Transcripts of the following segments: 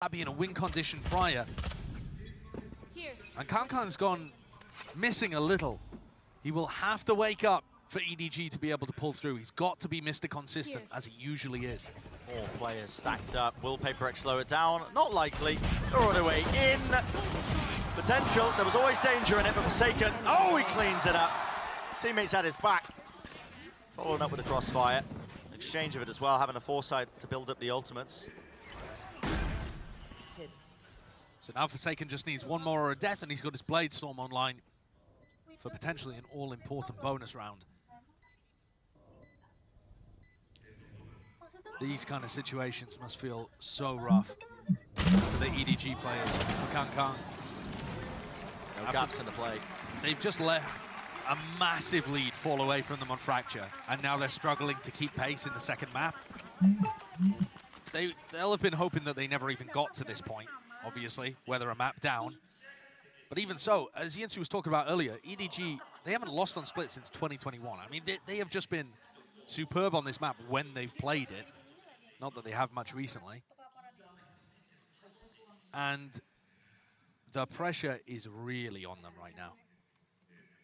be in a win condition prior. And Kankan's gone missing a little. He will have to wake up for EDG to be able to pull through. He's got to be Mr. Consistent, as he usually is. 4 players stacked up. Will paperX slow it down? Not likely. They're on their way in. Potential. There was always danger in it, but Forsaken. Oh, he cleans it up. Teammates at his back. Following up with the crossfire. Exchange of it as well, having a foresight to build up the ultimates. So now Forsaken just needs one more or a death, and he's got his Blade Storm online for potentially an all-important bonus round. These kind of situations must feel so rough for the EDG players, for Kankan. No gaps in the play. They've just let a massive lead fall away from them on Fracture, and now they're struggling to keep pace in the second map. They'll have been hoping that they never even got to this point, obviously, where they're a map down. But even so, as Yinsu was talking about earlier, EDG, they haven't lost on Split since 2021. I mean, they have just been superb on this map when they've played it. Not that they have much recently. And the pressure is really on them right now,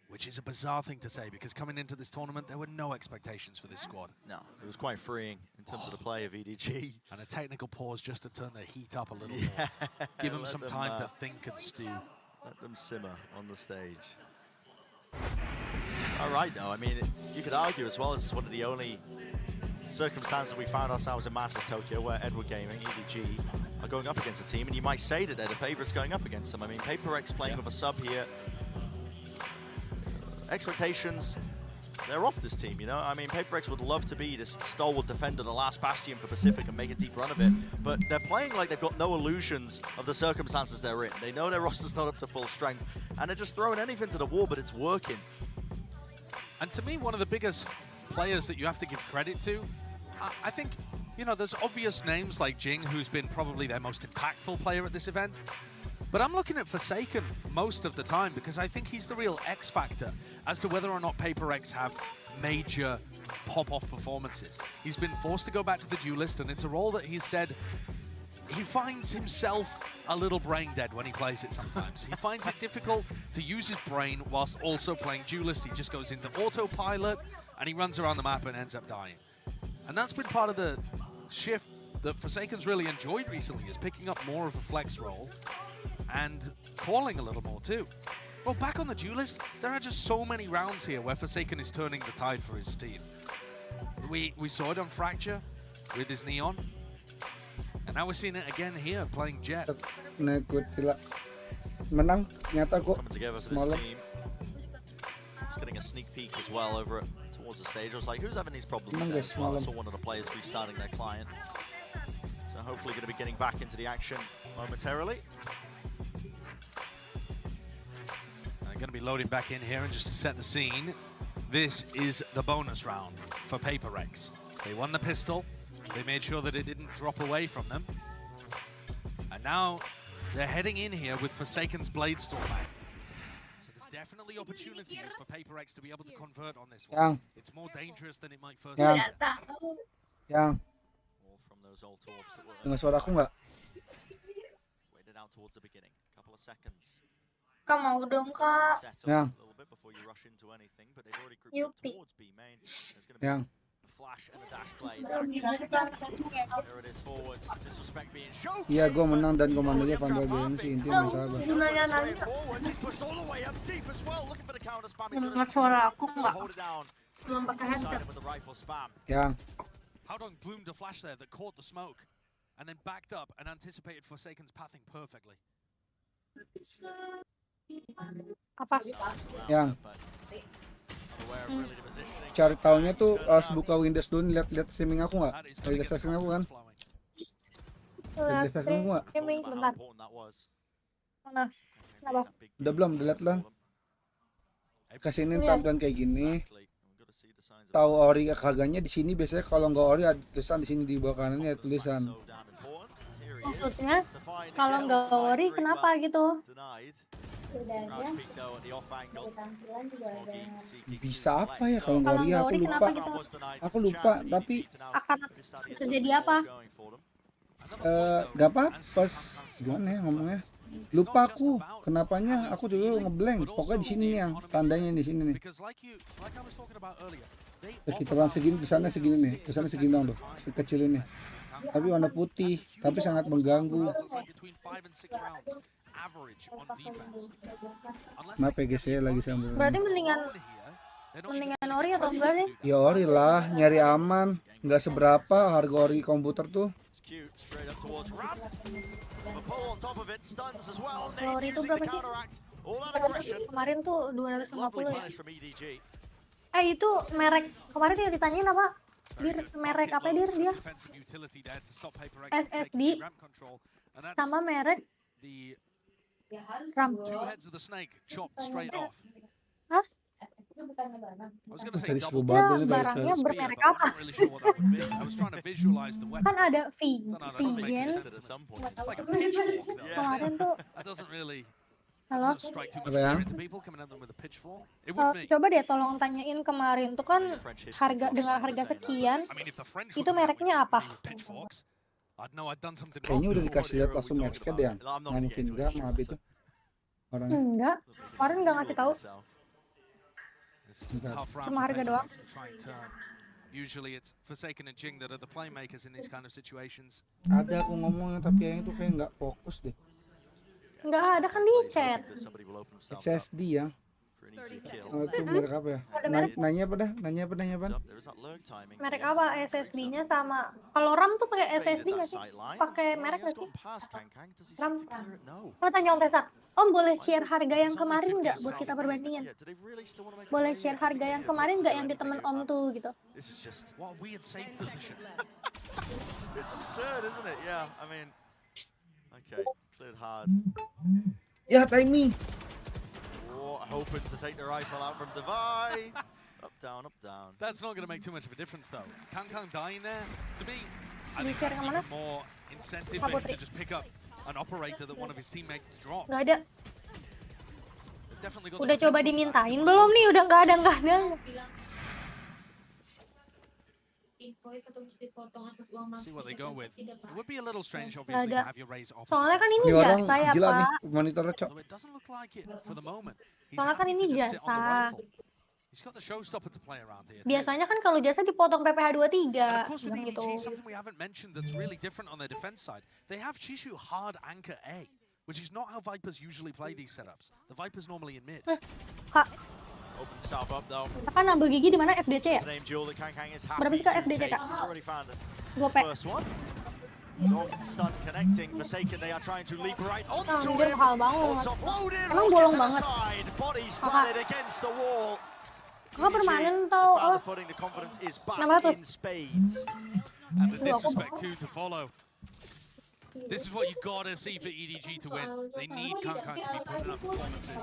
which is a bizarre thing to say, because coming into this tournament, there were no expectations for this squad. No, it was quite freeing in terms of the play of EDG. And a technical pause just to turn the heat up a little more. Give them some time to think and stew. Let them simmer on the stage. All right, though. I mean, you could argue as well, this is one of the only circumstances we found ourselves in Masters Tokyo where Edward Gaming, EDG, are going up against a team, and you might say that they're the favourites going up against them. I mean, paperX playing with a sub here. Expectations, they're off this team, you know? I mean, paperX would love to be this stalwart defender, the last bastion for Pacific, and make a deep run of it, but they're playing like they've got no illusions of the circumstances they're in. They know their roster's not up to full strength, and they're just throwing anything to the wall, but it's working. And to me, one of the biggest players that you have to give credit to, I think, you know, there's obvious names like Jing, who's been probably their most impactful player at this event. But I'm looking at Forsaken most of the time, because I think he's the real X factor as to whether or not paperX have major pop-off performances. He's been forced to go back to the duelist, and it's a role that he's said he finds himself a little brain dead when he plays it sometimes. He finds it difficult to use his brain whilst also playing duelist. He just goes into autopilot, and he runs around the map and ends up dying. And that's been part of the shift that Forsaken's really enjoyed recently, is picking up more of a flex role and calling a little more too. Well, back on the duelist, there are just so many rounds here where Forsaken is turning the tide for his team. We saw it on Fracture with his Neon, and now we're seeing it again here playing Jet. Menang nyata kok. Coming together for this team. Just getting a sneak peek as well over towards the stage. I was like, who's having these problems? Well, I saw one of the players restarting their client. So hopefully going to be getting back into the action momentarily. I'm going to be loading back in here, and just to set the scene, this is the bonus round for paperX. They won the pistol. They made sure that it didn't drop away from them. And now they're heading in here with Forsaken's Blade Storm back. So there's definitely opportunities for paperX to be able to convert on this one. It's more dangerous than it might first appear. Yang. All from those old orbs that were Dengar suara aku nggak? waited out towards the beginning. Couple of seconds. Kak mau dong kak. Settle Yeah. a little bit before you rush into anything, but they've already grouped up Yuppie. towards B main. There's going to be Yang. a flash and a dash play. It's action. There it is forwards. Disrespect being showcased. Iya, gue menang dan komandonya Vandal BM sih, intinya sahabat. Gunanya nanti He's pushed all the way up deep as well, looking for the counter spam. He's dengar suara aku nggak? hold it down. Belum pakai headset. With the rifle spam. Yang. Howdong bloomed a flash there that caught the smoke, and then backed up and anticipated Forsaken's pathing perfectly. Apa? Yang. Unaware of really the positioning. Cari taunya tuh harus buka Windows dulu, lihat streaming aku nggak? That is gonna Lihat get the streaming aku kan? confidence flowing. Lihat streaming aku nggak? Gaming About how bentar. important that was. Mana? Kenapa? Udah belum? Udah lihat lah. Kesini tab dan kayak gini. Exactly. We've got to see the signs of Tahu ori harganya di sini biasanya, kalau nggak ori ada tulisan di sini di bawah kanannya ada tulisan. so damn important. Here he is. Maksudnya It's the fine kalau again. nggak Denied ori very kenapa well. gitu? Denied. Udah Crouch peek though at the off angle. Tampilan juga ada. Smoky seeking Bisa to apa ya select. kalau nggak Kalau ori? nggak Aku ori lupa. kenapa gitu? Was denied. Aku It's a lupa, chance for tapi EDG to now akan really start to get terjadi something apa? more going for them. Gak apa-apa, gimana ya ngomongnya? Lupa aku, kenapanya aku dulu ngeblank. Pokoknya di sini nih yang tandanya di sini nih. Sekitaran segini, kesana segini nih, kesana segini dong tuh, sekecil ini. Tapi warna putih, tapi sangat mengganggu. Nah, PGC lagi sambil. Berarti mendingan ori atau enggak sih? Ya ori lah, nyari aman. Nggak seberapa harga ori komputer tuh. Ori itu berapa sih? Kemarin tuh 250 ya. Itu merek kemarin yang ditanyain apa? Dir, merek apa dia? SSD sama merek RAM. Hah? Dari SUBATHON Ya, barangnya bermerek apa? Kan ada Vigen. Kemarin tuh halo? Apa ya? Coba deh tolong tanyain kemarin tuh kan harga dengan harga sekian itu mereknya apa? Kayaknya udah dikasih lihat langsung mereknya deh. Nggak mungkin enggak sama Abi tuh orangnya. Enggak, kemarin nggak ngasih tahu. Cuma harga doang. Ada aku ngomongnya tapi yang itu kayak nggak fokus deh. Nggak ada kan di chat. SSD ya. Oh, itu merek apa ya? Nanya apa dah? Nanya apa? Merek apa SSD-nya sama? Kalau RAM tuh pakai SSD nggak sih? Pakai merek nggak sih? RAM. Kalau tanya Om Tesa, Om boleh share harga yang kemarin nggak buat kita perbandingan? Boleh share harga yang kemarin nggak yang di temen Om tuh gitu? It's absurd, isn't it? Yeah, I mean, okay, cleared hard. Ya timing. Hoping to take the rifle out from Devi. Up, down, up, down. That's not going to make too much of a difference, though. Kang dying there, to me, I think Di-share that's kemana? even more incentive for him to just pick up an operator that one of his teammates drops. Nggak ada. They've definitely got Udah the coba potential for that. dimintain belum nih? Udah nggak ada. See what they go with. It would be a little strange, obviously, to ada. have your raise off. Soalnya kan ini Ini orang jasa ya gila nih Pak. monitornya, Cok. Although it doesn't look like it for the moment. He's Soalnya kan happy ini to just sit on the jasa. rifle. He's got the showstopper to play around here. too. Biasanya kan kalau jasa dipotong PPH 23 And of course, with gitu. EDG, something we haven't mentioned that's really different on their defense side. They have Chishu hard anchor A, which is not how Vipers usually play these setups. The Vipers normally in mid. Kak, Open himself up though. kan nambah gigi di mana FDC ya? It's an aim duel that Kang is Berapa happy sih Kak to FDC, take. Kak? He's already found the Gope. first one. Dog stun connecting. Forsaken, they are trying to leap right onto Anjir him. mahal banget. Bolts offloaded. Emang Rocket bolong to the banget. side. Body splatted against the wall. Kakak permanen EDG tau found the footing. The confidence is back 600. in spades. And the disrespect too to follow. This is what you gotta see for EDG to win. They need Kang to be putting up performances.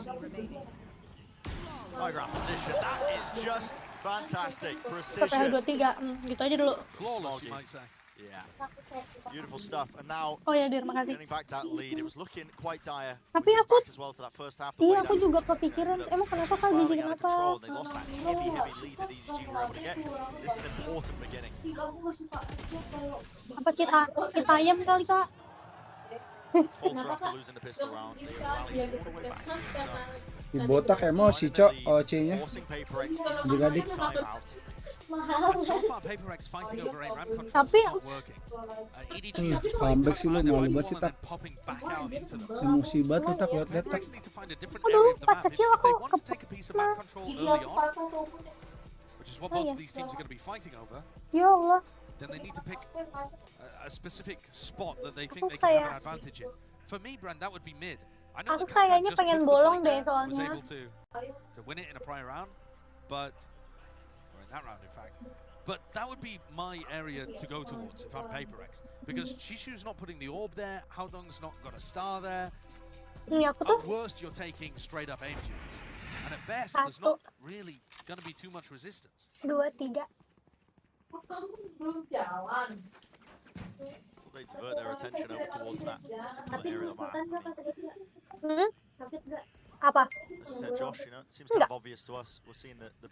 High ground position. That is just fantastic. PPH Precision. 23, gitu aja dulu. Flawless, you might say. Yeah. Beautiful stuff. And now Oh ya Dir, makasih. getting back that lead. It was looking quite dire. Tapi We get aku, back as well to that first half. The iya way aku down. juga kepikiran, emang kenapa Kak gigi Spiraling out of kenapa? control. They lost that heavy lead that EDG were able to get. This is an important beginning. Apa kita ayam kali Kak? Falter after losing the pistol round. They are rallying all the way back. So, Dibotak emosi, Cok, OC-nya. forcing Paper X into Adik-adik. a timeout. And so far, Paper X fighting over a ramp control Tapi- is not working. EDG have just comeback sih lu, taken malu the banget sih, ball and Tak. then popping back out into them. Emosi banget lu, Tak, lihat Paper Tak. X need to find a different Aduh, area of the pas map. If kecil they aku want to take a piece of map control early on, which is what both iya. of these teams are going to be fighting over, Ya Allah. then they need to pick a specific spot that they think Aku they can have kayak- an advantage in. For me, Brand, that would be mid. I know Aku that Kang kayaknya just pengen took the bolong fight deh there, was soalnya. able to win it in a prior round, but or in that round, in fact. But that would be my area to go towards if I'm Paper X, because Shishu's not putting the orb there, Haodong's not got a star there. Ini aku tuh At worst, you're taking straight up aim duels, and at best, there's not really going to be too much resistance. 2, 3. They divert their attention over towards that particular area of the map. I mean, Hmm? Apa? Enggak.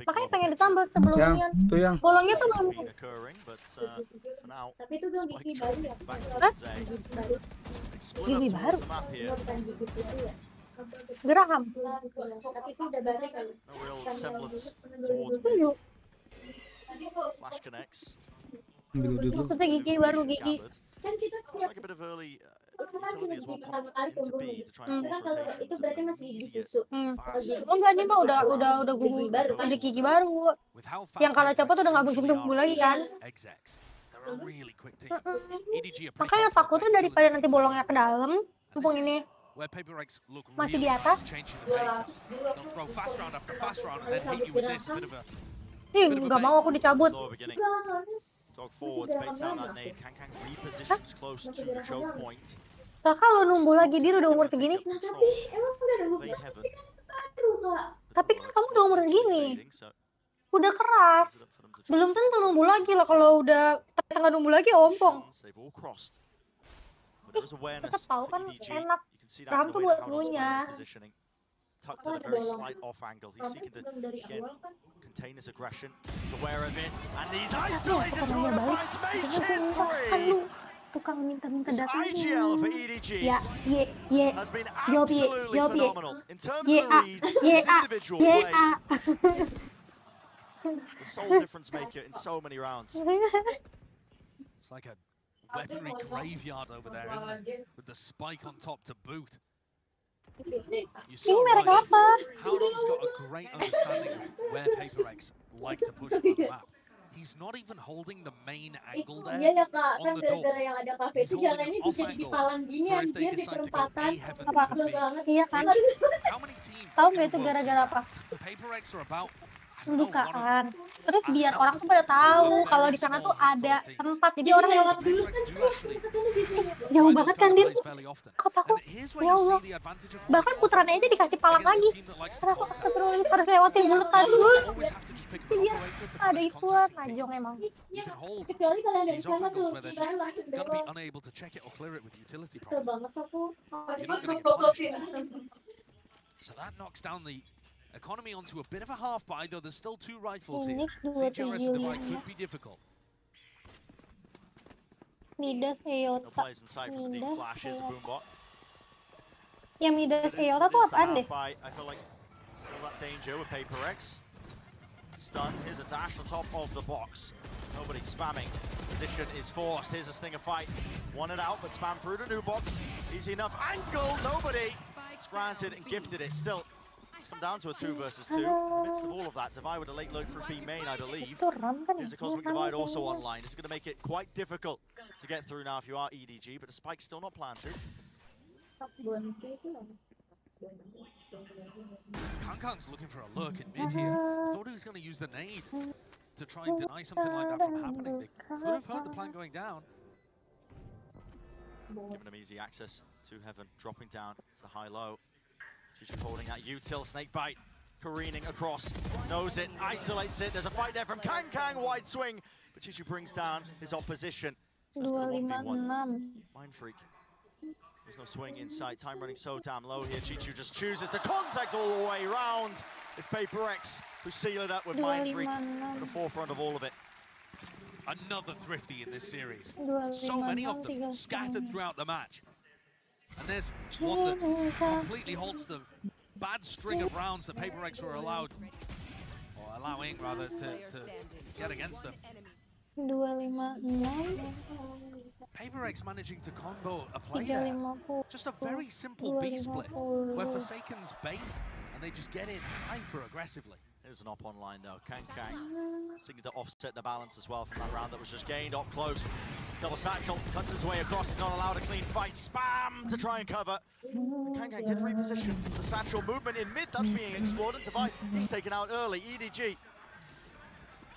Makanya pengen ditambah sebelumnya. Yang Bolongnya tuh belum. Tapi itu udah gigi baru ya? Hah? Gigi baru? Geraham. Tapi itu udah baru kan? Tunjuk. Flash connects. ambil dulu. Maksudnya gigi baru, gigi. Kan kita Looks like a bit of early utility as well popped into B to try and force rotation. itu berarti masih di susu. Oh enggak, ini mah udah gigi baru. Ada gigi baru. Yang kalau copot udah nggak mungkin tumbuh lagi kan? Makanya takutnya daripada nanti bolongnya ke dalam, mumpung ini masih di atas. Ih, nggak mau aku dicabut. Dog forwards, baits out that nade. Kang repositions close to the choke point. Kakak lo numbuh lagi, dia udah umur segini. Tapi kan kamu udah umur segini. Udah keras. Belum tentu numbuh lagi lah, kalau udah tengah numbuh lagi ompong. Tetap tahu kan enak. Raham tuh buat punya. Tucked at a very slight off angle. He's seeking to again contain his aggression, aware of it, and he's isolated to the fight, make it three. Tukang minta-minta This datang. IGL for EDG Ya, has been Yo, absolutely Ye. phenomenal in terms of the reads, his individual play, the sole difference maker in so many rounds. It's like a weaponry graveyard over there, isn't it? With the spike on top to boot. You saw merek right, apa? Howdon's got a great understanding of where Paper X like to push on the map. He's not even holding the main angle there Iya ya Kak, on kan the door. gara-gara yang ada kafe He's itu holding jalannya an off bisa di angle palang gini for if anjir they di decide to go perempatan. A heaven Apa? to B. Iya kan? How many teams Tahu in nggak the itu world gara-gara apa? Paper X are about, I don't know, one of Pembukaan. Terus biar orang tuh pada tahu kalau di sana tuh ada tempat, jadi orang lewat dulu. Paper X do actually Jauh try banget those kan, kind of Din? plays fairly often. Kotaku, And here's where ya you Allah. see the advantage of Bahkan putarannya aja dikasih palang against a lagi. team that likes to Kenapa contact. astagfirullah harus lewatin buletan dulu? Always have to just pick a Biar operator to ada punish ikuan, contacting najong teams. emang. You can hold Kecuali kalau dari these sana off angles tuh where they're kita just langsung going to be belok. unable to check it or clear it with utility Kesel problems. banget aku. You're not going to get punished. So that knocks down the economy onto a bit of a half buy, though there's still two rifles here. Phoenix CGRS and 235. Divide could be difficult. Midas No Eyota. players in sight from the deep flash. Here's a boombot. Yang Midas Eyota tuh It's the apaan deh? half buy. I feel like still that danger with Paper X. Stun. Here's a dash on top of the box. Nobody spamming. Position is forced. Here's a stinger fight. Won it out, but spam through the new box. Easy enough angle. Nobody. It's granted and gifted it. Still, it's come down to a 2 versus 2. In the midst of all of that, Divide with a late look through B main, I believe. Itu RAM kan ya? Here's a Cosmic Divide also online. This is going to make it quite difficult to get through now if you are EDG, but the spike's still not planted. Kankang's looking for a lurk in mid here. Thought he was going to use the nade to try and deny something like that from happening. They could have heard the plan going down. Giving them easy access to heaven, dropping down. It's the high-low. She's holding that util snakebite, careening across, knows it, isolates it. There's a fight there from Kang, wide swing, but Chichu brings down his opposition. So it's to the 1v1. 256. Mind Freak. There's no swing in sight. Time running so damn low here. Chichu just chooses to contact all the way round. It's Paper X who seal it up with Mind Freak at the forefront of all of it. Another thrifty in this series. 256, So many of them scattered throughout the match. And there's one that completely halts the bad string of rounds that Paper X were allowed, or allowing rather, to get against them. 256. Paper X managing to combo a play there. 350. Just a very simple B split where Forsaken's bait and they just get in hyper aggressively. There's an op online though. Kang seeking to offset the balance as well from that round that was just gained up close. Double satchel cuts his way across. He's not allowed a clean fight. Spam to try and cover. Kang did reposition the satchel movement in mid. That's being exploited. Divide. He's taken out early. EDG.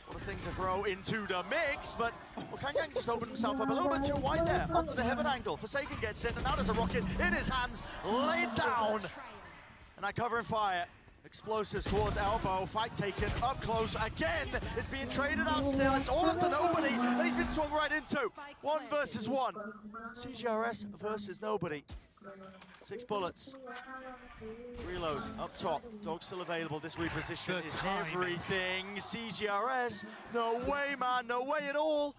What a thing to throw into the mix, but well, Kang just opened himself up a little bit too wide there. Onto the heaven angle. Forsaken gets in, and now there's a rocket in his hands. Laid down. And that covering fire. Explosives towards elbow, fight taken up close again. It's being traded out still. It's all up to nobody, and he's been swung right into. 1 versus 1. CGRS versus nobody. 6 bullets. Reload up top. Dog still available. This reposition is everything. CGRS. No way, man. No way at all.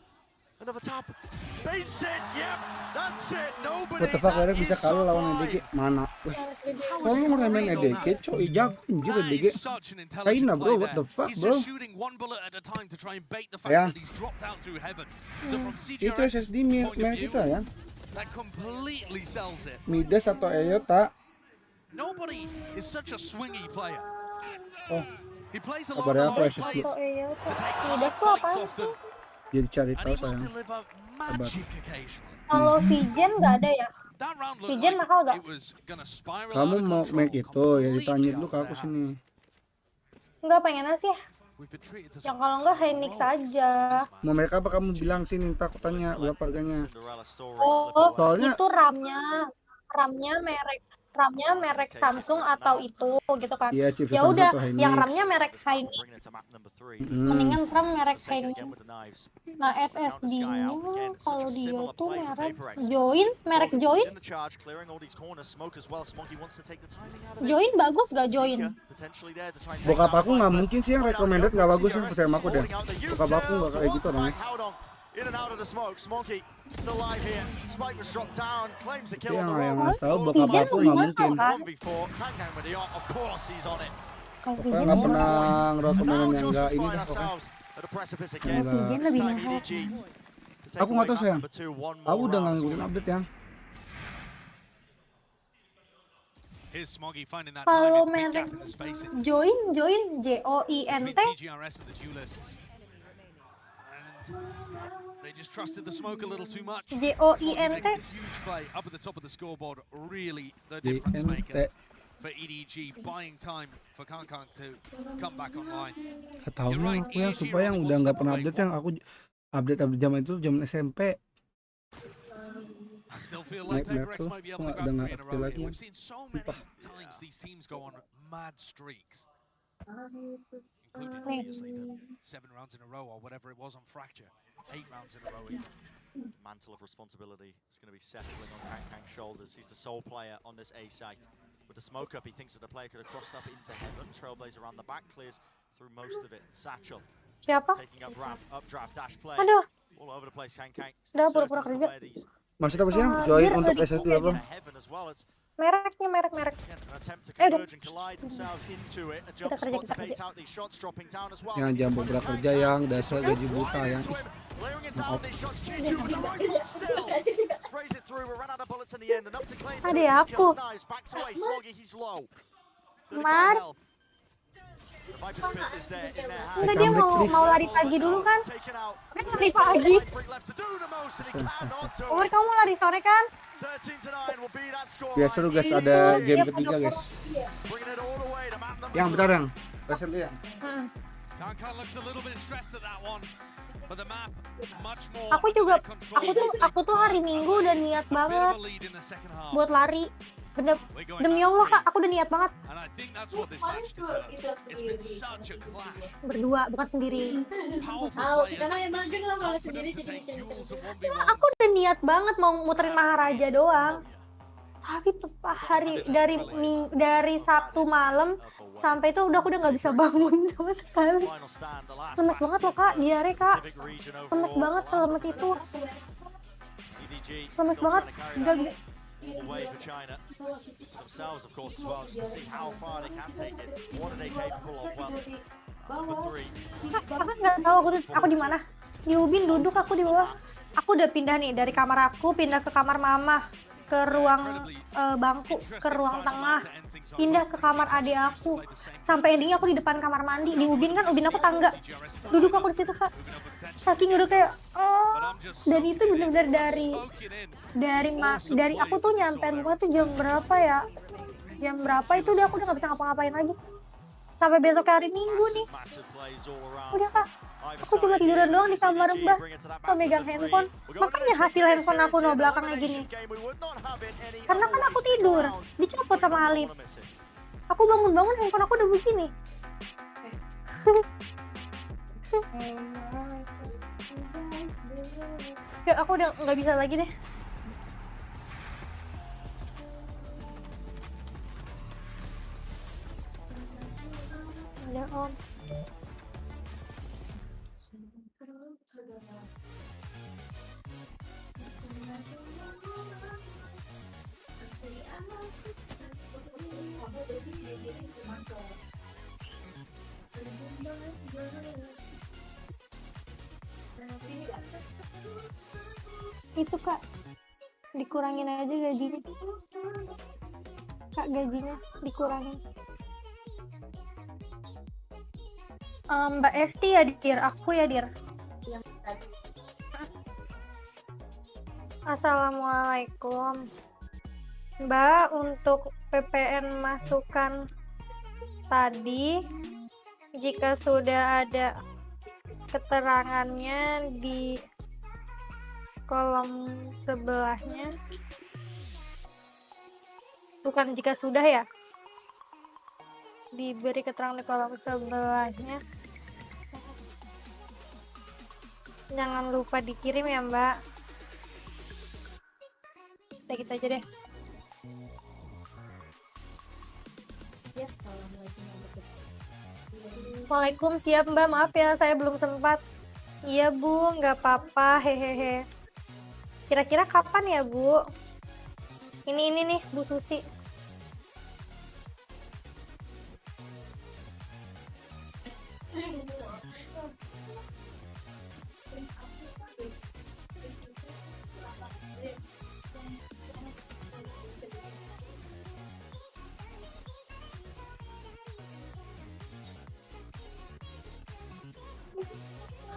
Another tap. Baits it. Yep. That's it. Nobody. What the fuck, Derek bisa kalah lawan EDG? Mana? Weh, kalau lu ngeremehin EDG, coy, jago anjir EDG. Kaina bro, what the fuck bro? Ya. Itu SSD merek kita ya. Midas atau Eyota. Nobody is such a swingy player. Oh, He plays a lot kabarnya of aku long SSD. plays Iya, to take Midas hard tuh fights apaan often, Jadi cari and tahu he will sayang. deliver magic occasionally. Kalau Vigen nggak ada ya? That round looked Vigen like mahal gak? it was gonna spiral Kamu out of mau control make itu ya ditanya dulu ke aku sini. Nggak pengen sih ya. We've been treated to Yang some kalau nggak Hynix aja. Mau mereka apa kamu bilang sini, ntar aku tanya berapa harganya. Cinderella story Oh, slip away. Soalnya itu RAM-nya merek Samsung atau itu gitu kan. iya chip Ya Samsung udah, atau yang Hynix. RAM-nya merek Hynix. Bringing it to map number 3. Mendingan RAM merek Taken Hynix. again with the knives. Nah, SSD-nya kalau dia tuh merek Join. In the charge, clearing all these corners. Smoke as well. Smoky wants to take the timing out of it. Join bagus gak Join? Potentially there to try and take Bokap down aku the nggak fight, mungkin sih yang recommended nggak bagus yang percaya sama aku deh. Bokap aku nggak kayak gitu orangnya. In and out of the smoke. Smoky still alive here. Spike was dropped down. Claims the kill on the Yang roll. harus tahu bokap aku nggak mungkin. 1v4. Kang with the of course he's on it. Kalau Pokoknya Vigen nggak mahal. pernah ngerekomenin Now yang just nggak to ini find dah pokoknya. ourselves at the precipice again. Enggak. Vigen This lebih time mahal. EDG to take Aku nggak tahu away sayang. map number 2, one more Aku udah nggak round. ngikutin update yang. Here's Smoggy finding that Kalau time, big merek gap in the spacing Join between JOINT. CGRS and the duelists. And they just trusted the smoke a little too much. Smoggy JOINT. making a huge play up at the top of the scoreboard, really the difference maker for EDG, buying time for Kang to come back online. Nggak tahu yang aku yang supaya yang udah nggak pernah update yang aku update zaman itu zaman SMP. I still feel like Map PacarX tuh might be aku able to udah grab nggak 3 in a ngerti row lagi. here. We've seen so many times these teams go on mad streaks, including obviously the 7 rounds in a row or whatever it was on Fracture, 8 rounds in a row even. Mantle of responsibility is going to be settling on Kang's shoulders. He's the sole player on this A site. With the smoke up, he thinks that the player could have crossed up into heaven. Trailblazer around the back, clears through most of it. Satchel Siapa? taking up ramp, updraft, dash play. Aduh, All over the place, Kang. Udah pura-pura kerja. Maksud apa sih yang join untuk SSD apa? Heaven as well. It's Mereknya merek. again an attempt to udah. converge and collide themselves into it. A jump Kita kerja, spot to kita bait kerja. out these shots, dropping down as well. Yang jam beberapa kerja yang dasar gaji buta yang. Layering it down, these shots, Chichu with the rifle still. Sprays it through, we ran out of bullets in the end. Enough to claim two of Adik these kills. aku. Nice, backs away, Smoggy, he's low. 35 Mar. health. The Viper's pit is there in their hand. Enggak, dia mau lari pagi dulu kan? Taken out. Kan lari pagi. Break left to do the most, and he cannot do Umar, it. kamu mau lari sore kan? 13-9 will be that score. Ya seru guys, ada game ketiga guys. Bringing it all the way to map number Yang 2. bentar yang. Present lu yang. Kang looks a little bit stressed at that one, but the map much more Aku juga, under control. aku tuh hari Minggu udah niat Bit banget of a lead in the second half. buat lari. Demi Allah kak, aku udah niat banget. And I think that's what this match deserves. It's been such a clash. Berdua, bukan sendiri. Powerful Kita mah players, emang kalau confident sendiri to take jadi duels and Aku 1v1s. udah niat banget mau muterin Maharaja doang. Tapi hari dari Sabtu malam sampai itu aku udah nggak bisa bangun sama sekali. Final stand, the last Lemes banget loh kak, diare kak. Pacific region Lemes overall. banget, selemes itu. EDG Lemes still banget. trying to carry Nggak that all the way for China. For themselves, of course, as well, just to see how far they can take it. What are they capable of? Well, number 3. Kakak nggak tahu aku di mana. Di Ubin duduk, aku di bawah. Aku udah pindah nih dari kamar aku, pindah ke kamar mama, ke ruang bangku, ke ruang tengah, pindah ke kamar adik aku, sampai endingnya aku di depan kamar mandi. Di Ubin kan, Ubin aku tangga, duduk aku di situ kak. Saking udah kayak, dan itu bener-bener dari aku tuh nyampe rumah tuh jam berapa ya? Jam berapa itu udah aku udah nggak bisa ngapa-ngapain lagi. Sampai besok hari Minggu nih. Udah kak, aku cuma tiduran doang di kamar mbah, atau megang handphone. Makanya hasil handphone aku no belakangnya gini. Karena kan aku tidur, dicopot sama Alif. Aku bangun-bangun handphone aku udah begini. Ya, aku udah nggak bisa lagi deh. Iya om. Itu kak, dikurangin aja gajinya. Kak, gajinya dikurangin. Mbak Esti ya Dir, aku ya Dir. Assalamualaikum Mbak, untuk PPN masukan tadi, jika sudah ada keterangannya di kolom sebelahnya, bukan jika sudah ya, diberi keterangan di kolom sebelahnya, jangan lupa dikirim ya Mbak. Kita gitu aja deh. Waalaikumsalam, siap Mbak, maaf ya saya belum sempat. Iya Bu, nggak apa-apa, hehehe. Kira-kira kapan ya Bu? Ini nih Bu Susi.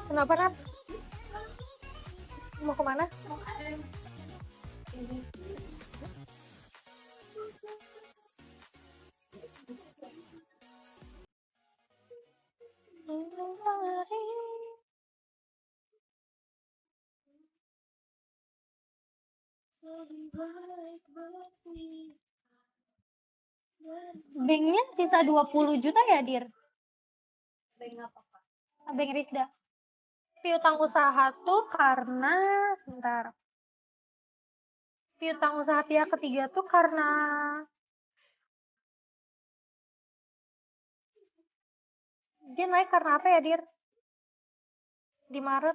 Kenapa Nat? Mau kemana? Banknya sisa 20 juta ya Dir? Bank apa Pak? Bank Risda. Piutang usaha tuh karena, bentar. Piutang usaha pihak ketiga tuh karena dia naik karena apa ya Dir? Di Maret.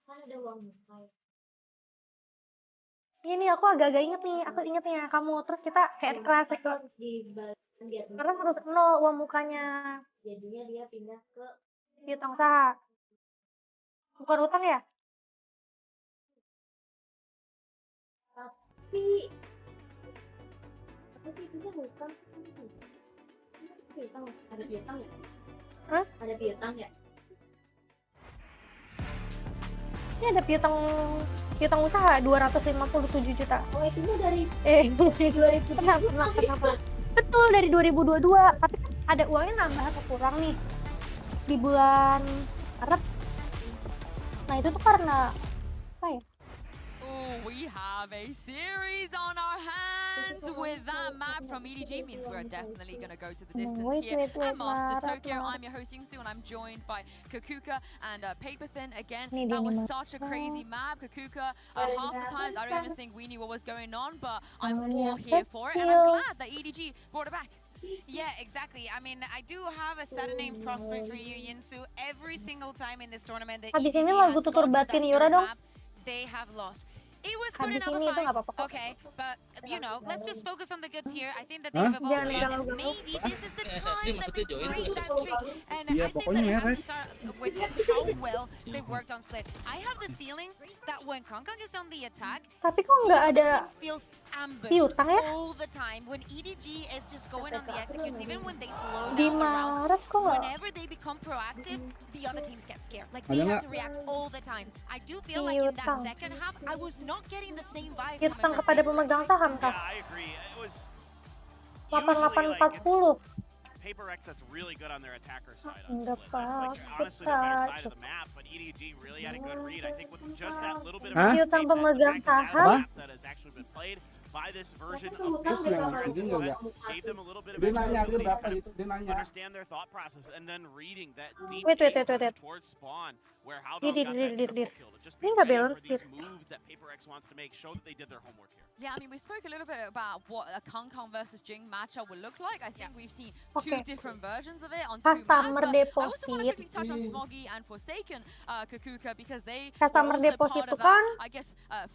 Ada uang. Ini aku agak-agak inget nih, aku ingetnya kamu. Terus kita kayak kelas karena harus nol uang mukanya. Jadinya dia pindah ke Piutang usaha. Bukan utang ya? tapi itu kan hutang. Piutang, ada piutang ya? Hah? Ada piutang ya? Ini ada piutang usaha 257 juta. Oh, itu dari 2000. Kenapa? Betul, dari 2022. Tapi kan ada uangnya nambah atau kurang nih di bulan Maret. Nah, itu tuh karena apa ya? Oh, we have a series on our hands with that map from EDG. Means we're definitely going to go to the distance here. And Masters Tokyo, I'm your hosting Sue, and I'm joined by Kakuka and Paperthin again. That was such a crazy map. Kakuka, half the times I don't even think we knew what was going on, but I'm all here for it, and I'm glad that EDG brought it back. Yeah, exactly. I mean, I do have a sudden name prospering for you, Yinsu. Every single time in this tournament that Habis EDG ini has lagu gone tutur to that batin Yura dong. map, they have lost. It was good Habis enough ini itu nggak fight. apa-apa kok. Okay, but you know, let's just focus on the goods here. I think that they have evolved, Jangan and galau-galau. maybe this is the time that they break that streak. And Iya, I think pokoknya that it ya, has guys. to start with how well they worked on split. I have the feeling that when Kangkang is on the attack, Tapi kok nggak the ada team feels ambushed piutang ya? all the time. When EDG is just going on the executes, even when they slow Di down the rounds, Maret kok nggak? whenever they become proactive, the other teams get scared. Like Ada they have nggak? to react all the time. I do feel like in that Piutang. second half, I was not getting the same vibe. Piutang coming from kepada Paper. pemegang saham kah? Yeah, I agree. It was 8840. Paper X that's really good on their attacker side Nggak on split. That's like apa-apa. honestly the better side of the map, but EDG really had a good read. I think with just that little bit of Hah? a Piutang the pemegang fact that that is a saham. map that has actually been played by this version of business here at this event, gave them a little bit of Dia extra nanya, dia ability to berapa kind gitu, dia of nanya. understand their thought process, and then reading that deep Wait. push towards spawn, where Haldon got that triple kill. To just be Ini nggak ready balance for these gitu. moves that Paper X wants to make, show that they did their homework here. Yeah, I mean, we spoke a little bit about what a Kang versus Jing matchup would look like. I think we've seen two different versions of it on two maps. Customer But I also want to deposit. quickly touch on Smoggy and Forsaken Kukuka because they Customer were also deposit part of itu kan. that, I guess,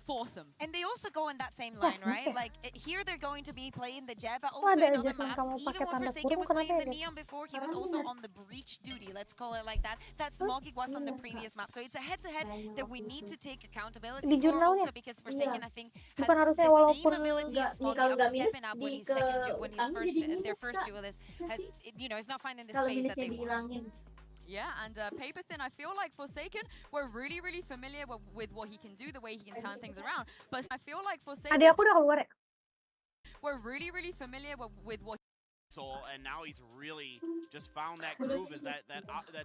foursome. And they also go in that same line, right? mungkin. Like here they're going to be playing the Jet, but also ada in other adjustment maps. kamu Even pakai when tanda Forsaken kurung, was playing kenapa the ya? Neon before, he was also on the breach duty. Let's call it like that. That Smoggy was on the previous map. So it's a head-to-head that we need to take accountability Di for. jurnalnya. Also because Forsaken, I think, has Bukan harusnya the walaupun same ability of Smoggy kalau of nggak minus, stepping up when di he's ke when his kami jadi minus, their first Kak. duelist has, you know, is not finding the Kalau space that minusnya they want. dihilangin. Yeah, and Paperthin, I feel like Forsaken, we're really, really familiar with what he can do, the way he can turn things around. But I feel like Forsaken, Adik aku udah keluar ya? we're really, really familiar with what And now he's really just found that groove as that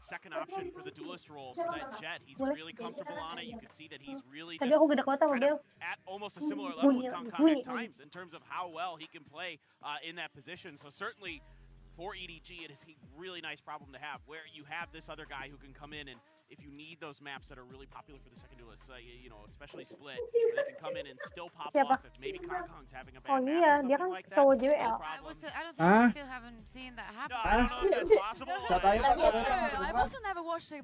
second option for the duelist role for that Jet. He's really comfortable on it. You can see that he's really Tadi just aku gede kuat sama kind Bel. of at almost a similar level with Kong at times in terms of how well he can play in that position. So certainly for EDG, it is a really nice problem to have where you have this other guy who can come in, and if you need those maps that are really popular for the second duelists, you know, especially Split, where they can come in and still pop off if maybe Kong's having a bad map or dia something kan like that. cowok No JWL. I problem. don't think we still haven't seen that No, happen. I don't know if that's possible. I've also never watched a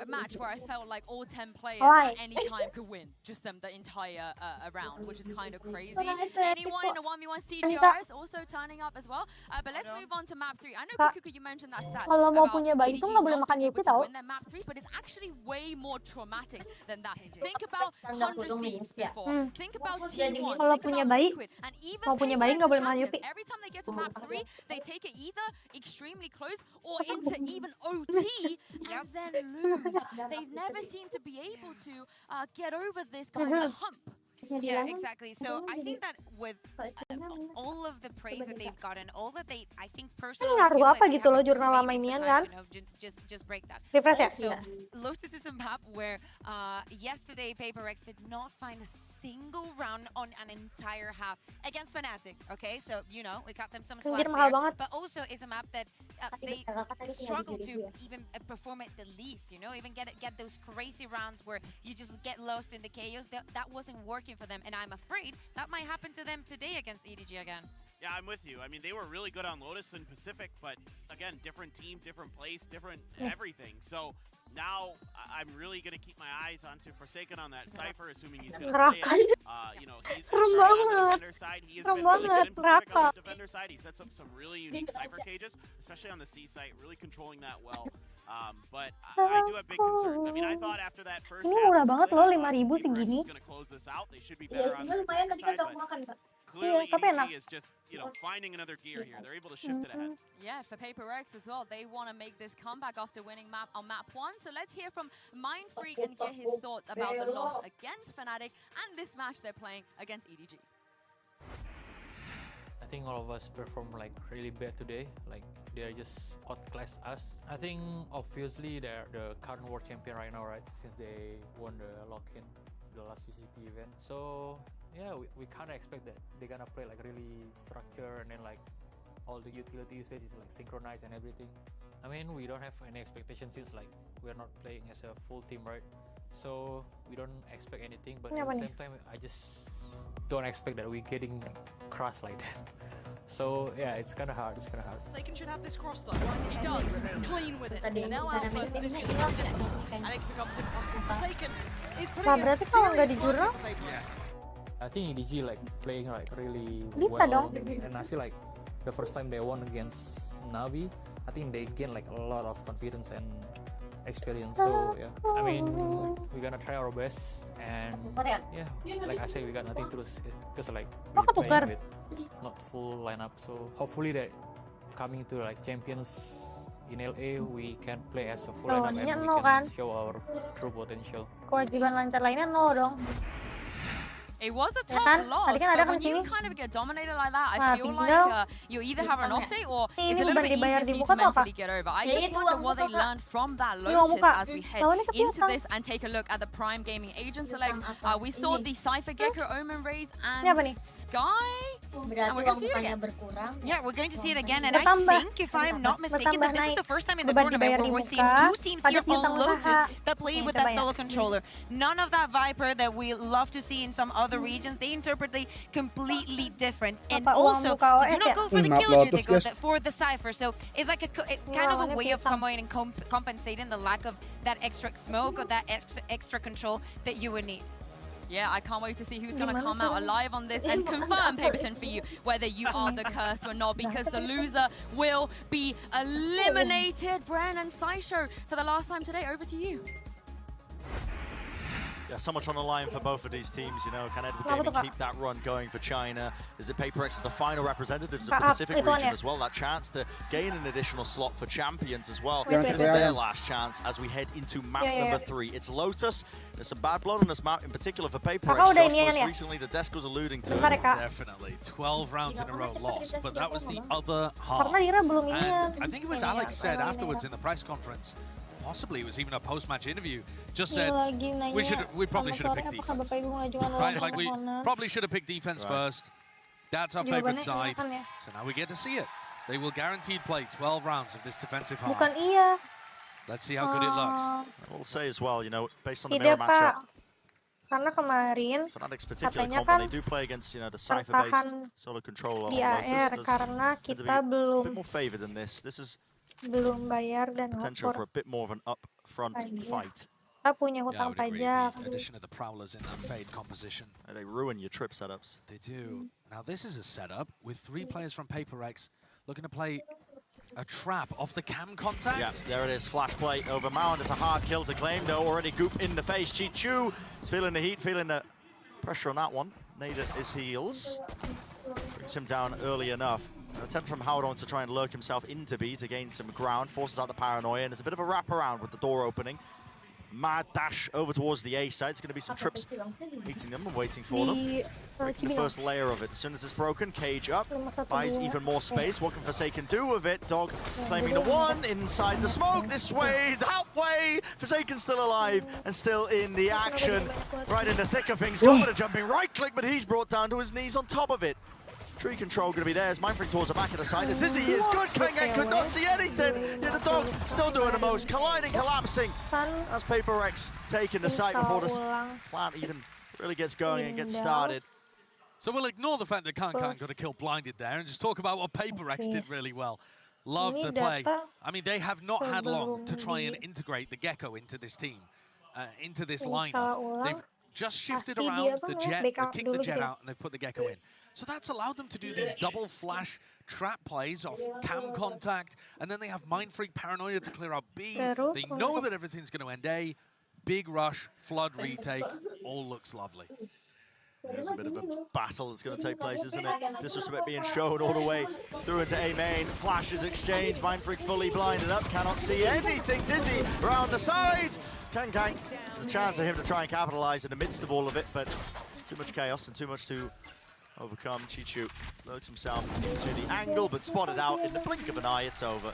match where I felt like all 10 players Right. at any time could win, just them the entire round, which is kind of crazy. Anyone in a 1v1 CGR is also turning up as well. But let's move on to map 3. I know, Kak, Kuku, you mentioned that stat kalau mau about punya bayi EDG tuh nggak boleh not makan being YP able to tau. win their map 3, but it's actually way more traumatic than that. Think about 100 Thieves before. Think about T1. Kalau Think punya about bayi, Liquid. And even mau punya Paper bayi X nggak boleh makan champions, YP. every time they get to map 3, they take it either extremely close or into even OT and then lose. They've never seemed to be able to get over this kind of hump. Yeah, exactly. So I think that with all of the praise that they've gotten, all that they, I think personally, ngaruh feel like apa they gitu loh haven't jurnal maybe sama it's inian the kan? time to, you know, just break that. Refresh ya? Also, Iya. Lotus is a map where yesterday Paper X did not find a single round on an entire half against Fnatic. Okay, so you know we got them some slack Anjir, mahal there, banget. but also is a map that they struggle to even perform it the least. You know, even get those crazy rounds where you just get lost in the chaos. That wasn't working for them, and I'm afraid that might happen to them today against EDG again. Yeah, I'm with you. I mean, they were really good on Lotus and Pacific, but again, different team, different place, different everything. So now I'm really going to keep my eyes onto Forsaken on that Cypher, assuming he's going to play it. You know, he's starting on the defender side. He has been really good in Pacific on the defender side. He sets up some really unique Cypher cages, especially on the C site, really controlling that well. But I do have big concerns. I mean, I thought after that first Ini half, murah banget loh, 5.000 Paper X segini. was going to close this out. They should be Ya, better on cuma the lumayan defender tadi kan side, kamu but makan, Kak. clearly tapi enak. EDG is just, you know, finding another gear here. They're able to shift it ahead. Yeah, for Paper X as well, they want to make this comeback after winning on map 1. So let's hear from Mindfreak and get his thoughts about the loss against Fnatic and this match they're playing against EDG. I think all of us performed like really bad today. Like they just outclassed us. I think obviously they're the current world champion right now, right? Since they won the lock-in, the last UCT event. So yeah, we kind of expect that they're gonna play like really structured, and then like all the utility usage is like synchronized and everything. I mean, we don't have any expectations since like we're not playing as a full team, right? So we don't expect anything, but at the same time, I just don't expect that we're getting crushed like that. So yeah, it's kind of hard. It's kind of hard. Forsaken should have this cross though. He does, clean with it. And now Alpha, this is very difficult, and it becomes impossible. Forsaken is putting Nah, in berarti kalau nggak di serious jurnal, work for Paper X. I think EDG like playing like really Bisa well, dong. and I feel like the first time they won against Navi, I think they gained like a lot of confidence and experience. So yeah, I mean, we're gonna try our best, and yeah, like I said, we got nothing to lose because like we're playing with not full lineup. So hopefully that coming to like champions in LA, we can play as a full lineup and we can show our true potential. Kewajiban lancar lainnya 0 dong. It was a Ya tough kan? loss, Tadi kan ada but kan when you sini. kind of get dominated like that, Nah, I feel tinggal. like you either have an off day or Ini it's a little bit dibayar easier di for you muka to tuh apa? mentally get over. I Ya, just itu wonder uang what they muka, Kak. learned from that Ini uang Lotus muka. as we head Lawannya into kelihatan. this and take a look at the Prime Gaming Agent select. We saw the Cypher Gecko, Omen Rays, Ini apa nih? and Sky. Berarti And we're going uang to see it mukanya again. berkurang. Yeah, we're going to see it again, and I Bertambah. think, if I'm not mistaken, that this is the first time in the Beban tournament dibayar where di we're seeing muka, 2 teams pajak here on bintang Lotus usaha. that play Nih, with coba that ya. solo controller. None of that Viper that we love to see in some other regions. They interpret it completely different, and Apa, uang also muka they do OS not ya? go for the Maaf, killjoy, they Lotus, go guys. for the Cypher. So it's like kind of a lawannya way of piutang. combining compensating the lack of that extra smoke or that extra control that you would need. Yeah, I can't wait to see who's going to Gimana come out tuh? alive on this and confirm, Paperthin, for you whether you are the curse or not, because the loser will be eliminated. Bren and Saisho, for the last time today, over to you. Yeah, so much on the line for both of these teams, you know. Can Edward Kenapa Gaming tuh, Kak? keep that run going for China? Is it PaperX as the final representatives of Kak, the Pacific ituan region ya? as well? That chance to gain an additional slot for champions as well. Wait, This wait, is wait. their last chance as we head into map Yeah, yeah, number yeah. 3. It's Lotus. There's some bad blood on this map, in particular for PaperX. Kakak udah Josh, inian most ya? recently, the desk was alluding to Bentar ya, it. Kak. Definitely. 12 rounds in a row lost, but that was the other half. Karena Ira belum inian. And I think it was Ini Alex ya, said kalau ini afterwards ya. in the press conference, possibly it was even a post-match interview, just Dia said, lagi nanya we probably sama should have sore picked apakah defense. Bapak Ibu mengajukan uang Right, like we permohonan. probably should have picked defense Right. first. That's our favorite Jawabannya side. iya kan ya? So now we get to see it. They will guaranteed play 12 rounds of this defensive half. Bukan iya. Let's see how good it looks. I will say as well, you know, based on the Tidak, mirror matchup, Pak. Karena kemarin Fnatic's particular katanya comp, kan they do play against, you know, the Cypher-based tertahan solo controller on di AR Lotus. karena Tends to be kita a bit belum more favored than this. This is bayar dan potential for lapor. a bit more of an upfront Pajak. fight. Kita punya Yeah, I hutang would agree. pajak. The addition of the Prowlers in that Fade composition. They ruin your trip setups. They do. Now this is a setup with 3 players from PaperX looking to play a trap off the cam contact. Yeah, there it is. Flash play over Mound. It's a hard kill to claim, though. Already Goop in the face. Chi-Chu is feeling the heat, feeling the pressure on that one. Nada is heals. Brings him down early enough. An attempt from Howdon to try and lurk himself into B to gain some ground. Forces out the paranoia, and there's a bit of a wraparound with the door opening. Mad dash over towards the A side. It's going to be some trips meeting them and waiting for them. Di Breaking the Cibinong. first layer of it. As soon as it's broken, Cage up. 5-1-2. Buys even more space. What can Forsaken do with it? Dog claiming the one inside the smoke. This way, that way. Forsaken still alive and still in the action. Right in the thick of things. Got a jumping right click, but he's brought down to his knees on top of it. Tree control going to be there as Mindfreak towards the back of the side. And Dizzy is good. Kangan could not see anything. Yet the dog still doing the most. Colliding, collapsing. As PaperX taking the site before this plant even really gets going and gets started. So we'll ignore the fact that Kankan got a kill blinded there and just talk about what PaperX did really well. Love the play. I mean, they have not had long to try and integrate the Gecko into this team, into this lineup. They've just shifted around the jet, they've kicked the jet out, and they've put the Gecko in. So that's allowed them to do these double flash trap plays off cam contact, and then they have Mindfreak paranoia to clear out B. They know that everything's going to end A. Big rush, flood retake, all looks lovely. There's a bit of a battle that's going to take place, isn't it? Disrespect being shown all the way through into A main. Flashes exchange. Mindfreak fully blinded up. Cannot see anything. Dizzy around the side. Kang, there's a chance for him to try and capitalize in the midst of all of it, but too much chaos and too much to overcome. Chi-Chu lurks himself into the angle, but spotted out in the blink of an eye. It's over.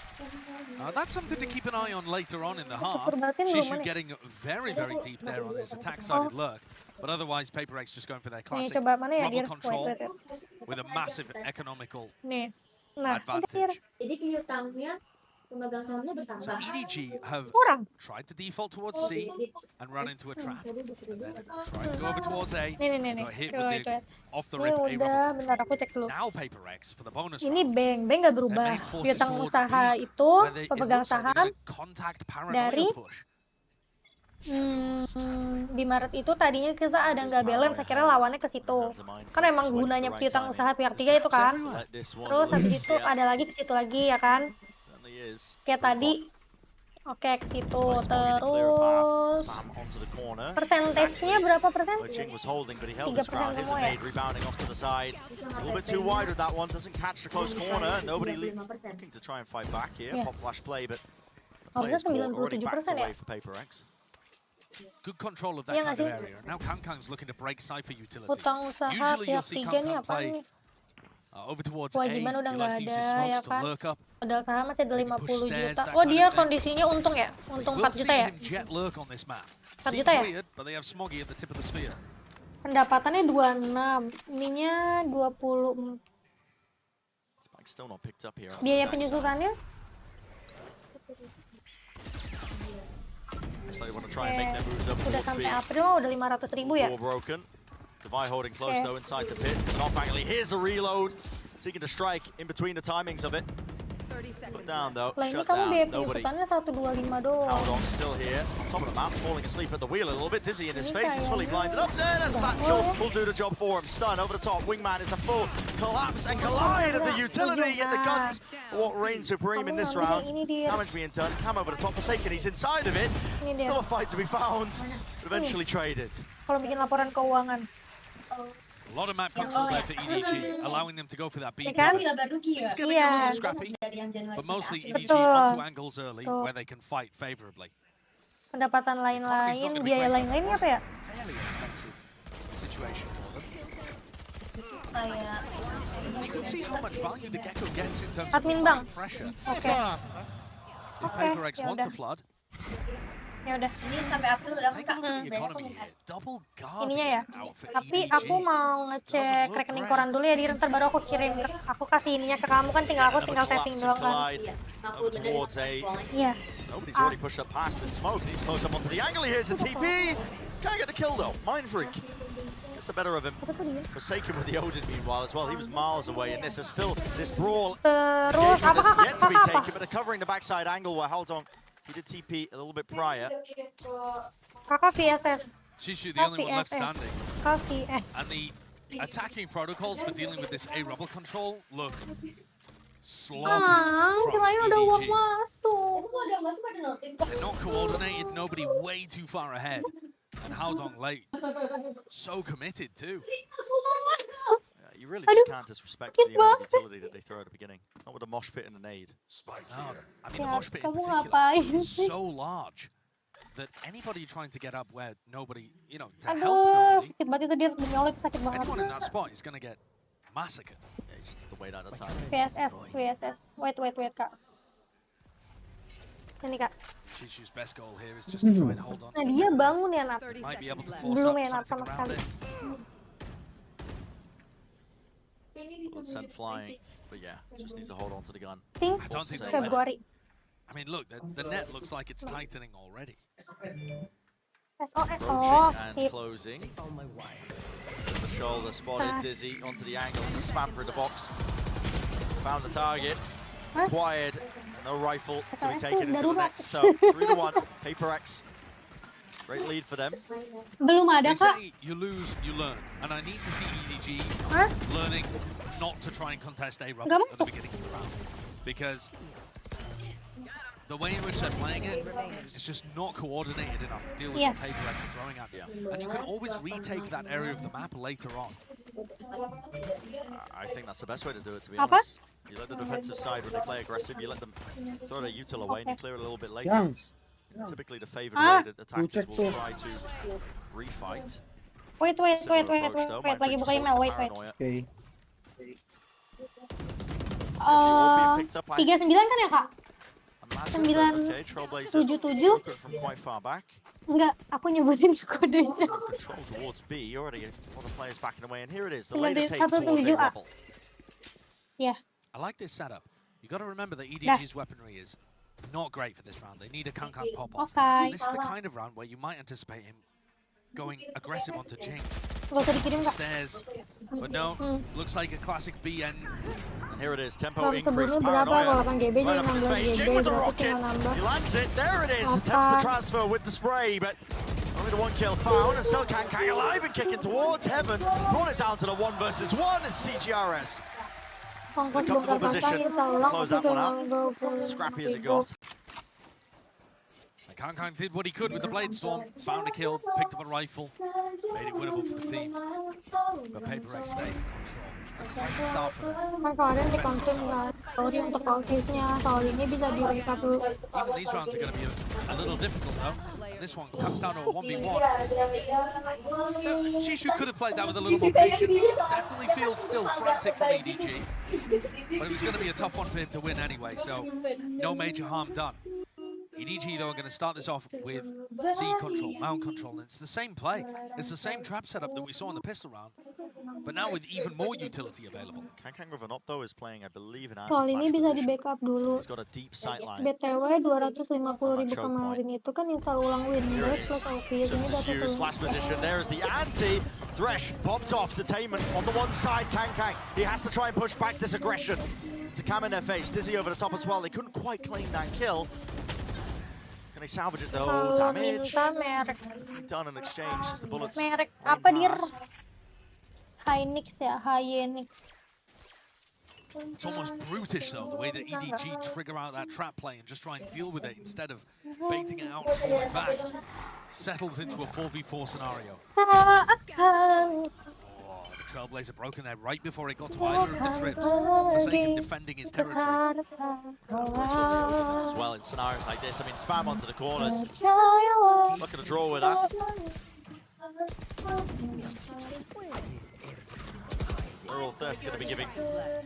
That's something to keep an eye on later on in the half. Shishu getting very, very deep there on his attack-sided lurk. But otherwise, PaperX just going for their classic rubber control with a massive economical advantage. Jadi piutangnya pemegang sahamnya So bertambah. EDG have tried to default towards C and run into a trap. And then tried to go over towards A. Nih. Got hit with the off-the-rip Ini A udah, rubber bentar aku cek dulu. Now PaperX for the bonus Ini round. Beng nggak berubah. Piutang usaha itu pemegang saham dari di Maret itu tadinya kita ada nggak balance, akhirnya lawannya ke situ. Kan emang gunanya piutang usaha pihak 3 itu kan. Terus habis itu ada lagi ke situ lagi ya kan. Kayak tadi. Oke, ke situ. Terus persentasenya berapa persen? 3% semua ya. Rebounding off to the side. A little bit too wide with that one. Doesn't catch the close corner. Nobody looking to try and fight back here. Pop flash play, but Harusnya players already backed 97% ya. away for PaperX. good control of that Iya kind nggak of sih? area. Now Kangkang's looking to break Cypher utility. Utang usaha Usually you'll pihak see 3 nih Kangkang apaan play nih? over towards A. Kewajiban udah He nggak likes to use ada his smokes ya to kan? lurk up. Modal saham masih ada Maybe push 50 stairs, juta. that Oh kind dia of thing. kondisinya untung ya? Untung We'll 4 see juta ya? him jet lurk on this map. 4 Seems juta ya? weird, but they have Smoggy at the tip of the sphere. Pendapatannya 26, ininya 20. Spike's still not picked up here. Biaya penyusutannya? Looks like they want to try and make their moves up Udah towards B. sampai April udah 500.000 ya? Door broken. Devi holding close though inside the pit. Not Bangley. Here's the reload. Seeking to strike in between the timings of it. Put down though. Lah ini Shut kamu biaya down. Nobody. penyusutannya 125 doang. Haldong still here. Top of the map. Falling asleep at the wheel a little bit. Dizzy in his Ini face. He's fully blinded up. Then a satchel will do the job for him. Stun over the top. Wingman is a full collapse and collide at the utility. Yet the guns what reigns supreme in this round. Damage being done. Cam over the top. Forsaken. He's inside of it. Still a fight to be found. But eventually traded. Kalau bikin laporan keuangan. A lot of map control there for EDG, allowing them to go for that B. Ya kan? It's going to get a little scrappy, but mostly EDG onto angles early where they can fight favorably. Pendapatan lain-lain, biaya lain-lainnya apa ya? Fairly expensive situation for them. You can see how much value the Gecko gets in terms of Admin bang. pressure. Oke. If Paper X want to flood, Ya udah. Ini sampai April udah take a look at the economy here. Double Ininya ya. guardian out for Tapi EDG. aku mau ngecek rekening koran dulu ya, di ntar baru aku kirim. Aku kasih ininya ke kamu kan, tinggal aku tinggal setting doang kan. Over towards A. Iya. Nobody's already pushed up past the smoke. He's close up onto the angle. Here's the TP. Can't get the kill though. Mind Freak gets the better of him. Forsaken with the Odin meanwhile as well. He was miles away, and this is still this brawl. Terus apa Engagement is yet to be taken, but they're covering the backside angle where Haldong he did TP a little bit prior. Kakak VSS. Shishu, the only one left standing. Kakak VS. And the attacking protocols for dealing with this A rubble control look sloppy from Kirain udah uang EDG. masuk. They're not coordinated, nobody way too far ahead. And Haldong late. So committed too. You really just can't disrespect the amount of utility that they throw at the beginning. Not with a mosh pit and a nade. No, I mean, the mosh pit in Kamu particular ngapain is sih? so large that anybody trying to get up where nobody, you know, to help Aduh, nobody, sakit banget itu dia menyolek, sakit banget. anyone in that spot is going to get massacred. Yeah, you just have to wait out the time. VSS. Wait, Kak. Ini Kak. Shishu's best goal here is just to try and hold on to Nah, it. dia bangun ya, Nat. Might be able to force Belum up ya, Nat, something sama around sekali. it. Well, sent flying, but yeah, just needs to hold on to the gun. Think I don't think they'll let it. Februari. I mean, look, the net looks like it's tightening already. SOS. Oh, Approaching and sip. closing. With the shoulder spotted, Dizzy onto the angle. There's a spamper in the box. Found the target. Acquired. No rifle to be taken into the next. So 3-1. Paper X. Great lead for them. Belum ada, They Kak. say you lose, you learn. And I need to see EDG Hah? learning not to try and contest A rubble Nggak at the beginning of the round. Because the way in which they're playing it is just not coordinated enough to deal with Yeah. the Paper X are throwing at you. And you can always retake that area of the map later on. I think that's the best way to do it, to be Apa? honest. You let the defensive side, when they play aggressive, you let them throw their util away and you clear it a little bit later. Yang. It's typically the favored way that attackers will Cek try to refight. Wait. Lagi buka email. Wait. Oke. 39 kan ya, Kak? 977. From quite far back. Enggak, aku nyebutin kodenya. Control towards B. Already one of the players backing away, and here it is. The later take 177 towards A A. rubble. Yeah. I like this setup. You got to remember that EDG's weaponry is not great for this round. They need a Kankan pop-off. Okay. This is the kind of round where you might anticipate him going aggressive onto Jing. Gak usah dikirim, Kak. Stairs. But no, looks like a classic B end. And here it is. Tempo Kalau increase. sebelumnya berapa? Kalau Paranoia. 8 GB Right jadi up in his 16 face. GB, Jing with the berarti rocket. tinggal nambah. He lands it. There it is. Attempts to transfer with the spray, but only the one kill found. And still Kankan alive and kicking towards heaven. Brought it down to the 1 versus 1 as CGRS. Kongkos Comfortable bongkar position. pasang, tolong, Close aku that one cuma out. 20. Scrappy as it got. And Kankan did what he could with the Blade Storm. Found a kill, picked up a rifle, made it winnable for the team. But Paper X stayed in control. A great start for them. Kan kemarin dikonfirm nggak story untuk office-nya, soal ini bisa di recap dulu. Even these rounds are going to be a little difficult though. this one comes down to a 1v1. Shishu could have played that with a little more patience. Definitely feels still frantic from EDG. But it was going to be a tough one for him to win anyway, so no major harm done. EDG, though, are going to start this off with C control, mount control, and it's the same play. It's the same trap setup that we saw in the pistol round, but now with even more utility available. Kang with an op, though, is playing, I believe, an Soal ini bisa di anti-flash backup dulu. He's got a deep sight line. BTW 250.000 kemarin itu kan install ulang Windows plus Office ini dapat Use flash position. There is the anti. Thresh popped off the Tainment on the one side. Kang. He has to try and push back this aggression. It's a cam in their face. Dizzy over the top as well. They couldn't quite claim that kill. Can they salvage it though? Damage. Done in exchange as the bullets. Merek apa dia? Hynix ya, Hynix. It's almost brutish though, the way that EDG trigger out that trap play and just try and deal with it instead of baiting it out and falling back. Settles into a 4v4 scenario. Oh, the Trailblazer broken there right before it got to either of the trips. Forsaken defending his territory. As well in scenarios like this. I mean, spam onto the corners. Look at the draw with that. Rural Theft going to be giving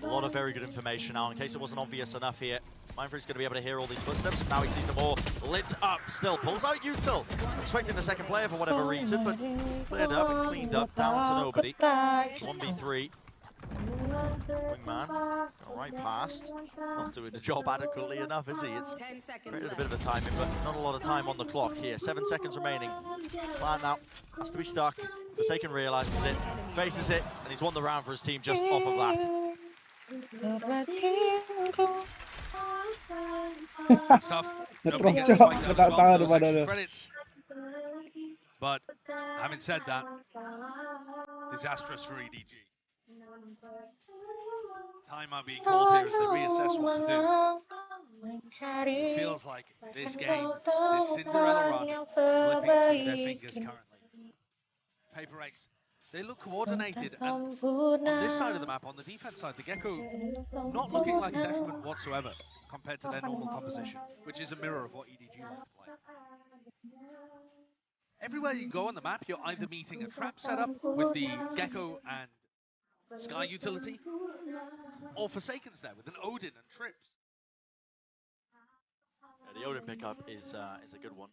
a lot of very good information now. In case it wasn't obvious enough here, Mindfreak's going to be able to hear all these footsteps. Now he sees them all lit up still. Pulls out Util. Expecting the second player for whatever reason, but cleared up and cleaned up down to nobody. 1v3. Wingman going right past. Not doing the job adequately enough, is he? It's created a bit of a timing, but not a lot of time on the clock here. 7 seconds remaining. Plan now has to be stuck. Forsaken realizes it, faces it, and he's won the round for his team just off of that. Stuff. Nobody gets the spike down as well, so those extra credits. But having said that, disastrous for EDG. Time might be called here as they reassess what to do. It feels like this game, this Cinderella run, slipping through their fingers currently. PaperX, they look coordinated, and on this side of the map, on the defense side, the Gecko not looking like a detriment whatsoever compared to their normal composition, which is a mirror of what EDG like to play. Everywhere you go on the map, you're either meeting a trap setup with the Gecko and Sky utility, or Forsaken's there with an Odin and trips. Yeah, the Odin pickup is a good one.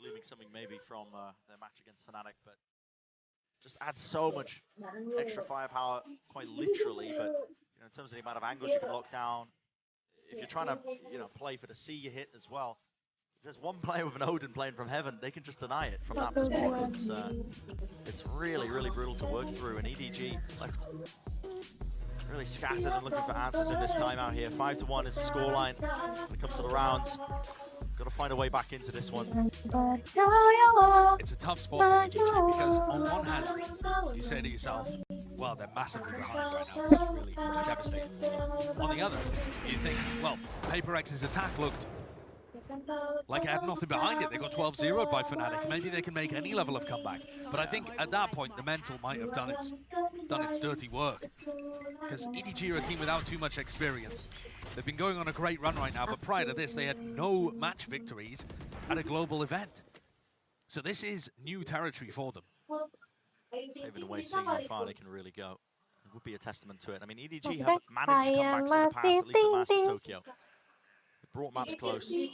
Gleaming something maybe from their match against Fnatic, but just adds so much extra firepower, quite literally. But you know, in terms of the amount of angles you can lock down, if you're trying to play for the C you hit as well, if there's one player with an Odin playing from heaven, they can just deny it from that spot. It's really, really brutal to work through, and EDG left really scattered and looking for answers in this timeout here. 5-1 is the scoreline when it comes to the rounds. Got to find a way back into this one. It's a tough spot for EDG because on one hand, you say to yourself, well, they're massively behind right now. This is really, really devastating. On the other, you think, well, PaperX's attack looked like it had nothing behind it. They got 12-0'd by Fnatic. Maybe they can make any level of comeback. But I think at that point, the mental might have done its dirty work. Because EDG are a team without too much experience. They've been going on a great run right now, but prior to this, they had no match victories at a global event. So this is new territory for them. Paving the way, seeing how far they can really go. It would be a testament to it. I mean, EDG have managed comebacks in the past, at least at Masters Tokyo. They brought maps close. They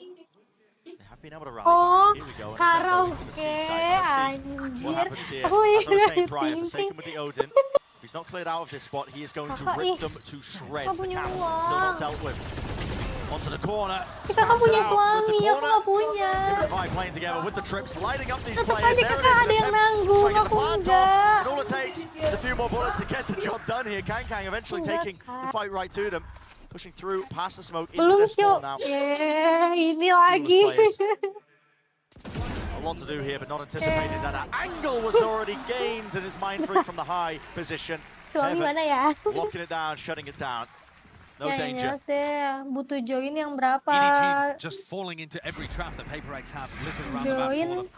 have been able to rally back. Here we go. And into the seaside. Let's see what happens here. As I was saying prior, Forsaken with the Odin. If he's not cleared out of this spot, he is going to rip them to shreds. The camp still not dealt with. Onto the corner. Spams it out with the corner. Everybody playing together with the trips, lighting up these players. There it is, an attempt to try and get the plant off. And all it takes is a few more bullets to get the job done here. Kang eventually taking the fight right to them. Pushing through past the smoke into this spawn now. Ini lagi. A lot to do here, but not anticipating that that angle was already gained and his Mindfreak from the high position. Locking it down, shutting it down. No danger. Butuh join yang berapa? EDG just falling into every trap that PaperX have littered around the map for them.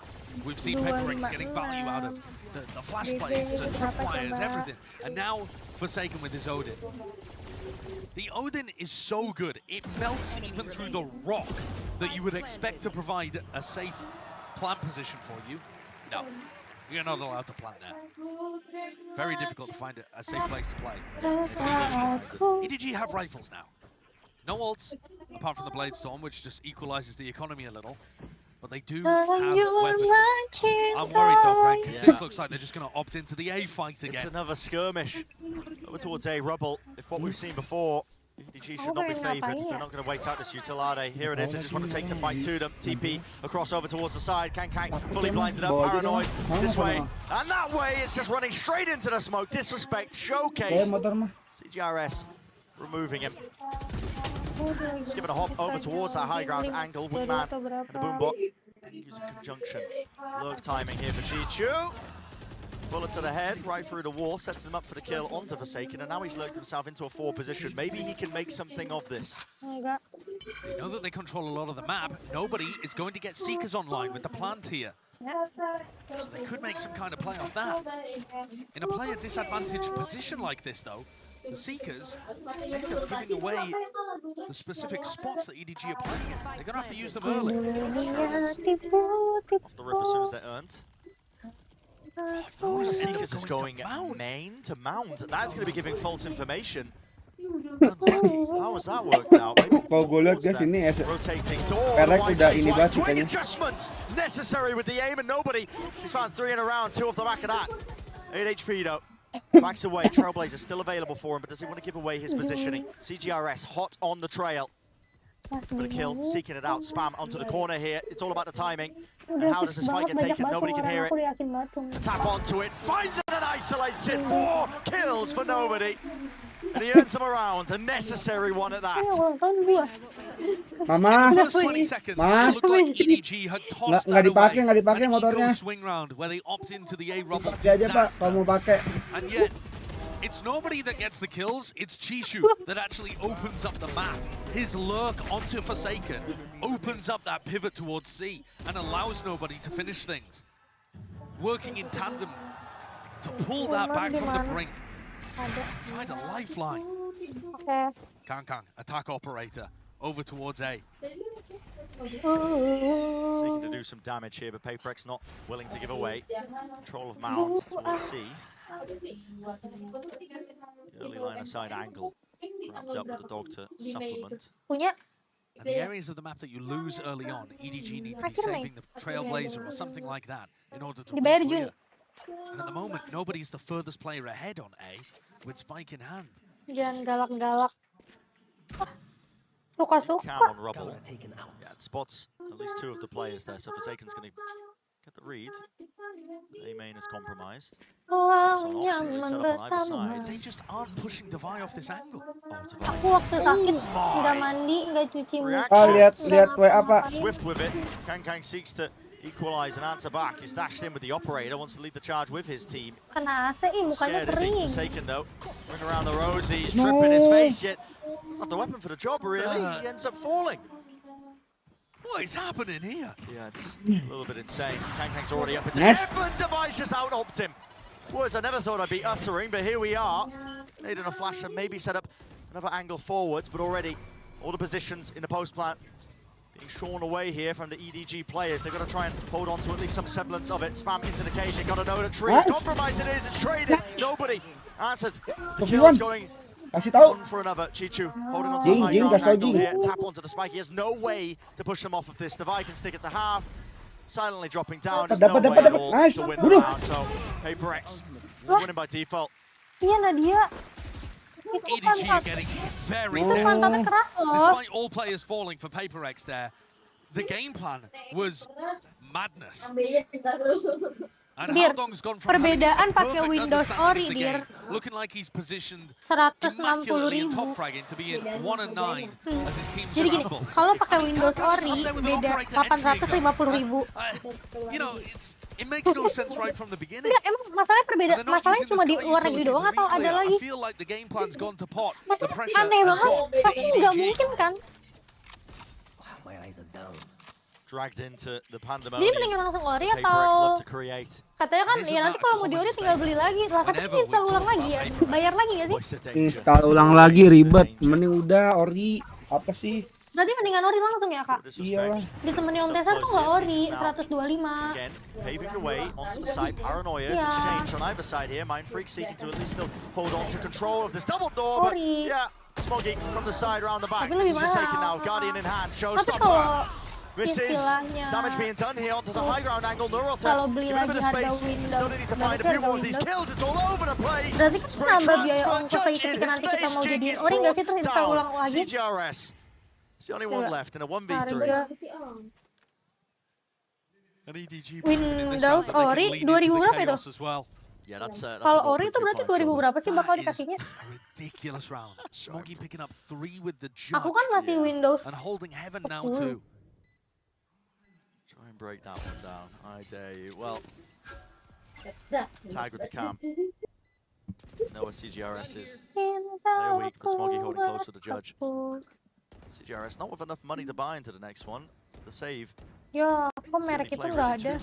We've seen PaperX getting value out of the flash plays, the tripwires, everything. And now Forsaken with his Odin. The Odin is so good, it melts even through the rock that you would expect to provide a safe plant position for you. No, you're not allowed to plant there. Very difficult to find a safe place to play. EDG have rifles now. No ults, apart from the Blade Storm, which just equalizes the economy a little. But they do have weapons. I'm worried though, Greg, because this looks like they're just going to opt into the A fight again. It's another skirmish over towards A rubble. If what we've seen before, EDG should not be favoured. They're not going to wait out this utility. Here it is. They just want to take the fight to them. TP across over towards the side. Kang fully blinded up. Paranoid this way and that way. It's just running straight into the smoke. Disrespect showcased. CGRS removing him. Just giving a hop over towards that high ground angle. Wingman and the boombot using conjunction. Lurk timing here for Chichu. Bullet to the head, right through the wall, sets him up for the kill onto Forsaken, and now he's lurked himself into a 4 position. Maybe he can make something of this. They know that they control a lot of the map. Nobody is going to get Seekers online with the plant here. So they could make some kind of play off that. In a player disadvantaged position like this though, the Seekers end up giving away the specific spots that EDG are playing in. They're going to have to use them early. Off the rip as soon as they're earned. Oh, Seekers is going main to mount. That's going to be giving false information. How has that worked out? Kalau gue lihat guys ini rotating Perek udah ini banget sih kayaknya. Adjustments necessary with the aim and nobody. He's found 3 in a round, 2 off the back of that. 8 HP though. Backs away. Trailblazer still available for him, but does he want to give away his positioning? CGRS hot on the trail. For the kill, seeking it out, spam onto the corner here. It's all about the timing. And how does this fight get taken? Nobody can hear it. Tap onto it, finds it and isolates it. 4 kills for nobody. And he earns them a round, a necessary one at that. Mama, first 20 seconds, it looked like EDG had tossed that away. Nggak dipakai motornya. Swing round where they opt into the A rubble Pakai aja Pak, kalau mau pakai. And yet, it's nobody that gets the kills, it's Chishu that actually opens up the map. His lurk onto Forsaken opens up that pivot towards C and allows nobody to finish things. Working in tandem to pull that back from the brink. Find a lifeline. Kang, attack operator, over towards A. Seeking to do some damage here, but Paperx not willing to give away control of Mount towards C. The early line of side angle, wrapped up with the dog to supplement. And the areas of the map that you lose early on, EDG need to be saving the Trailblazer or something like that in order to win clear. And at the moment, nobody's the furthest player ahead on A with Spike in hand. Jangan galak-galak. Suka-suka. Cam on rubble. Yeah, it spots at least 2 of the players there, so Forsaken's going to get the read. A main is compromised. They just aren't pushing Devi off this angle. Aku waktu sakit nggak mandi, nggak cuci muka. Lihat WA Pak. Swift with it. Kang seeks to equalize and answer back. He's dashed in with the operator, wants to lead the charge with his team. Kena AC, mukanya kering. Forsaken though. Ring around the rosy, he's dripping his face yet. It's not the weapon for the job really. He ends up falling. What is happening here? Yeah, it's a little bit insane. Kang's already up into heaven. Device just out-opted him. Words I never thought I'd be uttering, but here we are. Needing a flash and maybe set up another angle forwards, but already all the positions in the post plant being shorn away here from the EDG players. They've got to try and hold on to at least some semblance of it. Spam into the cage, they've got to know the trees. Compromise it is, it's traded. Nobody answered. The kill's going one for another. Chichu holding on to the high ground angle here. Tap onto the spike. He has no way to push them off of this. Devi can stick it to half. Silently dropping down. There's no way at all to win the round. So Paperx is winning by default. Iya Nadia. EDG are getting very desperate. Despite all players falling for Paperx there, the game plan was madness. And Haldong's gone from perbedaan pakai Windows Ori dir. Looking like he's positioned 160.000 immaculately in top fragging to be in 1 and 9 as his team's Jadi gini, kalau pakai Windows Ori beda 850.000. You know, it makes no sense right from the beginning. Enggak, emang masalahnya cuma di luar negeri doang atau ada lagi? I feel like the game plan's gone to pot. The pressure Aneh has banget, got pasti nggak mungkin kan? My eyes are down. dragged into the Jadi pandemonium. mendingan langsung ori PaperX atau love to create. katanya kan ya nanti kalau mau diori tinggal beli lagi. Lah katanya install ulang lagi ya. Bayar lagi nggak sih? Install ulang lagi ribet. Mending udah ori. Apa sih? Berarti mendingan ori langsung ya kak? Iya lah. Ditemani Om Tesar tuh nggak ori 125. Again, paving the way onto the side. Paranoia is exchanged on either side here. Mindfreak seeking to at least still hold on to control of this double door. But yeah, Smoggy from the side around the back. This is Forsaken now. Guardian in hand. Showstopper. Misses. Damage being done here onto the high ground angle. Neurotheft. Give it a bit of space. Still need to find a few more of these kills. It's all over the place. Spray transfer. Judge in his face. Jing is brought down. CGRS. It's the only one left in a 1v3. And EDG Windows ori 2000 berapa itu? Yeah, that's kalau ori itu berarti 2000 berapa sih bakal dikasihnya? Ridiculous round. Smoggy picking up 3 with the judge. Aku kan masih Windows and holding heaven now too. Try and break that one down. I dare you. Well, tag with the cam. Noah CGRS is player weak, but Smoggy holding close to the judge. CGRS not with enough money to buy into the next one. The save. Ya, kok merek itu nggak ada?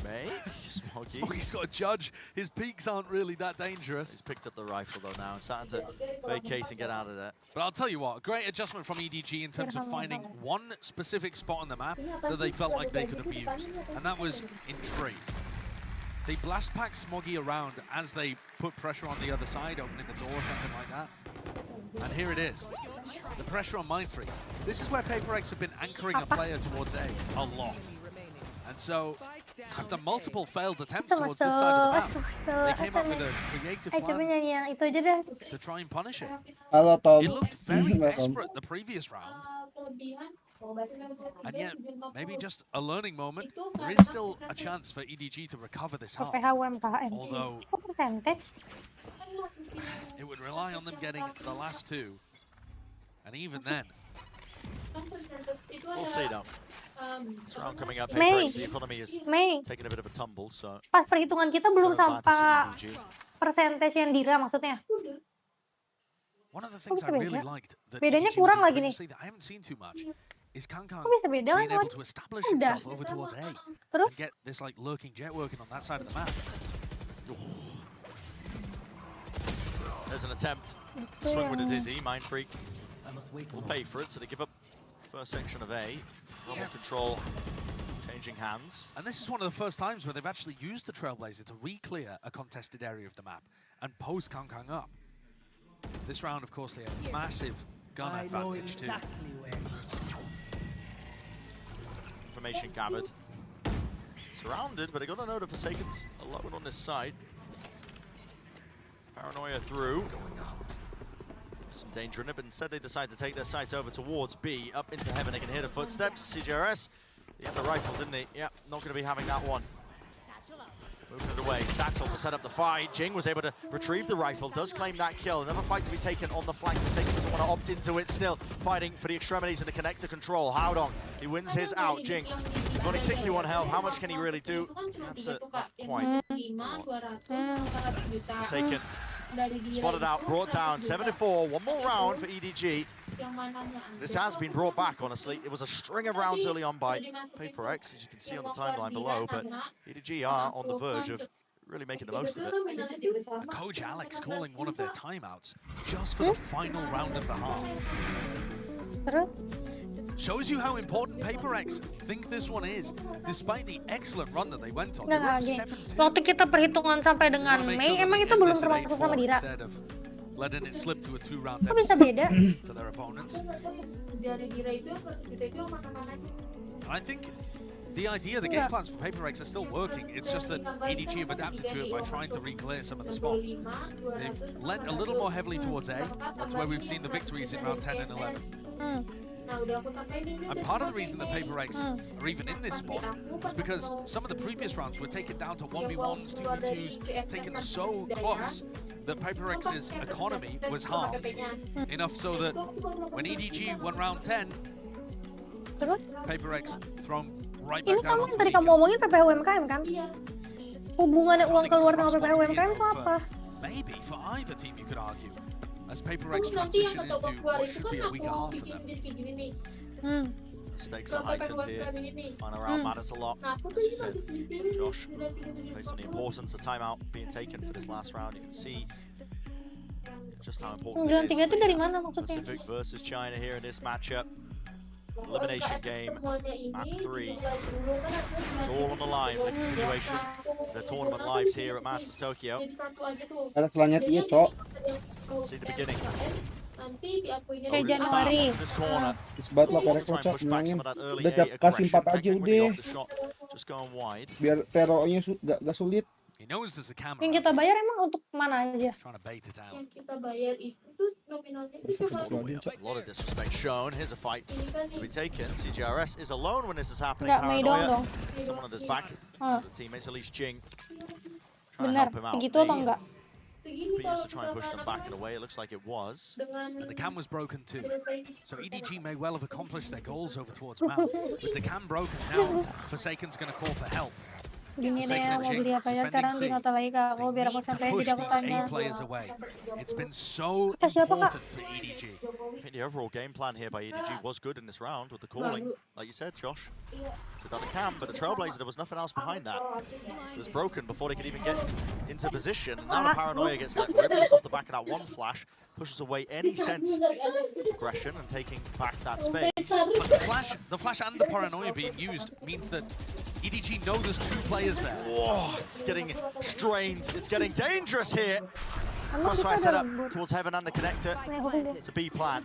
Smoggy's got a judge. His peaks aren't really that dangerous. He's picked up the rifle though now and starting to vacate and get out of there. But I'll tell you what, a great adjustment from EDG in terms of finding one specific spot on the map that they felt like they could abuse, and that was in tree. They blast pack Smoggy around as they put pressure on the other side, opening the door, something like that. And here it is. The pressure on Mindfreak. This is where PaperX have been anchoring a player towards A lot. And so, after multiple failed attempts towards this side of the map, they came up with a creative plan to try and punish it. It looked very desperate the previous round. And yet, maybe just a learning moment. There is still a chance for EDG to recover this half. Although, it would rely on them getting the last 2. And even then, we'll see though. This round coming up, PaperX, the economy is taking a bit of a tumble, so. Pas perhitungan kita belum sampai persentase yang dira maksudnya. One of the things I really liked that bedanya kurang lagi nih. I haven't seen too much is Kankang bisa beda being able to establish himself over towards A and get this like lurking jet working on that side of the map. There's an attempt to swing with a dizzy. Mindfreak will pay for it, so they give up first section of A. Normal control changing hands. And this is one of the first times where they've actually used the Trailblazer to re-clear a contested area of the map and post Kankang up. This round, of course, they have a massive gun advantage too. Information gathered. Surrounded, but they got a note of Forsaken's alone on this side. Paranoia through. Some danger in it, but instead they decide to take their sights over towards B. Up into heaven, they can hear the footsteps. CGRS, he had the rifle, didn't he? Yeah, not going to be having that one. Moving it away, Satchel to set up the fight. Jing was able to retrieve the rifle, does claim that kill. Another fight to be taken on the flank. Forsaken doesn't want to opt into it, still fighting for the extremities and the connector control. Howdong, he wins his out. Jing, only 61 health. How much can he really do? That's not quite. Forsaken, spotted out, brought down, 7-4. One more round for EDG. This has been brought back, honestly. It was a string of rounds early on by PaperX, as you can see on the timeline below, but EDG are on the verge of really making the most of it. And Coach Alex calling one of their timeouts just for the final round of the half. Shows you how important PaperX think this one is, despite the excellent run that they went on. Waktu kita perhitungan sampai dengan Mei, emang itu belum termasuk sama Dira. Letting it slip to a 2-round deficit to their opponents. And I think the idea, the game plans for PaperX are still working. It's just that EDG have adapted to it by trying to re-clear some of the spots. They've lent a little more heavily towards A. That's where we've seen the victories in round 10 and 11. And part of the reason that PaperX are even in this spot is because some of the previous rounds were taken down to 1v1s, 2v2s, taken so close that PaperX's economy was harmed. Enough so that when EDG won round 10, PaperX thrown right back down. Ini kamu yang tadi kamu ngomongin PPH UMKM kan? Hubungannya uang keluar sama PPH UMKM itu apa? Maybe for either team you could argue. As PaperX transition into what should be a weaker half for them. Stakes are heightened here. Final round matters a lot. As you said, Josh, based on the importance of timeout being taken for this last round, you can see just how important it is. Pacific versus China here in this matchup. Elimination game, map 3. It's all on the line for the continuation of the tournament lives here at Masters Tokyo. Ada selanjutnya, Cok. See the beginning. Kayak Januari. Isbat lah perek kocak bilangin. Udah kasih 4 aja udah. Biar terornya gak sulit. Yang kita bayar emang untuk mana aja? Yang kita bayar itu nominalnya itu A lot of disrespect shown. Here's a fight to be taken. CGRS is alone when this is happening. Nggak, Mei doang dong. Someone on his back. The teammates, at least Jing. Bener, segitu atau enggak? He used to try and push them back in a way. It looks like it was. And the cam was broken too. So EDG may well have accomplished their goals over towards Mal. With the cam broken now, Forsaken's going to call for help. Gini deh, mau beli apa ya sekarang di nota lagi kak, mau biar aku sampai jadi aku tanya. It's been so important for EDG. I think the overall game plan here by EDG was good in this round with the calling, like you said, Josh. So got the cam, but the Trailblazer, there was nothing else behind that. It was broken before they could even get into position. And now the Paranoia gets like ripped just off the back of that one flash, pushes away any sense of aggression and taking back that space. But the flash and the Paranoia being used means that EDG know there's 2 players there. Whoa, it's getting strained. It's getting dangerous here. Crossfire set up towards Heaven and the connector. It's a B plan.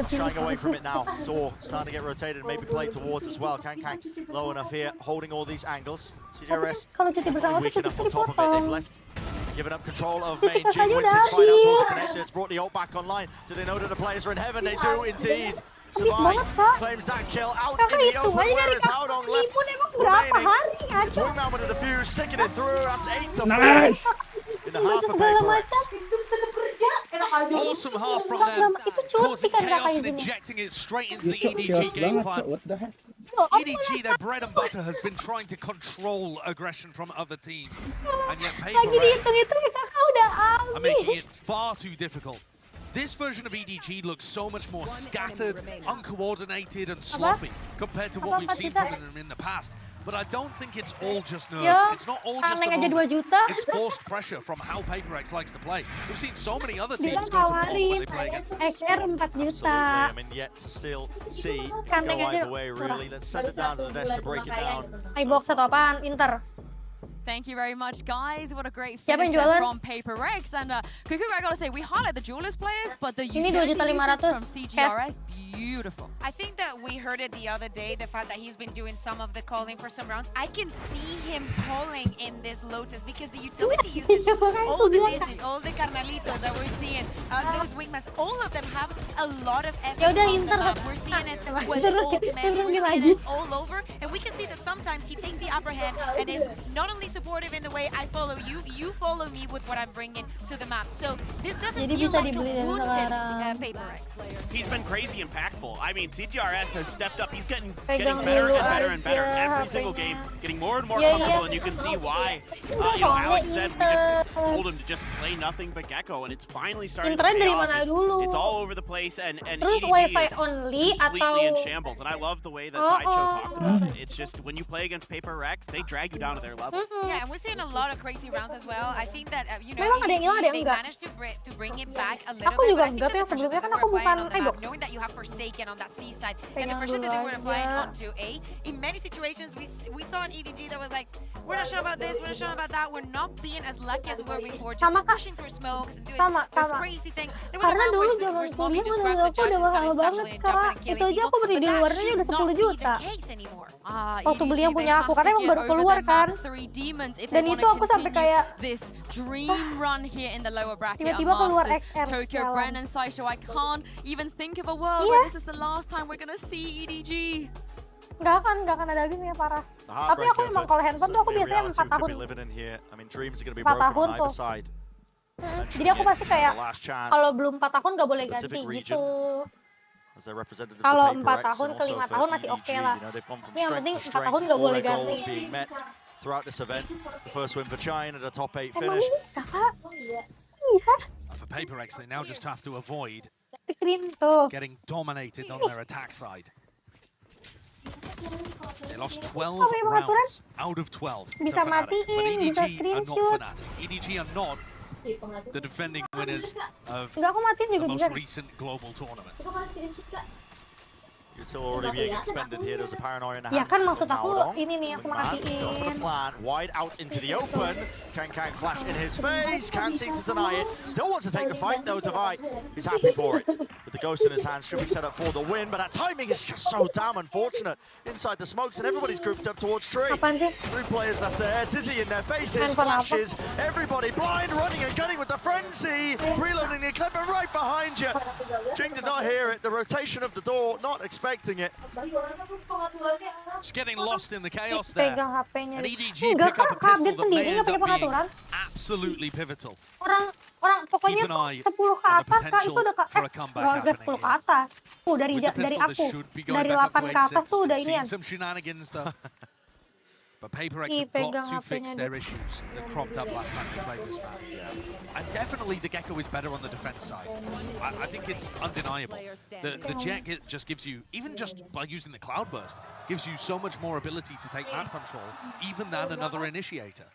Shying away from it now. Door starting to get rotated, maybe played towards as well. Kankang low enough here, holding all these angles. CGRS weakening up on top of it. They've left, giving up control of main. Jing wins his fight out towards the connector. It's brought the ult back online. Do they know that the players are in Heaven? They do indeed. Survive, claims that kill out in the open. Where is Haodong left remaining? It's Wingman with the defuse, sticking it through. That's 8 to 4 in the half of Paper X. Awesome half from them, causing chaos and injecting it straight into the EDG game plan. EDG, their bread and butter, has been trying to control aggression from other teams, and yet Paper X are making it far too difficult. This version of EDG looks so much more scattered, uncoordinated, and sloppy compared to what we've seen from them in the past. But I don't think it's all just nerves. It's not all just the moment. It's forced pressure from how Paper X likes to play. We've seen so many other teams go to port when they play against us. Absolutely, I mean, yet to still see it go either way, really. Let's send it down to the desk to break it down. Box atau apaan? Inter. Thank you very much, guys. What a great finish there from Paper X. And Kuku, I gotta say, we highlight the Jewelers players, but the utility uses from CGRS, beautiful. I think that we heard it the other day, the fact that he's been doing some of the calling for some rounds. I can see him calling in this Lotus because the utility usage, all the Lizzies, all the Carnalitos that we're seeing, those Wingmans, all of them have a lot of effort on the map. We're seeing it with ultimates, we're seeing it all over. And we can see that sometimes he takes the upper hand and is not only supportive in the way I follow you, you follow me with what I'm bringing to the map. So this doesn't feel like a wounded Paper X. He's been crazy impactful. I mean, CGRS has stepped up. He's getting better and better and better every single game, getting more and more comfortable, and you can see why. You know, Alex said we just told him to just play nothing but Gecko, and it's finally starting to pay off. It's all over the place, and EDG is completely in shambles. And I love the way that Sideshow talked about it. It's just when you play against Paper X, they drag you down to their level. Yeah, and we're seeing a lot of crazy rounds as well. I think that, you know, they managed to bring it back a little bit, but I think that the pressure that they were applying on the map, knowing that you have Forsaken on that C side, and the pressure that they were applying onto A, in many situations, we saw an EDG that was like, we're not sure about this, we're not sure about that, we're not being as lucky as we were before, just pushing through smokes and doing those crazy things. There was a round where Smokey just grabbed the judge and started satchel and jumping and killing people, but that should not be the case anymore. Waktu beli yang punya aku, karena emang baru keluar kan. Dan itu aku sampai kayak this dream run here in the lower bracket of Masters Tokyo. Brennan, Sideshow, I can't even think of a world where this is the last time we're gonna see EDG. Nggak akan ada gamenya parah. Tapi aku emang kalau handphone tuh aku biasanya 4 tahun. 4 tahun tuh. Jadi aku pasti kayak kalau belum 4 tahun nggak boleh ganti gitu. Kalau 4 tahun ke 5 tahun masih oke lah. Tapi yang penting 4 tahun nggak boleh ganti. Throughout this event, the first win for China, the top 8 finish. For Paper X, they now just have to avoid getting dominated on their attack side. They lost 12 rounds out of 12 to Bisa Fnatic. But matiin, bisa EDG are not screenshot. Fnatic. EDG are not the defending winners of Enggak, aku matiin the juga most bisa. recent global tournament. It's already being expended here. There's a paranoia in the Ya hands kan of maksud aku Naodong. ini nih aku Going for matiin. the plan, wide out into the open. Kang flash in his face, can't seem to deny it. Still wants to take the fight though, Divide. He's happy for it. With the ghost in his hands, should be set up for the win, but that timing is just so damn unfortunate. Inside the smokes and everybody's grouped up towards tree. Apaan sih? 3 players left there, dizzy in their faces, Handphone apa? flashes, everybody blind, running and gunning with the frenzy, reloading the clip and right behind you. Jing did not hear it, the rotation of the door, not expecting it. Just getting lost in the chaos there. Pegang HP-nya. An EDG Enggak, pick up a Kak, pistol update that may sendiri end nggak up punya being pengaturan. absolutely pivotal. Orang pokoknya Keep an eye 10 ke on the atas Kak, itu potential udah for a comeback nggak happening 10 ke here. atas. Tuh dari With the dari pistol, aku. this should be going Dari back up 8 to ke atas 8-6. tuh udah Seen inian. some shenanigans though. But PaperX Ih, have got pegang to fix HP-nya their dia. issues that cropped up last time they played this map. And definitely the Gecko is better on the defense side. I think it's undeniable. The Jet just gives you, even just by using the Cloudburst, gives you so much more ability to take map control, even than another initiator.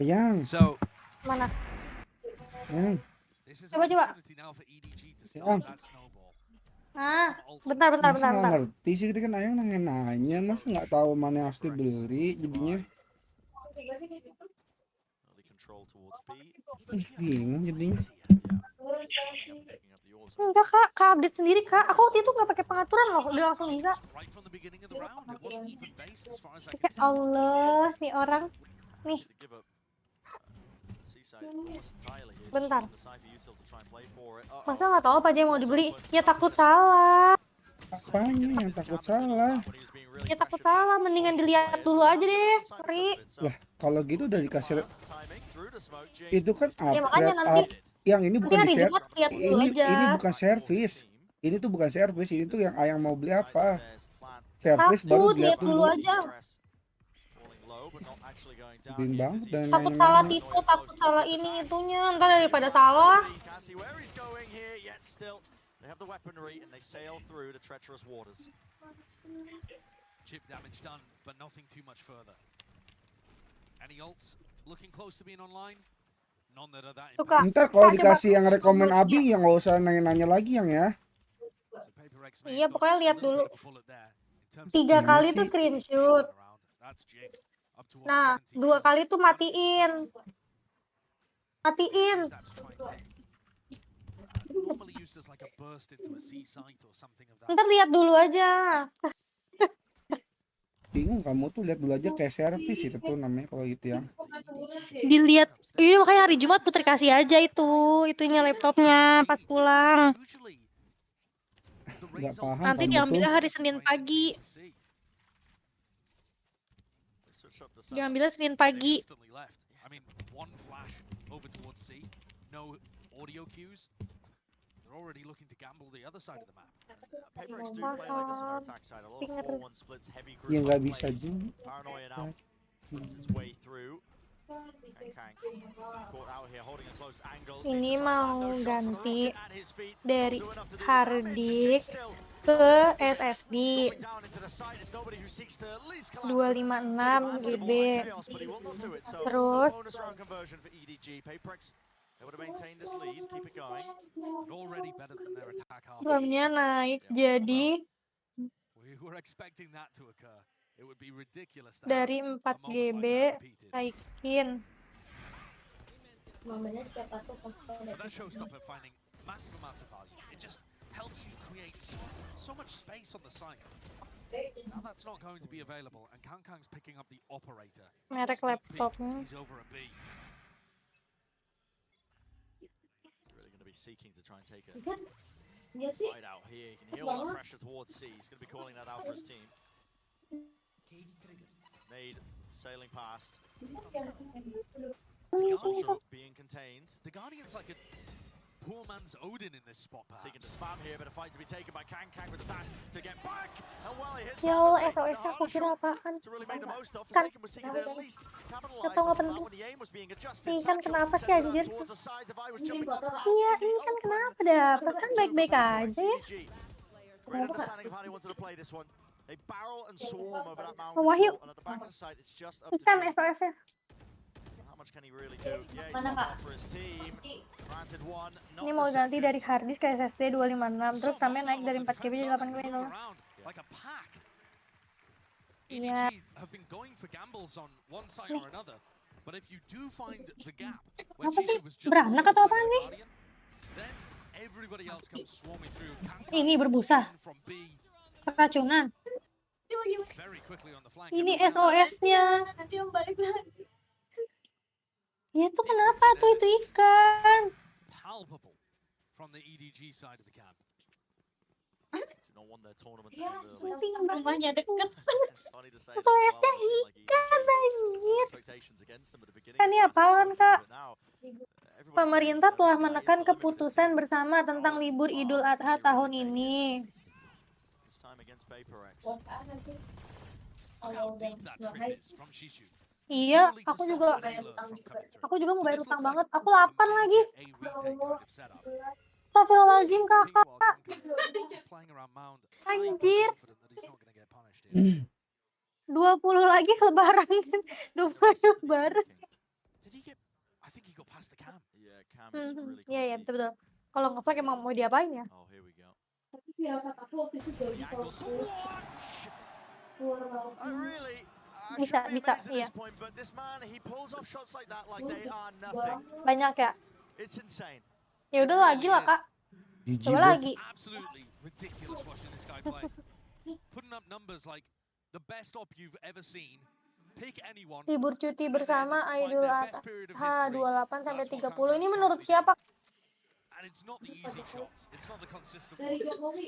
Yang. So, Mana? this is Coba, an coba. opportunity now for EDG to Yang. start that snowball. Ah, bentar. Masa nggak ngerti sih, kita kan Ayang nanya, masa nggak tahu mana yang harus dibeli jadinya. Bingung jadinya. Enggak Kak, update sendiri Kak. Aku waktu itu nggak pakai pengaturan loh, udah langsung bisa. Right from the beginning of the round, it wasn't even based as far as I Ya can tell. Allah, nih orang. Nih, bentar. Masa nggak tahu apa aja yang mau dibeli? Ya takut salah. Apanya yang takut salah? Ya takut salah, mendingan dilihat dulu aja deh. Sorry. Lah, kalau gitu udah dikasih itu kan Ya makanya nanti yang ini bukan hari di share. Jumat lihat dulu aja. Ini bukan servis. Ini tuh bukan servis, ini tuh yang Ayang mau beli apa? Servis baru Takut, dilihat lihat dulu aja. Bimbang dan Takut salah tipe, takut salah ini itunya. Ntar daripada salah. Chip damage done, but nothing too much further. Any ults looking close to being online? None that are that Suka. ntar kalau dikasih yang rekomen Abi yang nggak usah nanya-nanya lagi yang ya. Iya, pokoknya lihat dulu. 3 kali tuh screenshot. Nah, 2 kali tuh matiin. Matiin. Ntar lihat dulu aja. Bingung kamu tuh, lihat dulu aja kayak servis itu tuh namanya kalau gitu ya. Dilihat. Iya, makanya hari Jumat puter kasih aja itunya laptopnya pas pulang. Nggak paham Nanti kamu diambilnya tuh. hari Senin pagi. Diambilnya Senin pagi. Already looking to gamble the other side of the map. PaperX do play like this on their attack side. A lot of 4-1 splits, heavy group Ya nggak of bisa plays. juga. Paranoia now works its way through. Kang caught out here, holding a close angle. Ini mau ganti At his feet. dari Do enough to do hard damage. disk Still, ke SSD going down into the side is nobody who seeks to at least collapse 256 GB. chaos, but he will not do it. So, Terus no bonus round conversion for EDG. PaperX, they would have maintained this lead, keep it going. Already better than their attack half. RAM-nya naik jadi We were expecting that to occur. It would be ridiculous to dari have 4 a moment GB like that repeated. naikin. But that showstopper finding massive amounts of value. It just helps you create so much space on the site. Now that's not going to be available, and Kang's picking up the operator. Merek Sneak peek, laptopnya. he's over a B. Really going to be seeking to try and take a side out here. You can hear all that pressure towards C. He's going to be calling that out for his team. Nade sailing past. Also being contained. The Guardian's like a poor man's Odin in this spot, perhaps. Seeking to spam here, but a fight to be taken by Kang with the dash to get back. And while he hits Ya Allah, SOS aku kira apaan? to really make the most of. Kan, Forsaken was seeking to at least capitalize Atau nggak on that penting. when the aim was being adjusted. Ini kan kenapa sih anjir? Towards the side, Divide was jumping up. Iya, ini kan kenapa dah? Perasaan baik-baik aja ya. Great understanding of how he wanted to play this one. They barrel and swarm over that mountain Wahyu. control, and at the back of the site, it's just up to Ikan Jing. SOS-nya. How much can he really do? Yeah, he's got that for his team. Planted one, not Ini the mau ganti second. dari harddisk ke SSD 256, terus RAM-nya naik dari 4 GB jadi 8 GB. Like a pack. Iya. EDG have been going for gambles on one side or another, but if you do find the gap when Apa sih? Shishu was just Beranak atau apaan nih? then everybody else comes swarming through. Ini berbusa. From B Keracunan. very quickly on the flank. Ini SOS-nya. Nanti om balik lagi. Ya tuh kenapa tuh itu ikan? Palpable from the EDG side of the camp. Do not want their tournament to end early. Rumahnya deket. It's funny to say that as SOS-nya well. It seems like ikan, anjir. expectations against them at the beginning Kan ini of the apaan, season, Kak? but now, everyone's Pemerintah saying telah that menekan it's the limit keputusan is bersama tentang libur Idul Adha tahun ini. this time against PaperX. Look how deep that trip is from Shishu. Iya, aku juga mau bayar utang banget. Aku lapar lagi. A retake kind of setup. Astagfirullahaladzim, kakak. Just playing around mound. Anjir. Confident that he's not going to get punished here. 20 lagi lebaran. 20 lebaran. Did he get? I think he got past the cam. Yeah, Cam is really Iya, iya, quite deep. betul-betul. Kalau nge-flag emang mau diapain ya? Oh, here we go. Tapi firasat aku waktu itu jauh di The angles to watch. I really, I Bisa, shouldn't be bisa, amazed at iya. this point, but this man, he pulls off shots like that like they are nothing. Banyak ya? It's insane. Ya udah lagi lah, Kak. GG Coba bro. lagi. Absolutely ridiculous watching this guy play. Putting up numbers like the best op you've ever seen. Pick anyone. Libur cuti bersama Idul Adha 28 sampai 30. Ini menurut siapa? And it's not the easy shots. It's not the consistent Dari ones. Jokowi.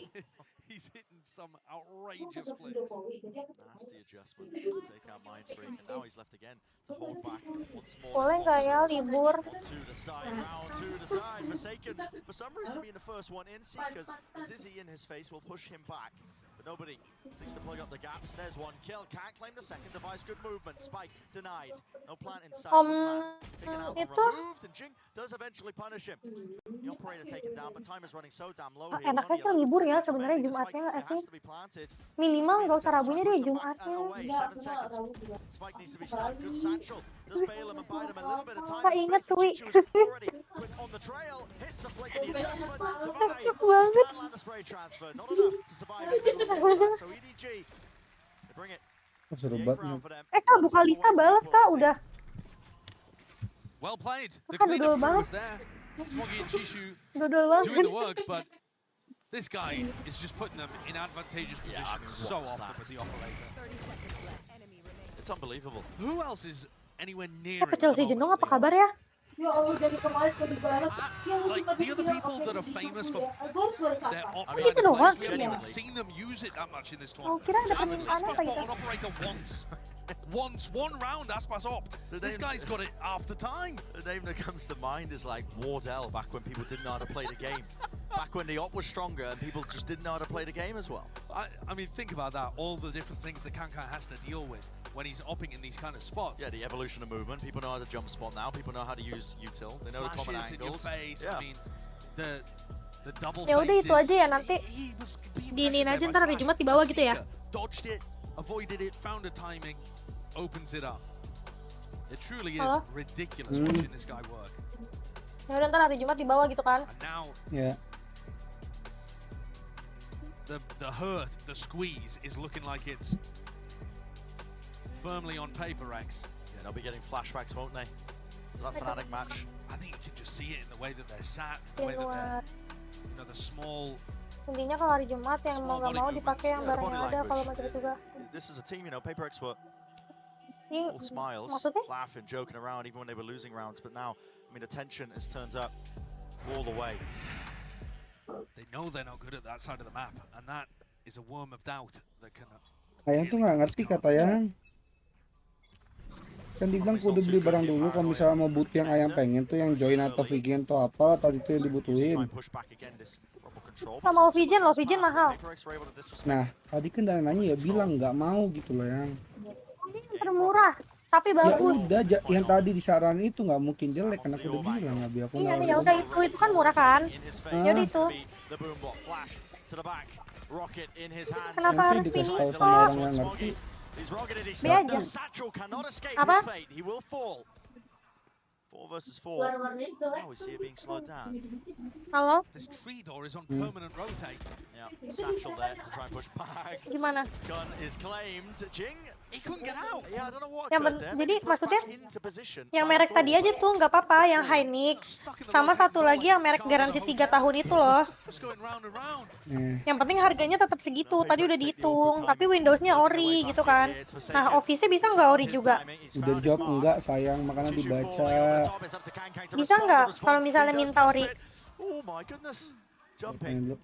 He's hitting some outrageous Aku flicks. Jokowi. Jadi aku Nasty adjustment to take out Mind Freak, and now he's left again to hold back once more. Boleh nggak ya libur? To the side, round to the side, Forsaken. For some reason, being the first one in, Seekers, a dizzy in his face will push him back. But nobody seeks to plug up the gaps. There's one kill. Can't claim the second device. Good movement. Spike denied. No plant inside. Wingman taken out and itu removed. And Jing does eventually punish him. The operator taken down, but time is running so damn low here. Enaknya sih libur ya sebenarnya Jumatnya nggak sih? Minimal nggak usah Rabunya deh Jumatnya. Spike needs to be stopped. Good satchel. Does bail him and buy him a little bit of time. Nggak inget Sui. Quick on the trail. Hits the flick and the adjustment. Divide. Can't land the spray transfer. Not enough to survive in the middle of all that. So EDG, they bring it. Seru The banget round nih. for them. Kak, buka Lisa balas, Kak. Udah. Well played. The Makan cleanup dodol crew banget. was there. Smoggy and Shishu Dodol doing the banget. work, but this guy is just putting them in advantageous Yeah, positions I mean, so what's often that? with the operator. It's unbelievable. Who else is anywhere near Apa it at the Chelsea moment Jenong on apa the kabar op? ya? ya Allah dari kemarin ke lebaran. Like the other people that are famous for their op I mean, kind itu of doang, plays, we haven't ya. even seen them use it that much in this Oh, tournament. kira ada Hasn't permintaan Aspas apa bought gitu. an operator once. Once, one round, Aspas opt. This guy's got it half the time. The name that comes to mind is like Wardell back when people didn't know how to play the game. Back when the op was stronger and people just didn't know how to play the game as well. I mean, think about that. All the different things that Kankan has to deal with when he's opping in these kind of spots. Yeah, the evolution of movement. People know how to jump spot now. People know how to use util. They know the common Flashes in your angles. face. Yeah. I mean, the double Ya udah itu faces. aja ya, nanti He was being diinin pressured aja there ntar by hari Flash. Jumat di bawah gitu ya. Seeker dodged it, avoided it, found a timing, opens it up. It truly is Halo? ridiculous watching this guy work. Ya udah ntar hari Jumat di bawah gitu kan. And now Ya. the hurt, the squeeze is looking like it's firmly on paper, Rex. Yeah, they'll be getting flashbacks, won't they? To that Fnatic match. I think you can just see it in the way that they're sat, the way that they're, you know, the small. Intinya kalau hari Jumat yang mau nggak mau dipakai yang Yeah, the barangnya body ada kalau language. macam juga. This is a team, you know, PaperX were Ini all smiles, maksudnya? laughing, joking around even when they were losing rounds. But now, I mean, the tension has turned up all the way. They know they're not good at that side of the map, and that is a worm of doubt that can. Ayang tuh nggak ngerti kata Ayang. Kan dibilang kudu beli barang dulu kalau misalnya mau butuh yang Ayang pengen tuh yang join atau vegan atau apa tadi itu yang dibutuhin. Nggak mau Vision loh, Vision mahal. Nah tadi kan dan nanya ya bilang nggak mau gitu loh yang. Ini yang termurah. Tapi Ya bagus. udah, yang tadi disaranin itu nggak mungkin jelek, karena aku udah bilang Abi, aku Iya, nggak ya udah itu kan murah kan. Ya udah itu. Kenapa nanti harus dikasih finish tahu kok? sama orang yang ngerti. Be aja. Apa? 4 versus 4. Now we see it being slowed down. Halo? This tree door is on permanent rotate. Yeah, Satchel there to try and push back. Gimana? Gun is claimed. Jing, he couldn't get out. Yeah, I don't know what Yang occurred there. jadi maksudnya Into position. yang merek tadi aja tuh nggak apa-apa, yang Hynix. Sama satu lagi yang merek garansi 3 tahun itu loh. Just going round and round. Yang penting harganya tetap segitu. Tadi udah dihitung, tapi Windowsnya ori gitu kan. Nah, Office-nya bisa nggak ori juga? Udah jawab enggak sayang, makanya dibaca. Bisa nggak kalau misalnya minta ori? Oh my goodness. Jumping.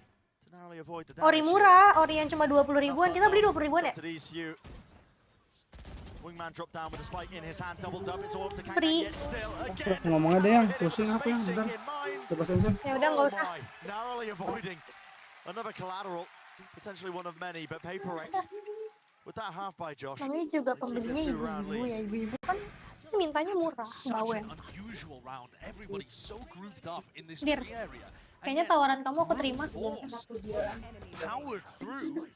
Ori murah, ori yang cuma 20 ribuan. Kita beli 20 ribuan ya? Wingman drop down with a spike in his hand, doubled up. It's all up to Kang Free. yet still again. Ngomong ada yang pusing apa yang bentar. Coba sensor. Ya udah nggak usah. Narrowly avoiding another collateral, potentially one of many, but Paper X with that half by Josh. Namanya juga pembelinya ibu-ibu ya, ibu-ibu kan mintanya murah, bawel. Unusual round. Everybody's so grouped up in this Dir, tree area. kayaknya tawaran kamu aku terima. Powered through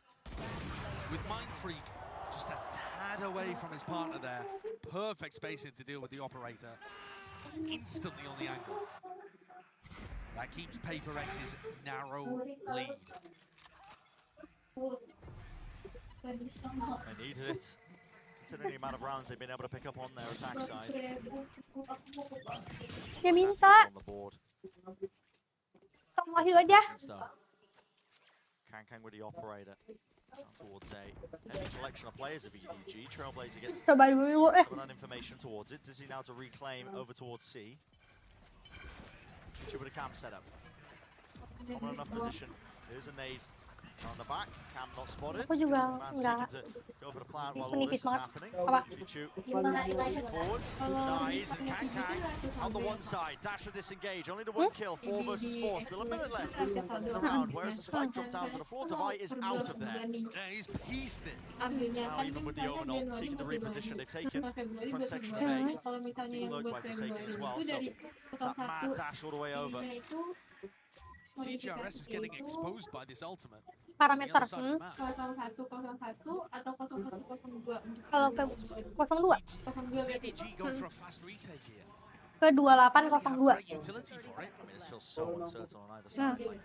with Mind Freak just a tad away from his partner there. Perfect spacing to deal with the operator. Instantly on the angle. That keeps Paper X's narrow lead. They needed it. Considering the amount of rounds they've been able to pick up on their attack side. Ya minta. On the board. Kamu kasih aja. Kang with the operator. Towards a heavy collection of players of EDG. Trailblazer gets Coba dulu some of that information towards it. Does he now to reclaim over towards C? With a camp setup. Common enough position. Here's a nade on the back. Camp not spotted. Aku juga enggak. Go for the plant while all Menipis this is banget. happening. Apa? Forwards. Nice. And Kang on the one side. Dash to disengage. Only the one kill. 4 versus 4. Still a minute left in the round. Whereas the spike dropped down to the floor. Devi is out of there. Yeah, he's pieced it. Now even with the Omen ult seeking to reposition, they've taken the front section of A. Lurked by Forsaken as well. So it's that mad dash all the way over. CGRS is getting exposed by this ultimate. Parameter. Kalau ke 02. CDG go for a fast retake here. Ke 2802. Great utility for it. I mean, this feels so uncertain on either side. Like,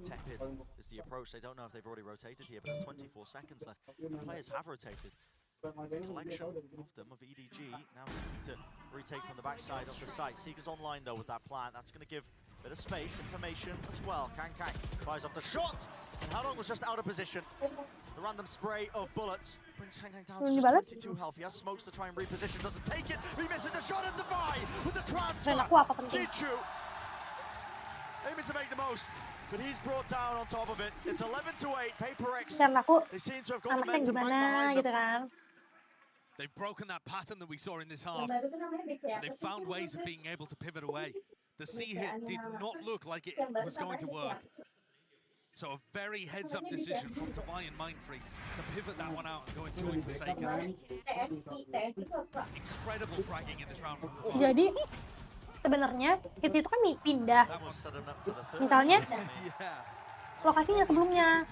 tepid is the approach. They don't know if they've already rotated here, but there's 24 seconds left. The players have rotated. The collection of them, of EDG, now seeking to retake from the backside of the site. Seeker's online, though, with that plant. That's going to give a bit of space, information as well. Kang fires off the shot, and Halong was just out of position. The random spray of bullets brings Kang down to just 22 health. He has smokes to try and reposition, doesn't take it. He misses the shot, and Devi with the transfer. Jichu aiming to make the most, but he's brought down on top of it. It's 11-8. Paper X. They seem to have got momentum back behind them. They've broken that pattern that we saw in this half. They've found ways of being able to pivot away. The C hit did not look like it was going to work. So a very heads-up decision from Devi and Mindfreak to pivot that one out and go and join Forsaken. Incredible fragging in this round from Devi. Jadi sebenarnya hit itu kan pindah. Misalnya lokasinya sebelumnya.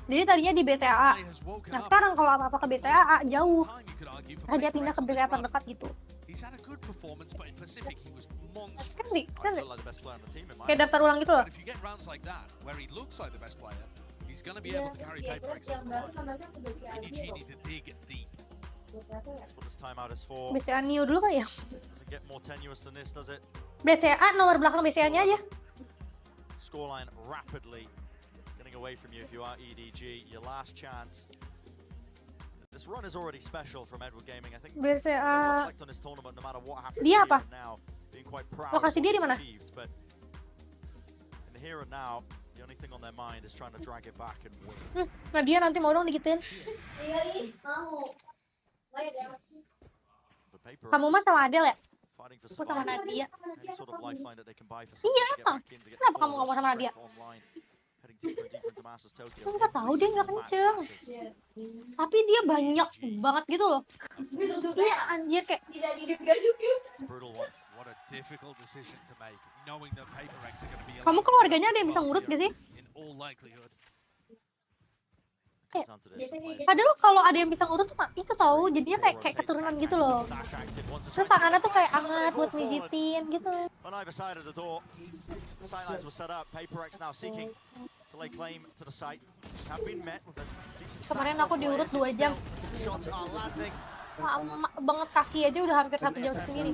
Jadi tadinya di BCAA. Nah sekarang kalau apa-apa ke BCAA jauh. Nah dia pindah ke BCAA terdekat gitu. Kan kayak daftar ulang gitu loh. BCA Neo dulu kali ya. BCA nomor belakang BCA-nya aja. Scoreline rapidly getting away from you if you are EDG. Your last chance. This run is already special from Edward Gaming. I think BCA. reflect on this tournament no matter what happens Dia apa? now. Being quite proud Lokasi dia di mana? But in the here and now, the only thing on their mind is trying to drag it back and win. Nah dia nanti mau dong digituin. Kamu mah sama Adel ya? Aku sama Nadia. Iya emang. Kenapa kamu ngomong sama Nadia? Aku nggak tahu dia nggak kenceng, tapi dia banyak banget gitu loh. Iya anjir kayak tidak digajuk. Kamu keluarganya ada yang bisa ngurut gak sih? Padahal kalau ada yang bisa ngurut tuh itu tahu, jadinya kayak keturunan gitu loh. Terus tangannya tuh kayak anget buat mijitin gitu. Kemarin aku diurut 2 jam. Lama banget, kaki aja udah hampir 1 jam sendiri.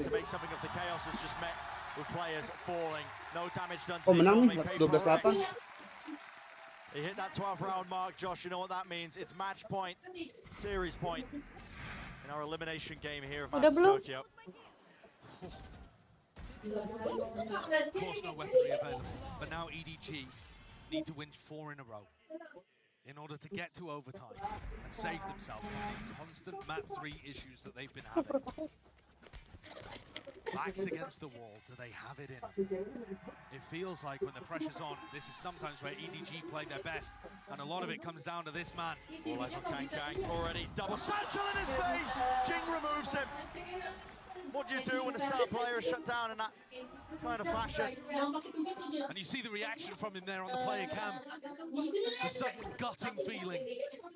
Oh menang nih 12-8. They hit that 12-round mark, Josh. You know what that means? It's match point, series point in our elimination game here at Masters Tokyo. Of course, no weaponry available, but now EDG need to win 4 in a row in order to get to overtime and save themselves from these constant map 3 issues that they've been having. Backs against the wall, do they have it in them? It feels like when the pressure's on, this is sometimes where EDG play their best, and a lot of it comes down to this man. All eyes on Kang already. Double satchel in his face! Jing removes him. What do you do when a star player is shut down in that kind of fashion? And you see the reaction from him there on the player cam. The sudden gutting feeling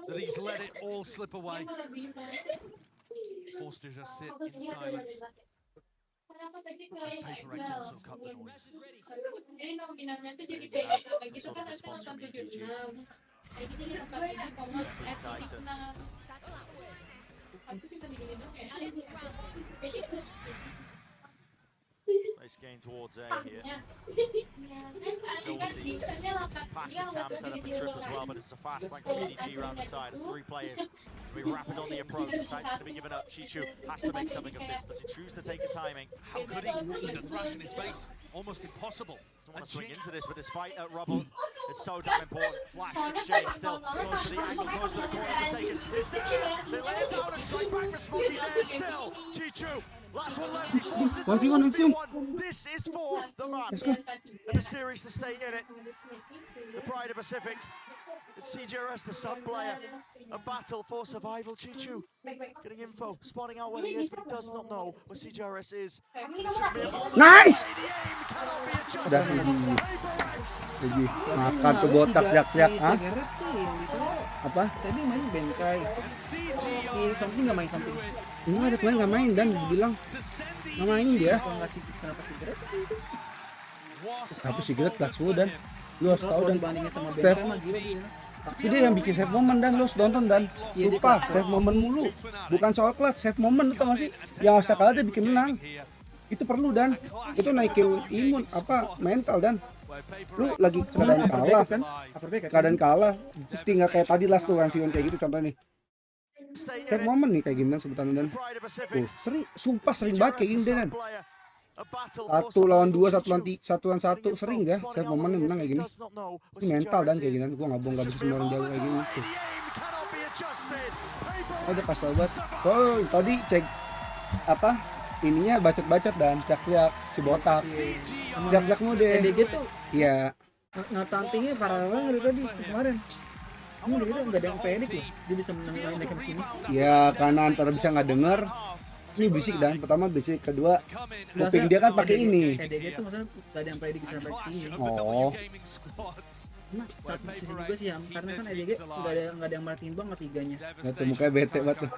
that he's let it all slip away. Forced to just sit in silence. As Paper X also cut the noise. Some sort of response from EDG. Titans. Nice gain towards A here. Still with the passive cam set up a trip as well, but it's a fast flank from EDG around the side. It's 3 players. Be rapid on the approach. The site's going to be given up. Chichu has to make something of this. Does he choose to take a timing? How could he? With the thrash in his face, almost impossible. Doesn't want to swing into this, but this fight at Rubble, it's so damn important. Flash exchange still close to the angle, close to the corner. Forsaken is there. They lay it down. A strike back for Smokey there still. Chichu, last one left. He forces it to 1v1. This is for the man. And the series to stay in it. The Pride of Pacific. It's CJRS, the sub player. A battle for survival. Chichu getting info, spotting out where he is, but he does not know where CJRS is. Nice! Udah Lagi makan tuh botak jak-jak. Apa? Tadi main bengkai. Something nggak main something. Ini ada pemain nggak main dan bilang nggak main dia. Kenapa cigarette? Apa cigarette kelas dan lu harus tahu dan dibandingin sama bengkai mah gila dia. Tapi dia yang bikin save moment dan lu harus nonton dan lupa save moment mulu. Bukan soal clutch, save moment tau gak sih? Yang asal kalah dia bikin menang. Itu perlu dan itu naikin imun apa mental dan lu lagi keadaan kalah terus tinggal kayak tadi last tuh kan Sion kayak gitu contohnya nih. Save moment nih kayak gini dan sebutan dan sering sumpah sering banget kayak gini dan 1 lawan 2, 1 lawan 1 sering ya save moment yang menang kayak gini. Ini mental dan kayak gini gua nggak bisa semua orang jago kayak gini tuh. Ada kasar banget. So tadi cek apa ininya bacot-bacot dan teriak-teriak si botak teriak-teriak mode EDG tuh iya ngetantingnya parah banget tadi kemarin. Kamu dari itu nggak ada yang pedik loh, dia bisa menang naik ke sini. Ya karena antara bisa nggak denger, ini bisik dan pertama bisik, kedua kuping dia kan pakai ini. EDG tuh maksudnya nggak ada yang pedik sampai ke sini. Oh. Nah, satu sisi juga sih karena kan EDG nggak ada yang merhatiin banget tiganya. Itu mukanya bete banget tuh.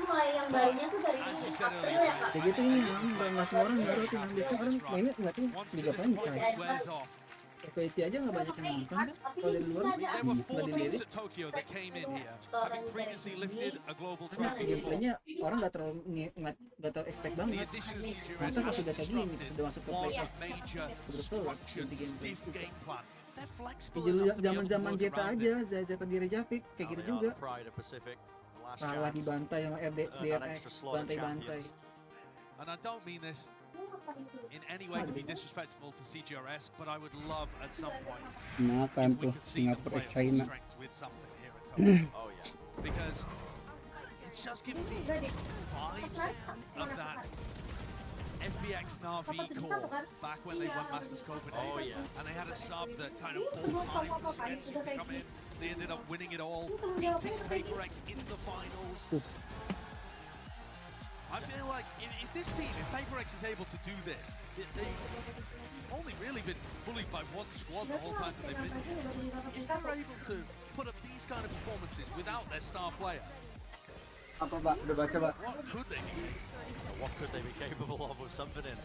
Yang barunya tuh dari April ya Kak? Kayak gitu ini nggak semua orang ngerti, biasanya orang mainnya nggak tahu juga apa nih guys. FPT aja nggak banyak yang nonton kan, kalau dari luar nggak dilirik. Karena gameplaynya orang nggak terlalu expect banget. Masa kalau sudah kayak gini, sudah masuk ke play betul di gameplay. Zaman Zeta aja, Zeta di Reykjavik kayak gitu juga. Kalah dibantai sama DRX, bantai-bantai. And I don't mean this in any way to be disrespectful to CGRS, but I would love at some point makan tuh Singapura China. Oh yeah, because it's just giving me vibes of that FBX Na'Vi core back when they won Masters Copenhagen. Oh, yeah. And they had a sub that kind of bought time for Sens to come in. They ended up winning it all, beating PaperX in the finals. I feel like if this team, if PaperX is able to do this, they've only really been bullied by one squad the whole time that they've been here. If they're able to put up these kind of performances without their star player, Apa Pak? Udah baca Pak? what could they be? What could they be capable of with something in?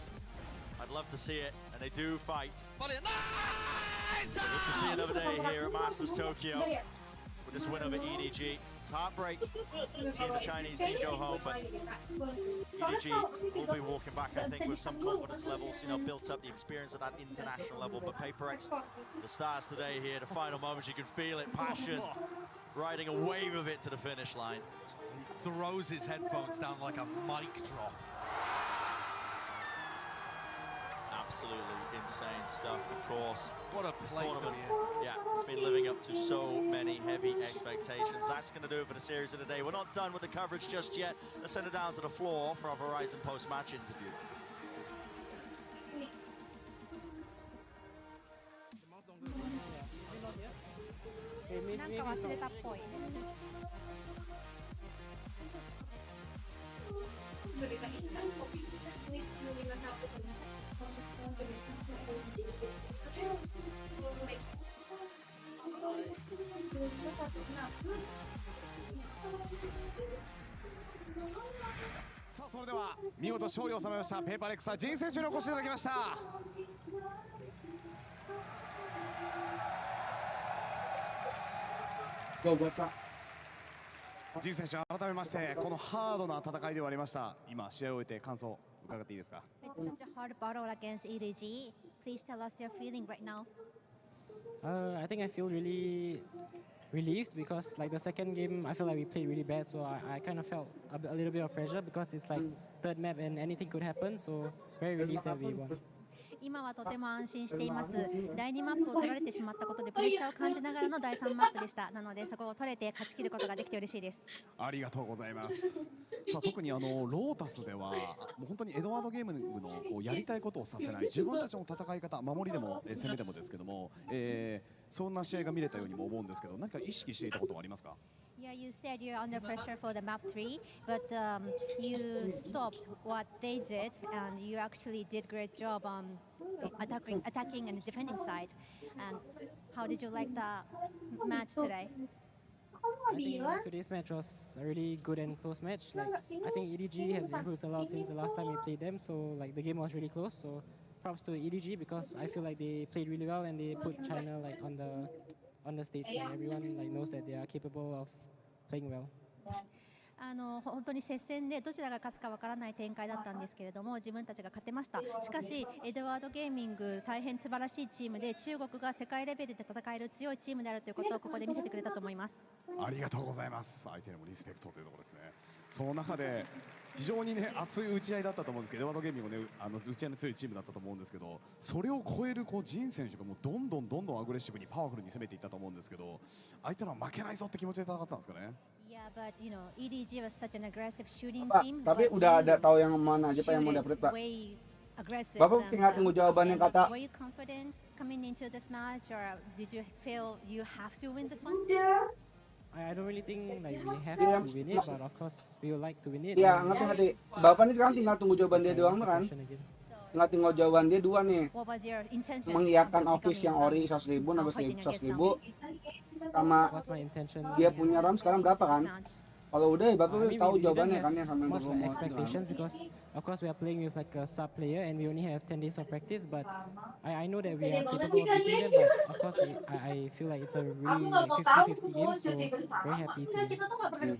I'd love to see it, and they do fight. Nice! Good to see another day here at Masters Tokyo with this win over EDG. It's heartbreak seeing the Chinese team go home, but EDG will be walking back, I think, with some confidence levels, you know, built up the experience at that international level. But PaperX, the stars today here, the final moments, you can feel it, passion, riding a wave of it to the finish line. He throws his headphones down like a mic drop. Absolutely insane stuff, of course. What a This place to tournament, be in. yeah, it's been living up to so many heavy expectations. That's going to do it for the series of the day. We're not done with the coverage just yet. Let's send it down to the floor for our Verizon post-match interview.さあそれでは見事勝利を収めましたペーパーレックスはジン選手にお越しいただきました。ジン選手、改めましてこのハードな戦いではありました。今試合を終えて感想伺っていいですか。It's such a hard battle against EDG. Please tell us your feeling right now. I think I feel really relieved because like the second game I feel like we played really bad, so I kind of felt a little bit of pressure because it's like third map and anything could happen, so very relieved that we won. 今はとても安心しています。第2マップを取られてしまったことでプレッシャーを感じながらの第3マップでした。なのでそこを取れて勝ち切ることができて嬉しいです。ありがとうございます。さあ特にロータスではもう本当にエドワードゲームのこうやりたいことをさせない自分たちの戦い方、守りでも攻めでもですけども、そんな試合が見れたようにも思うんですけど、何か意識していたことはありますか？Yeah, you said you're under pressure for the map 3, but you stopped what they did, and you actually did great job on attacking and defending side. And how did you like the match today? I think today's match was a really good and close match. Like I think EDG has improved a lot since the last time we played them, so like the game was really close. So props to EDG because I feel like they played really well and they put China like on the stage. Like everyone like knows that they are capable of playing well. 本当に接戦でどちらが勝つかわからない展開だったんですけれども自分たちが勝てました。しかしエドワードゲーミング大変素晴らしいチームで中国が世界レベルで戦える強いチームであるということをここで見せてくれたと思います。ありがとうございます。相手にもリスペクトというところですね。その中で非常にね熱い打ち合いだったと思うんですけどエドワードゲーミングもね打ち合いの強いチームだったと思うんですけどそれを超えるジン選手がもうどんどんアグレッシブにパワフルに攻めていったと思うんですけど相手のは負けないぞって気持ちで戦ったんですかね。Yeah, but you know, EDG was such an aggressive shooting Pak, team. tapi udah ada tahu yang mana aja Pak yang mau dapet Pak. Bapak tinggal tunggu jawabannya kata. Were you confident coming into this match, or did you feel you have to win this one? I don't really think like we have to win it, but of course we would like to win it. Iya, ngerti. Bapak ini sekarang tinggal tunggu jawaban dia doang kan? Tinggal tinggal jawaban dia dua nih. What was your intention? Mengiyakan office yang ori 100.000 nambah 100.000 sama dia punya RAM sekarang berapa kan? Kalau udah ya Bapak tahu jawabannya kan ya sama much like expectations because of course we are playing with like a sub player and we only have 10 days of practice, but I know that we are capable of beating them, but of course I feel like it's a really like 50-50 game, so very happy to win.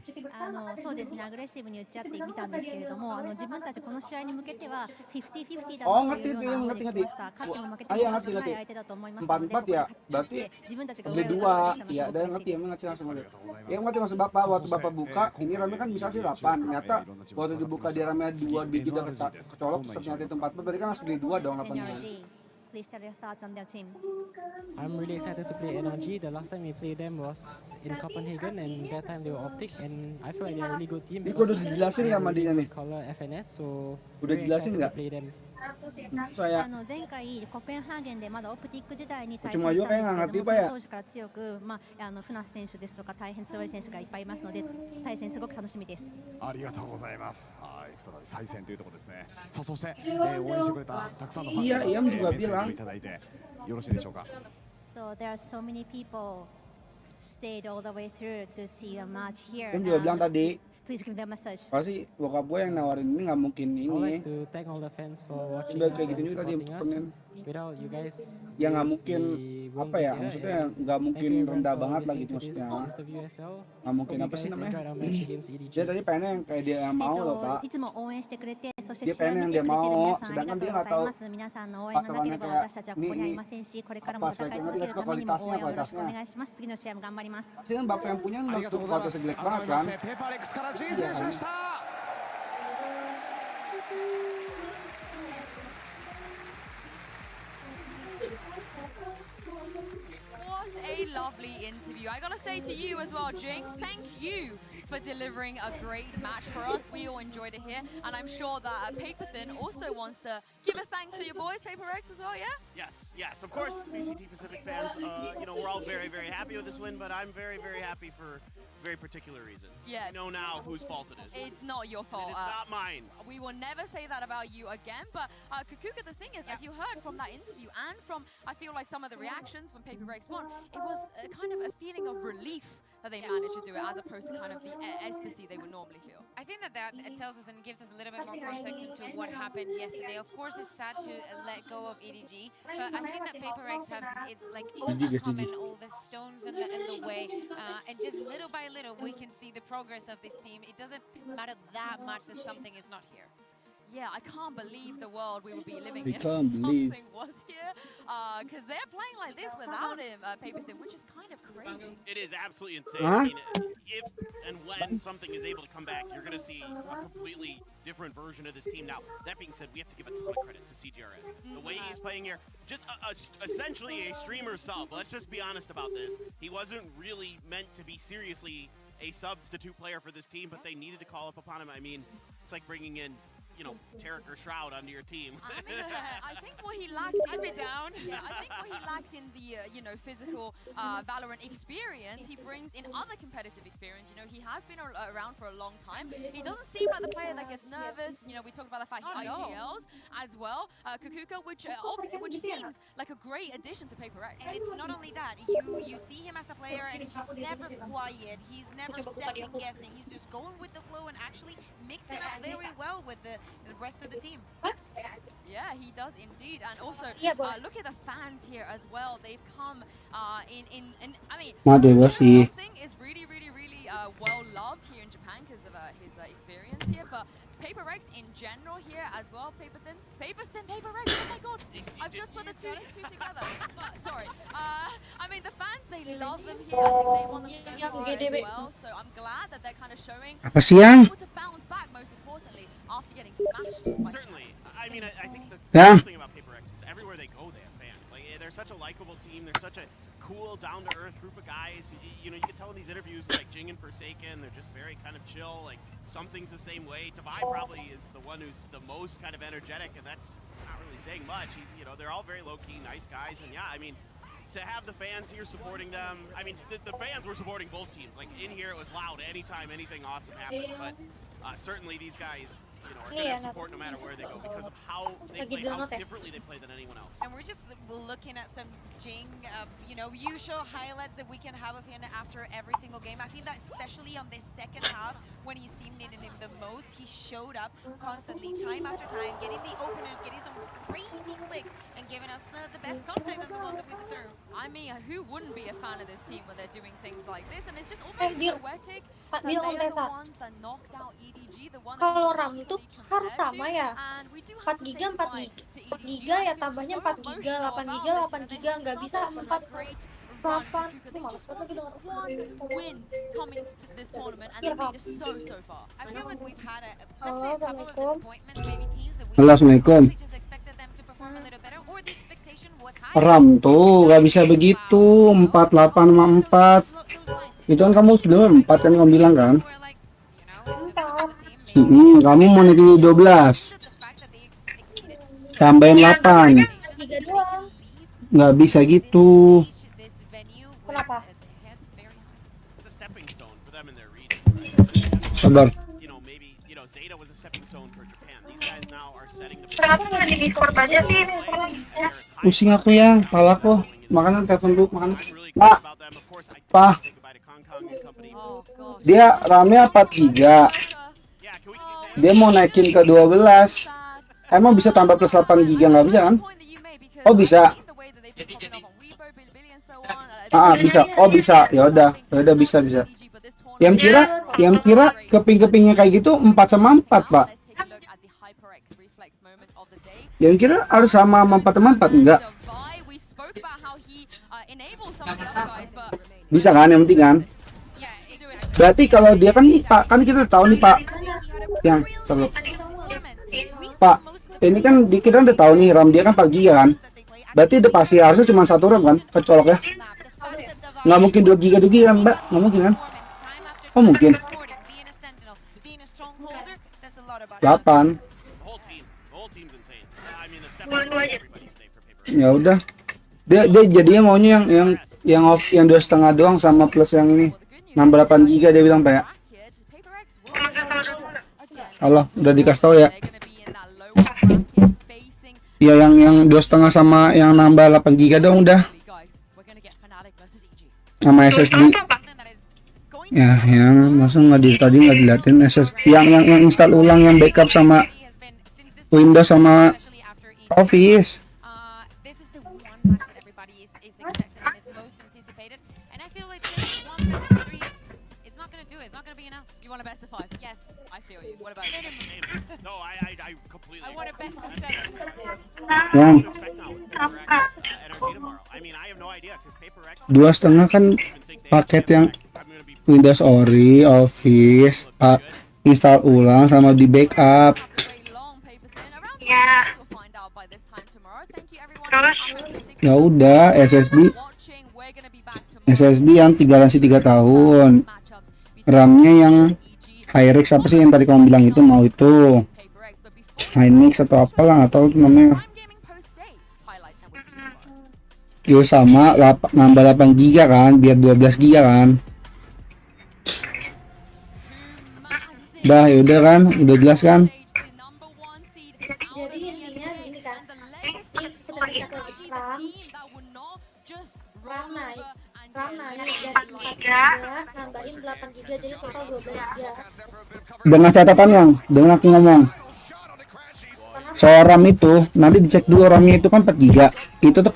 そうですね、アグレッシブに打ち合ってみたんですけれども、自分たちこの試合に向けては50-50だというようなふうに聞きました。勝っても負けてもおかしくない相手だと思いましたので、 4-4 ya, berarti beli dua, ya dan ngerti langsung aja. Yang ngerti maksud Bapak waktu Bapak buka, ini ramenya kan bisa sih 8, ternyata waktu dibuka dia ramenya 2 biji udah kecolok, ternyata itu 4, berarti kan harus beli 2 dong 8. please tell your thoughts on their team. I'm really excited to play NRG. The last time we played them was in Copenhagen, and that time they were Optic, and I feel like they're a really good team. Ini udah dijelasin nggak sama dia nih? Color FNS, so udah very dijelasin excited nggak? to play them. 前回コペンハーゲンでまだオプティック時代に対 Cuma 戦し juga た kayak ん nggak ですけ ngerti ど Pak も、 ya? 当時から強く、船瀬選手ですとか大変強い選手がいっぱいいますので、対戦すごく楽しみです。ありがとうございます。はい、再び再戦というところですね。さあそして、応援してくれたたくさんのファンのメッセージをいただいてよろしいでしょうか。So there are so many people stayed all the way through to see a match here. Em juga bilang tadi. Please give them a message. Pasti bokap gue yang nawarin ini nggak mungkin I would ini. like to thank all the fans for watching Udah us kayak gitu and juga tadi supporting us. permen. Without you guys, Ya nggak mungkin we won't apa be ya? here, Maksudnya and nggak thank mungkin you everyone rendah for banget lah listening gitu to this maksudnya. interview as well. Nggak mungkin Hope apa you sih guys namanya? enjoyed our match against EDG. Dia tadi pengennya yang kayak dia yang mau loh Pak. いつも応援してくれて、そして Dia 試合を pengen 見 yang て dia くれてる mau, 皆さんあり sedangkan がと dia うご nggak ざい tahu ます。皆さんの応援がなけれ patokannya ば kayak 私たちはここにありませんし、これからも apa 戦い speknya 続 dia ける suka ためにも応 kualitasnya 援をよろしくお kualitasnya. 願いします。次の試合も頑張ります。 Pasti kan bapak yang punya waktu kualitasnya jelek banget kan? ペーパーレックスからジン選手でした。 What a lovely interview. I gotta say to you as well, Jing, thank you for delivering a great match for us. We all enjoyed it here, and I'm sure that Paperthin also wants to give a thank to your boys, Paper X, as well, yeah? Yes, of course, BCT Pacific fans, we're all very, very happy with this win, but I'm very, very happy for a very particular reason. Yeah. I know now whose fault it is. It's not your fault. It's not mine. We will never say that about you again, but Kukuka, the thing is, as you heard from that interview and from, I feel like, some of the reactions when Paper X won, it was kind of a feeling of relief that they managed to do it as opposed to kind of the ecstasy they would normally feel. I think that it tells us and gives us a little bit more context into what happened yesterday. Of course, it's sad to let go of EDG, but I think that Paper X it's like overcoming all the stones in the way, and just little by little we can see the progress of this team. It doesn't matter that much that something is not here. Yeah, I can't believe the world we would be living We in can't if believe. something was here. Because they're playing like this without him, Paperthin, which is kind of crazy. It is absolutely insane. Huh? I mean, if and when something is able to come back, you're going to see a completely different version of this team. Now, that being said, we have to give a ton of credit to CGRS. The way he's playing here, just essentially a streamer sub. Let's just be honest about this. He wasn't really meant to be seriously a substitute player for this team, but they needed to call up upon him. I mean, it's like bringing in, Tarek or Shroud onto your team. I mean, I think what he lacks in Yeah, I think what he lacks in the physical Valorant experience, he brings in other competitive experience. He has been around for a long time. He doesn't seem like the player that gets nervous. We talked about the fact he IGLs as well. Kukuka, which seems like a great addition to Paper X. And it's not only that. You see him as a player, and he's never quiet. He's never second guessing. He's just going with the flow and actually mixing up very well with the rest of the team. Yeah, he does indeed. And also, look at the fans here as well. They've come in I mean, something is really, really, really well loved here in Japan because of his experience here. But Paper X in general here as well, Paperthin, Paper X, oh my god, I've just put the two together. But, sorry. I mean, the fans, they love them here. I think they want them to go far as well. So I'm glad that they're kind of showing Apa sih yang? able to bounce back, most importantly, after getting smashed. Certainly. I mean, I think the Yeah. cool thing about Paper X is everywhere they go, they have fans. Like, they're such a likable team. They're such a cool, down-to-earth group of guys. You can tell in these interviews, like Jing and Forsaken, they're just very kind of chill. Like, something's the same way. Divide probably is the one who's the most kind of energetic, and that's not really saying much. They're all very low-key, nice guys. And yeah, I mean, to have the fans here supporting them, I mean, the fans were supporting both teams. Like, in here, it was loud anytime anything awesome happened. But certainly these guys, are going to have support no matter where they go because of how they play, how differently they play than anyone else. And we're just looking at some Jing, usual highlights that we can have of him after every single game. I think that especially on this second half, when his team needed him the most, he showed up constantly, time after time, getting the openers, getting some crazy clicks, and giving us the best content and the one that we deserve. I mean, who wouldn't be a fan of this team when they're doing things like this? And it's just almost poetic that they are the ones that knocked out EDG, the one that Kalau we RAM itu harus sama ya, 4 giga 4 giga ya, tambahnya 4 giga, 8 giga, 8 giga, nggak bisa 4 berapa? win coming into this tournament, and they made it so far. I feel like we've had a couple of disappointments, maybe teams that we Assalamualaikum. just expected them to perform a little better, or the expectation RAM tuh nggak bisa begitu 48 sama 4. Itu kan kamu sebelumnya 4 kan kamu bilang kan? Kamu mau naikin 12 tambahin 8, nggak bisa gitu. Kenapa? Sabar. Kenapa nggak di Discord aja sih? Pusing aku ya, palaku. Makanya telepon dulu, makanya. Pak, dia RAM-nya 4 GB. Dia mau naikin ke 12. Emang bisa tambah plus 8 GB nggak bisa kan? Oh bisa. Bisa. Oh bisa. Ya udah bisa. Yang kira keping-kepingnya kayak gitu 4 sama 4, Pak. Yang kira harus sama 4 sama 4 enggak? Bisa kan yang penting kan? Berarti kalau dia kan nih Pak, kan kita tahu nih Pak. Yang terus. Pak, ini kan kita udah tahu nih RAM dia kan 4 GB kan. Berarti udah pasti harusnya cuma 1 RAM kan kecolok ya. Nggak mungkin 2 GB kan, Mbak? Nggak mungkin kan? Oh mungkin. 8. Ya udah. Dia jadinya maunya yang 2,5 doang sama plus yang ini. Nambah 8 GB dia bilang, Pak ya. Allah, udah dikasih tahu ya. Ya yang 2,5 sama yang nambah 8 GB dong udah. Sama SSD. Ya, yang langsung tadi nggak diliatin SSD yang install ulang yang backup sama Windows sama Office. Yang 2,5 kan paket yang Windows Ori, Office, install ulang sama di backup. Ya. Terus? Ya udah SSD yang garansi 3 tahun. RAM-nya yang Hyrix apa sih yang tadi kamu bilang itu mau itu Hynix atau apalah nggak tahu itu namanya. Yo sama nambah 8 GB kan biar 12 GB kan. Dah yaudah kan udah jelas kan. Jadi intinya gini kan. RAM naik dari 4 GB nambahin 8 GB jadi total 12 GB. Dengan catatan yang dengan aku ngomong soal RAM itu nanti dicek dulu RAM-nya itu kan 4 GB itu tuh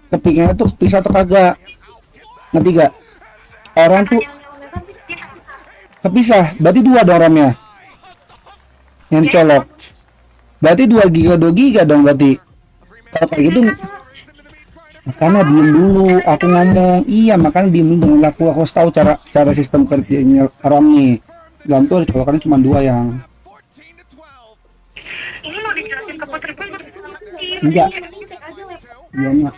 kepingnya tuh bisa atau kagak, nanti gak orang tuh kepisah berarti 2 dong RAM-nya yang dicolok berarti 2 GB dong berarti kalau kayak gitu. Makanya diem dulu aku ngomong iya makanya diem dulu aku tahu cara sistem kerjanya RAM nih. RAM tuh colokannya cuma 2 yang ini mau dijelasin ke Putri pun enggak iya nih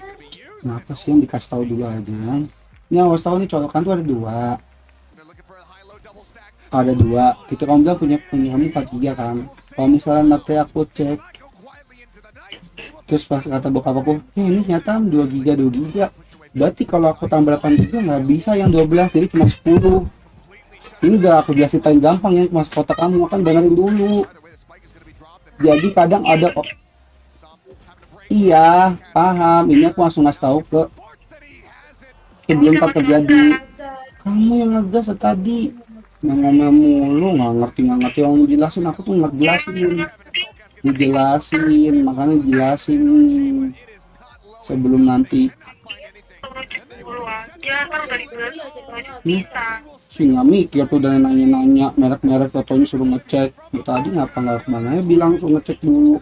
kenapa sih yang dikasih tahu dulu aja ini yang harus tahu nih colokan tuh ada dua kita kamu bilang punya kamu 4 GB kan kalau misalnya nanti aku cek terus pas kata bokap aku ini ternyata 2 GB berarti kalau aku tambah 8 GB nggak bisa yang 12 jadi cuma 10. Ini udah aku jelasin paling gampang ya mas kotak kamu kan benerin dulu jadi kadang ada iya paham ini aku langsung ngasih tahu ke sebelum tak terjadi kamu yang ngegas tadi ngomong mulu nggak ngerti yang jelasin aku tuh nggak dijelasin makanya jelasin sebelum nanti si nggak mikir tuh udah nanya merek fotonya suruh ngecek tadi nggak mana bilang suruh ngecek dulu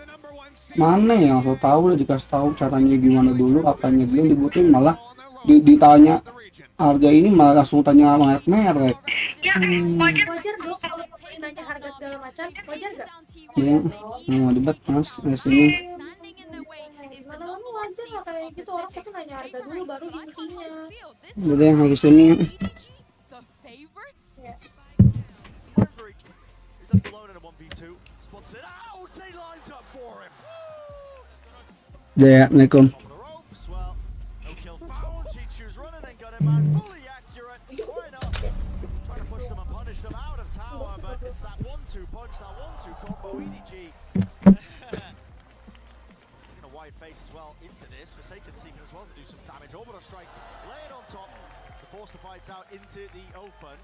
mana yang so tahu udah dikasih tahu caranya gimana dulu apanya dulu dibutuhin malah ditanya harga ini malah langsung tanya merek. Wajar dong kalau nanya harga segala macam wajar nggak? Ya mau debat mas sini the Mana-mana number one wajar seed lah kayak of gitu, orang Pacific. pasti nanya harga dulu baru intinya. Udah yang lagi sini. The favorites? Yeah. He's left alone in a 1v2. Spots it out. They lined up for him. Ya, Assalamualaikum. On the ropes. Well, no kill found. Chichu's running and got him man. Fully accurate. Why not? Trying to push them and punish them out of tower, but it's that 1-2 punch, that 1-2 combo. EDG. A wide face as well into this. Forsaken seeking as well to do some damage. Orbital strike. Lay it on top to force the fights out into the open.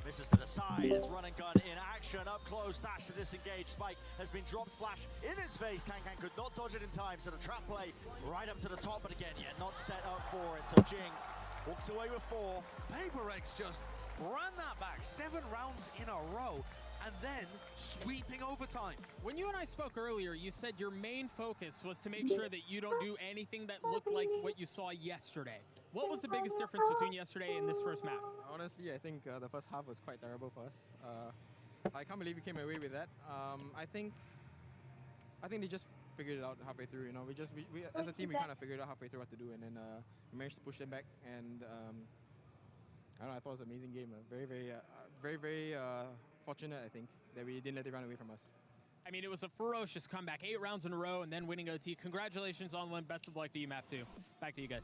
Misses to the side, it's run and gun in action, up close, dash to disengage, Spike has been dropped, flash in his face, Kankan could not dodge it in time, so the trap play right up to the top, but again, not set up for it, so Jing walks away with 4. paperX just ran that back 7 rounds in a row, and then sweeping overtime. When you and I spoke earlier, you said your main focus was to make sure that you don't do anything that looked like what you saw yesterday. What was the biggest difference between yesterday and this first map? Honestly, I think the first half was quite terrible for us. I can't believe we came away with that. I think they just figured it out halfway through. You know, we as a team we kind of figured out halfway through what to do, and then we managed to push them back. And I don't know, I thought it was an amazing game. Very fortunate, I think, that we didn't let it run away from us. I mean, it was a ferocious comeback, 8 rounds in a row, and then winning OT. Congratulations on one. Best of luck to you, map 2. Back to you guys.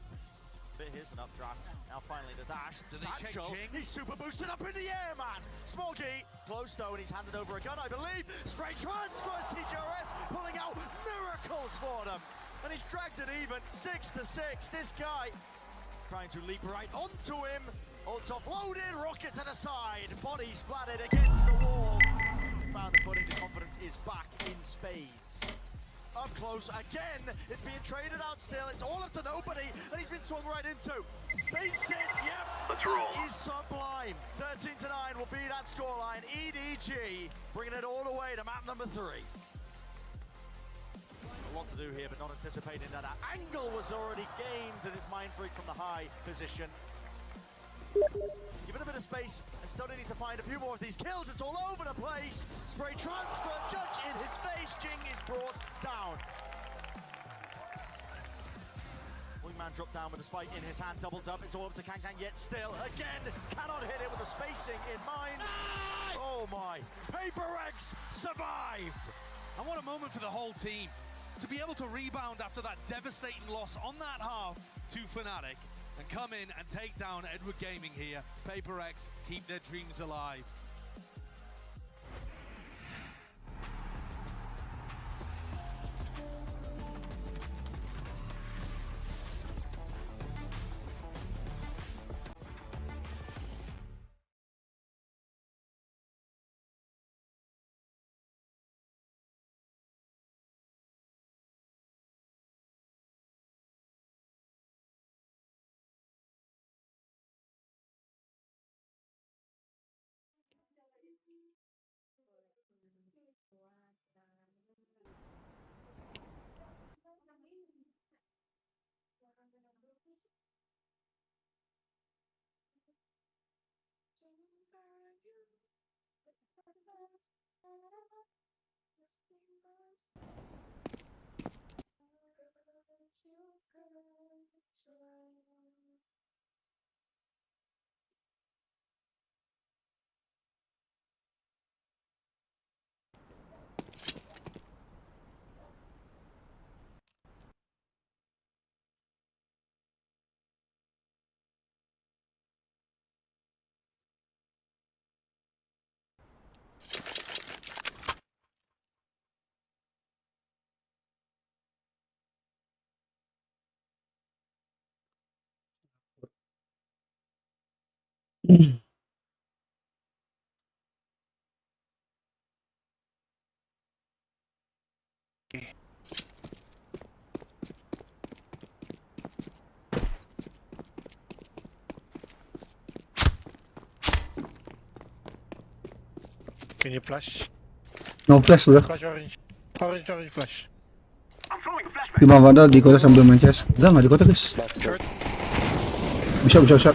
Here's an updraft. Now finally the dash. Does he check Jing? He's super boosted up in the air, man. Smoggy close though, and he's handed over a gun, I believe. Straight transfers. TGRS pulling out miracles for them, and he's dragged it even. 6-6. This guy trying to leap right onto him. Ult offloaded. Rocket to the side. Body splattered against the wall. Found the footing. The confidence is back in spades. Up close again, it's being traded out still, it's all up to nobody, and he's been swung right into. Base it, yep, that is sublime. 13-9 will be that scoreline. EDG bringing it all the way to map number 3. A lot to do here, but not anticipating that our angle was already gained, and it's mind freak from the high position. Given a bit of space, and still need to find a few more of these kills. It's all over the place. Spray transfer, Judge in his face. Jing is brought down. Wingman dropped down with a spike in his hand, doubled up. It's all up to Kankan, yet still, again, cannot hit it with the spacing in mind. Oh my, paperX survive. And what a moment for the whole team. To be able to rebound after that devastating loss on that half to Fnatic, and come in and take down Edward Gaming here. paperX keep their dreams alive. Can you flash? No flash udah. Flash orange. Orange flash. Di bawah ada di kota sambil main CS. Udah nggak di kota guys. Bisa.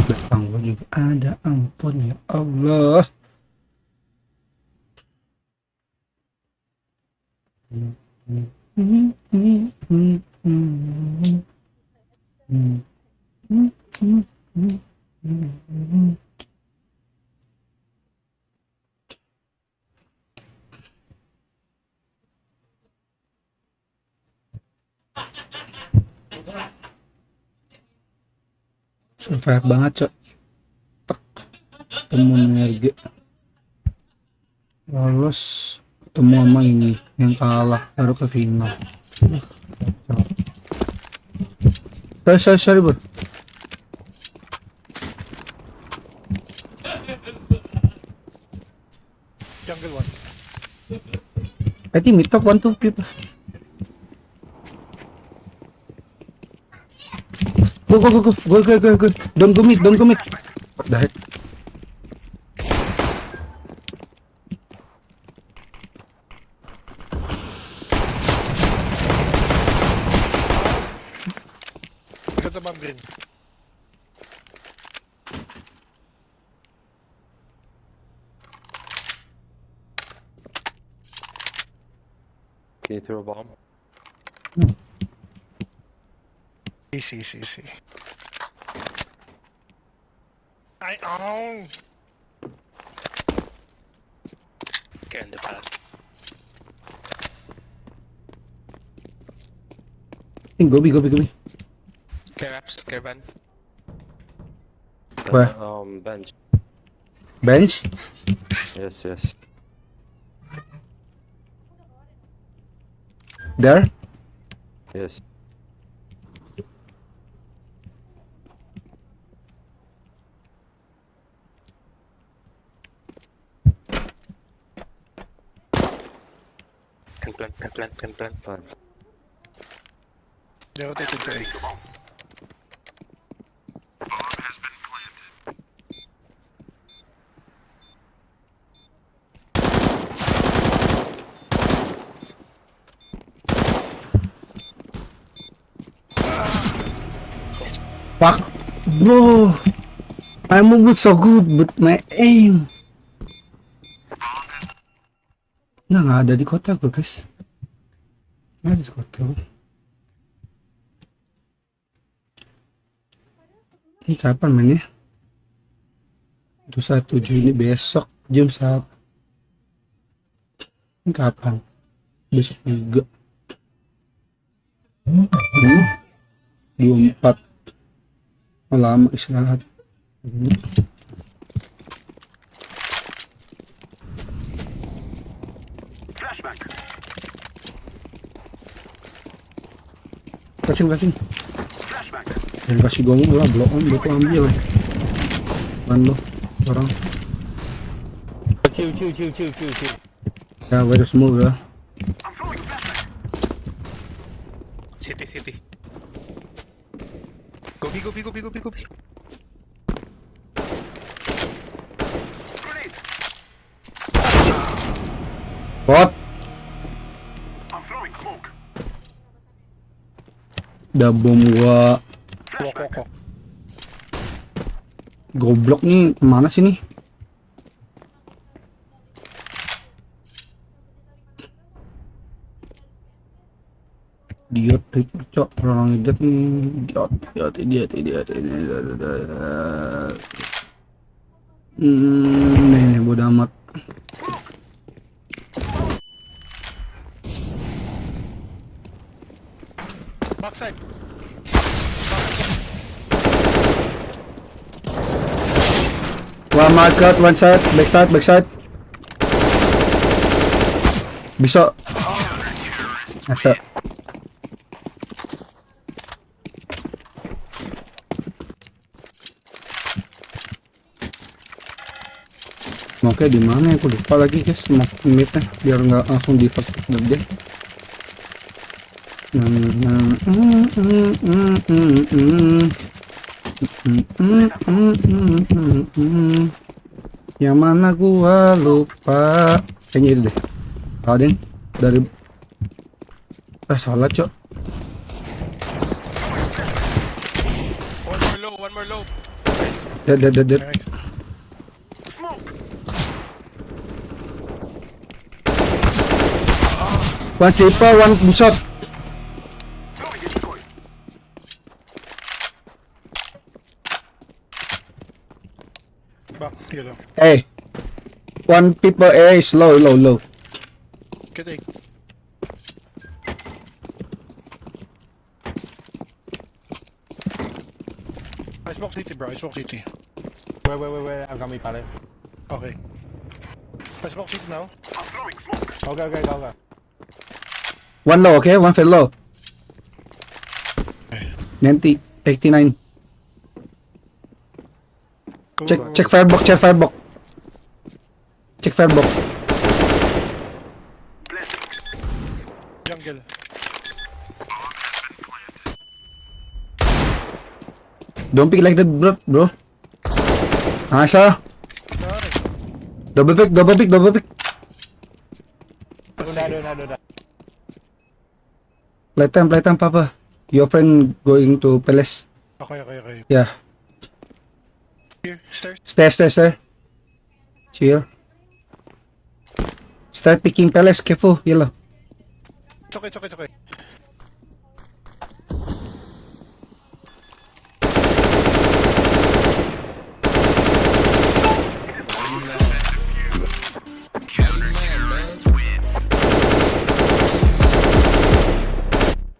Belakang juga ada ampun ya Allah. Survive banget, Cok. Ketemu energi. Lolos ketemu sama ini yang kalah baru ke final. Sorry bro. Jungle one. I think mid top 1 2 people. Go. Don't go mid. What the heck? Got the bomb green. Can you throw a bomb? Easy. I own. Get in the pass. Go B. Care apps, care band. Where? Bench. Bench? Yes. There? Yes. Can plant. They rotated to A. Fuck, bro. I moved so good, but my aim. Nggak ada di kota bro guys. Nggak ada di kota bro. Ini kapan mainnya? 21 Juni besok jam 1. Ini kapan? Besok juga. 24. Lama istirahat. Kasih. Dan kasih gong lah, block on, gue ambil. Ban lo, orang. Chill. Ya, baru semua ya. City. Go B. What? Udah bom gua. Goblok nih, mana sih nih? Idiot, cok, orang idiot nih. Idiot. Nih, bodo amat. Backside. One market, one side, backside. Bisa. Masa. Oke, di mana ya? Aku lupa lagi guys, smoke midnya biar nggak langsung di first deh. Yang mana gua lupa. Kayaknya itu deh. Ada dari salah cok. One more low. Dead. One triple, one shot. Back, yellow. Hey, one people A is low. Get A. I smoke CT, bro. I smoke CT. Wait. I'm coming, pare. Okay. I smoke CT now. Okay, go. One low, okay? One fell low. 89. Check firebox. Check firebox. Jungle. Don't pick like that, bro. Nice, ah. Double pick. Udah. Playtime, Papa. Your friend going to palace. Okay. Yeah. Here, stairs. Stairs. Chill. Start picking palace. Careful, yellow. It's okay.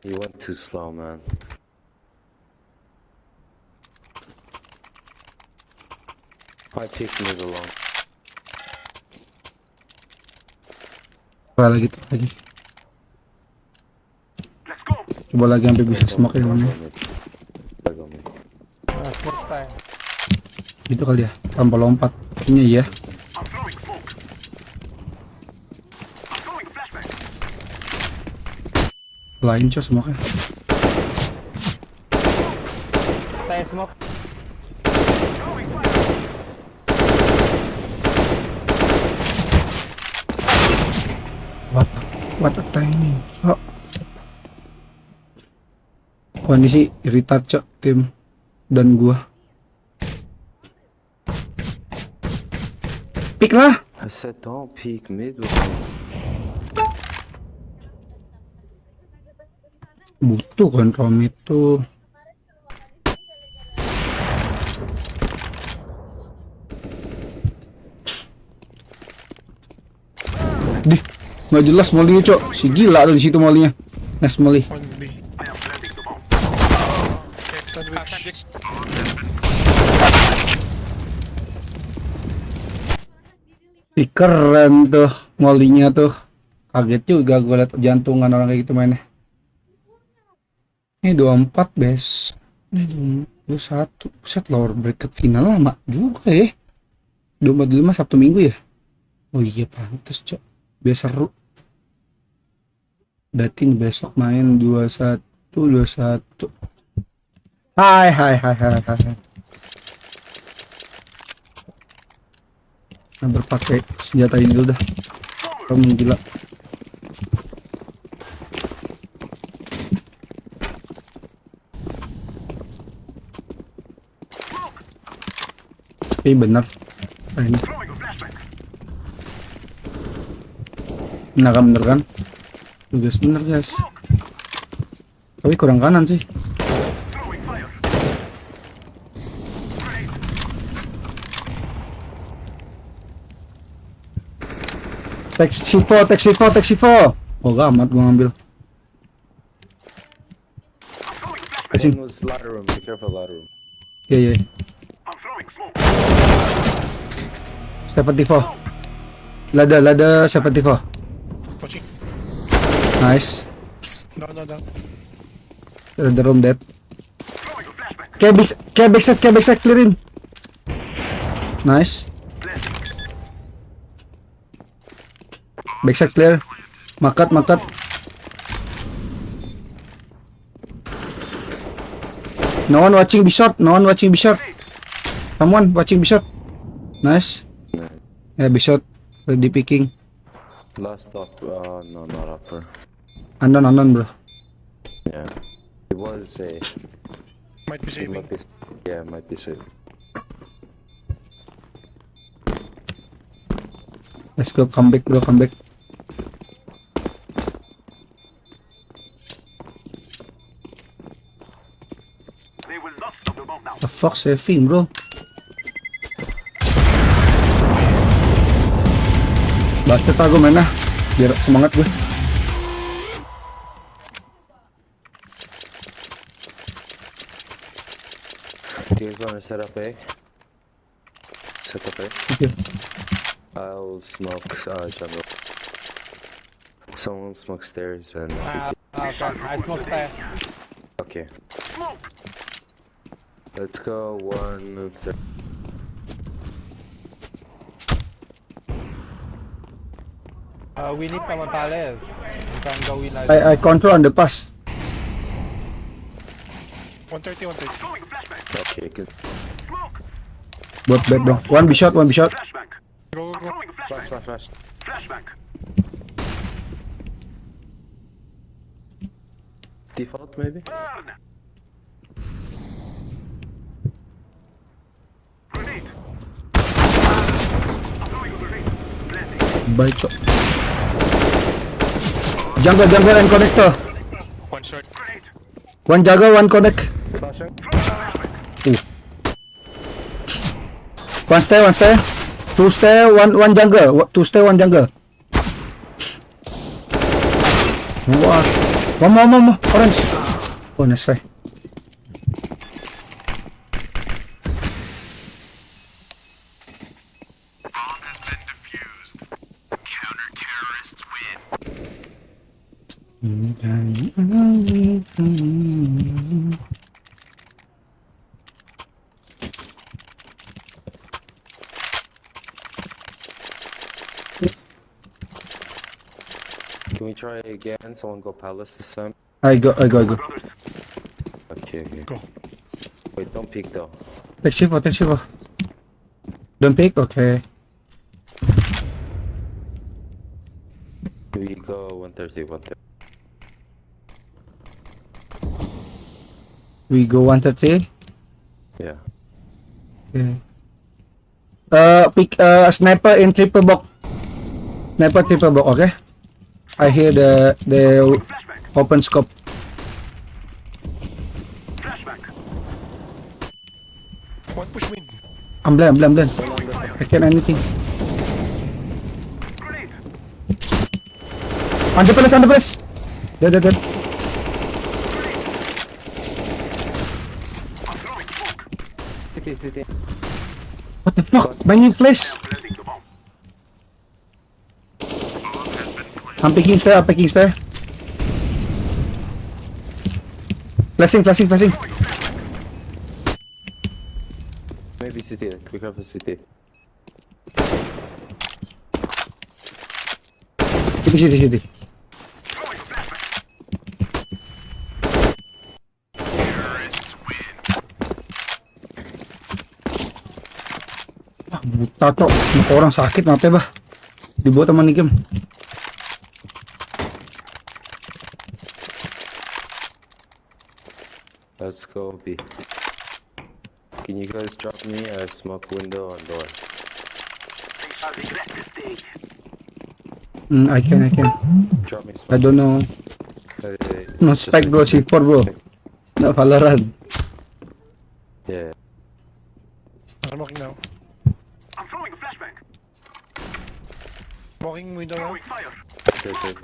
You went too slow, man. I picked mid alone. Lagi. Coba lagi sampai bisa smoke ini. Gitu kali ya, tanpa lompat. Ini ya. Lain coy smoke. Saya smoke. What a timing. Kondisi irritat cok tim dan gua. Pick lah. I said don't peek mid. Butuh kan rom itu. Dih, nggak jelas molly cok. Si gila tuh di situ mollynya. Nice molly. Ih, keren tuh mollynya tuh. Kaget juga gue liat jantungan orang kayak gitu mainnya. Ini 24 bes. Ini 21. Set lower bracket final lama juga ya. 25 Sabtu Minggu ya. Oh iya pantes cok. Biar seru. Berarti besok main 21. Hai. Nah, berpakai senjata ini dulu dah. Kamu gila. Tapi bener. Ini. Nah, bener kan? Tugas bener guys. Tapi kurang kanan sih. Taxi 4. Oh gak amat gua ngambil. Kasih. Ladder room, be careful ladder room. Iya. 74. Lada 74. Nice. No. The room dead. Kayak backside clearin. Nice. Backside clear. Makat. No one watching B shot. Someone watching B shot. Nice. Yeah, B shot. Ready picking. Last stop, no, not upper. Unknown, bro. Yeah. It was a... Might be saving. Yeah, might be safe. Let's go, come back bro. The fuck saving bro. Basket lah gue main lah, biar semangat gue. Do you guys want to set up A? Set up A? Okay. I'll smoke jungle. Someone smoke stairs and Okay, I smoke stairs. Okay. Let's go 1 3. We need someone palace. We can go in like I control on the pass. 130, 130. Okay, good. Buat back dong. One be shot. Go, go, go. Flash. Default maybe? Baik cok. Jungle and connector. One shot. One jungle, one connect. Flashing. One stay. Two stay, one jungle. Two stay, one jungle. Wah. One more. Orange. Oh, nice try. Can we try again? Someone go palace this time? I go. Okay. Go. Wait, don't peek though. Take shiver. Don't pick, okay. We go 130. We go 130. Yeah. Okay. Pick sniper in triple box. Sniper triple box, okay? I hear the open scope. One push mid. I'm blind. I can't anything. Under place. Dead. City. What the fuck? Banging place. I'm picking stair. Flashing. Maybe city. We have a city. City. Buta cok, orang sakit mati bah. Dibuat teman game. Let's go B. Can you guys drop me a smoke window on door? I can. Drop me smoke. I don't know. No spec bro, C4 bro. No Valorant. Yeah. I'm walking now. I'm throwing a flashbang. Walking window now. Good.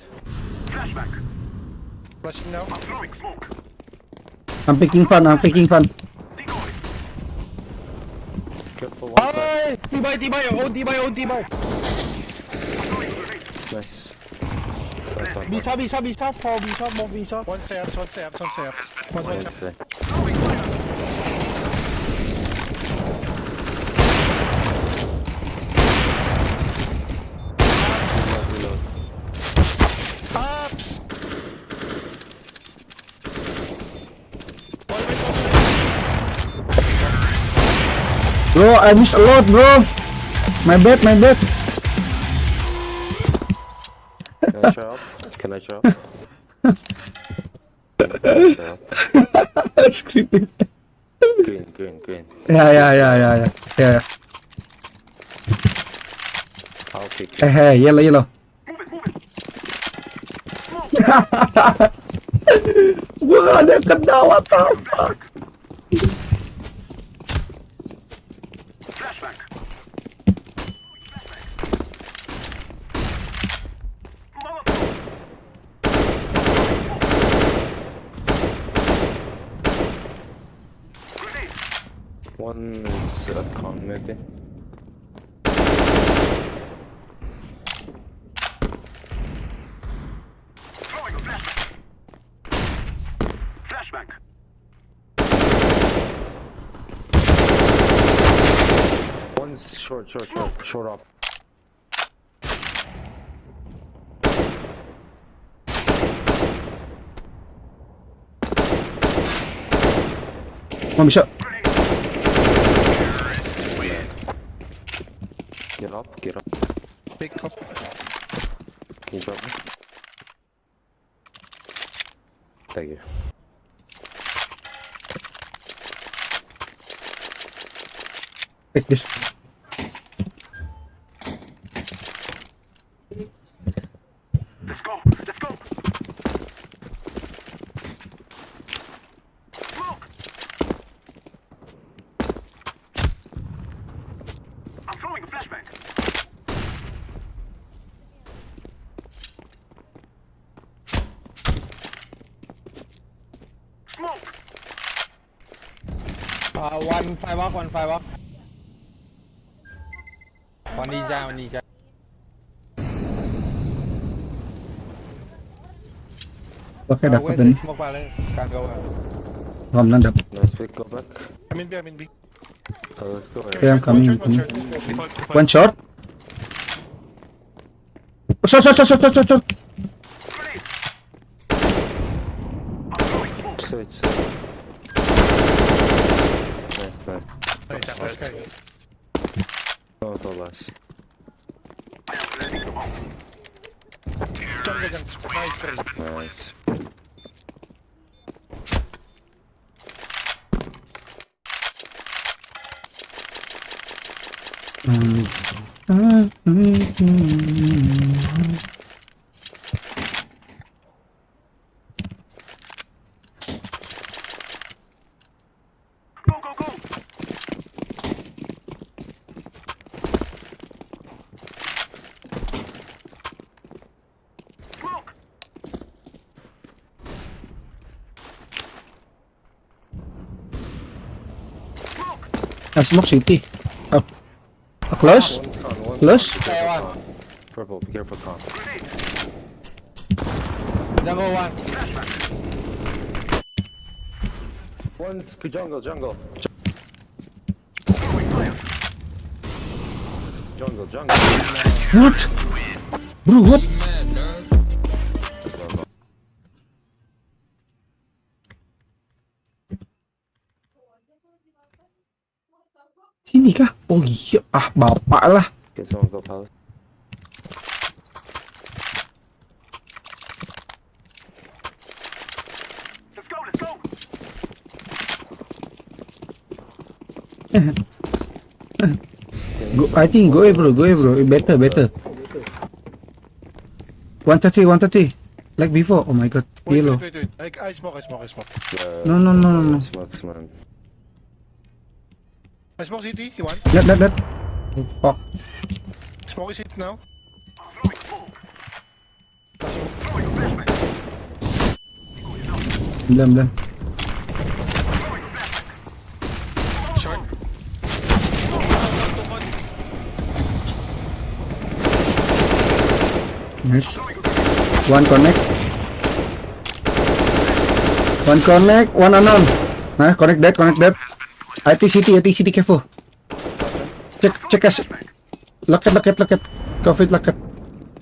Flashing now. I'm throwing smoke. I'm picking fun. Careful. Hey! T-buy, OD buy. Nice. B-shot, more B-shot. One stay up. One Stay. Ups! Bro, I miss a lot, bro. My bad. Can I show up? Screaming. Green. Yeah. I'll pick. Hey, yellow. Gua gak ada kena, what the fuck. One is a con maybe. Flashback. One's short up. One shot. Get up. Pick up. Can you drop me? Thank you. Take this. Let's go. Smoke. I'm throwing a flashback. Smoke. One firewalk. One ninja. Oke, dapat Where's ini. the smoke pale? Can't go. Alhamdulillah dapat. Nice pick, go back. I'm in B. Let's go. Okay, I'm coming. One short. Short. Switch. Nice. No, the last. Nice. Smoke city. Up. Close. Purple, be careful, con. Jungle one. One's jungle. Jungle. What? Bro, what? Sini kah? Oh iya, bapak lah. Get someone go palace. Let's go. I think go bro. Better. 130. Like before. Oh my god. Yellow. Wait. I smoke. No. Smokes, man. I smoke CT, you want? That. Oh, fuck. Smoke is it now? Belum. Short. Nice. One connect, one unknown. Nah, connect that. IT city, careful. Check us. Lock it. Cover it, lock it.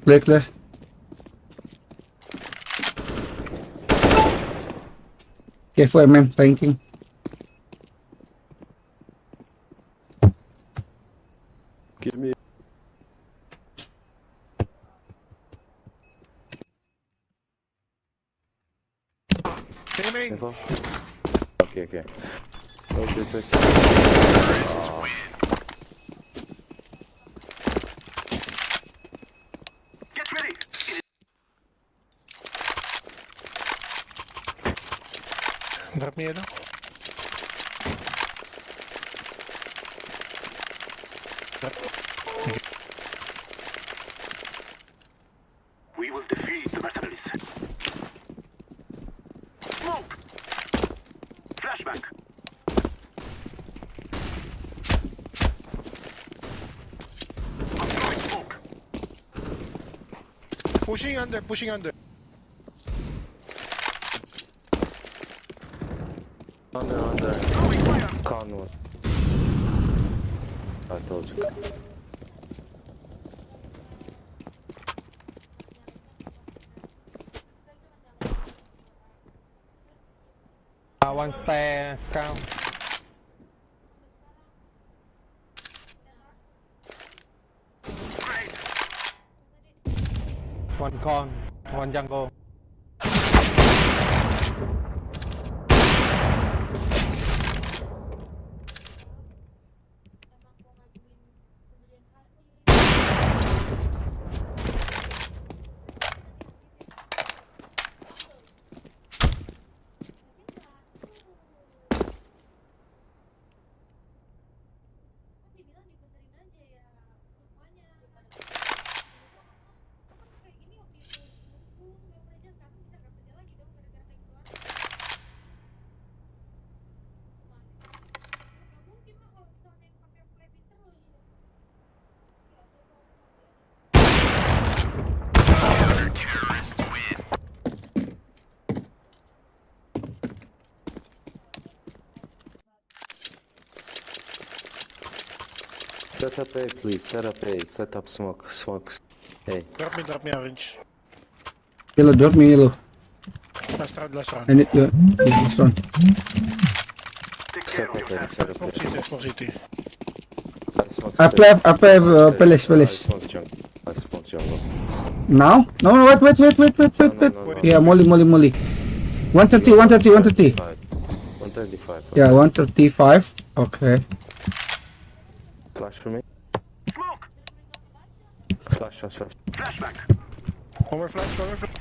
Clear. Careful, man. Tanking. Give me. Main. Okay. Wait. Get ready. Drop me yellow. We will defeat the mercenaries. Smoke. Flashback. Pushing under, pushing under. Under. Con one. I told you. One stair scout. One con, one jungle. Set up A, please. Set up A. Set up smoke. Smokes. Hey. Drop me orange. Yellow, drop me yellow. Last round. I need the next one. Set up A. Set up A. For CT. I have palace. I smoke jungle. Now? No, wait. Yeah, molly. 130. 135. Yeah, 135. Okay. Flash for me. Smoke! Flash. Flashback! One more flash. Throwing a flashback!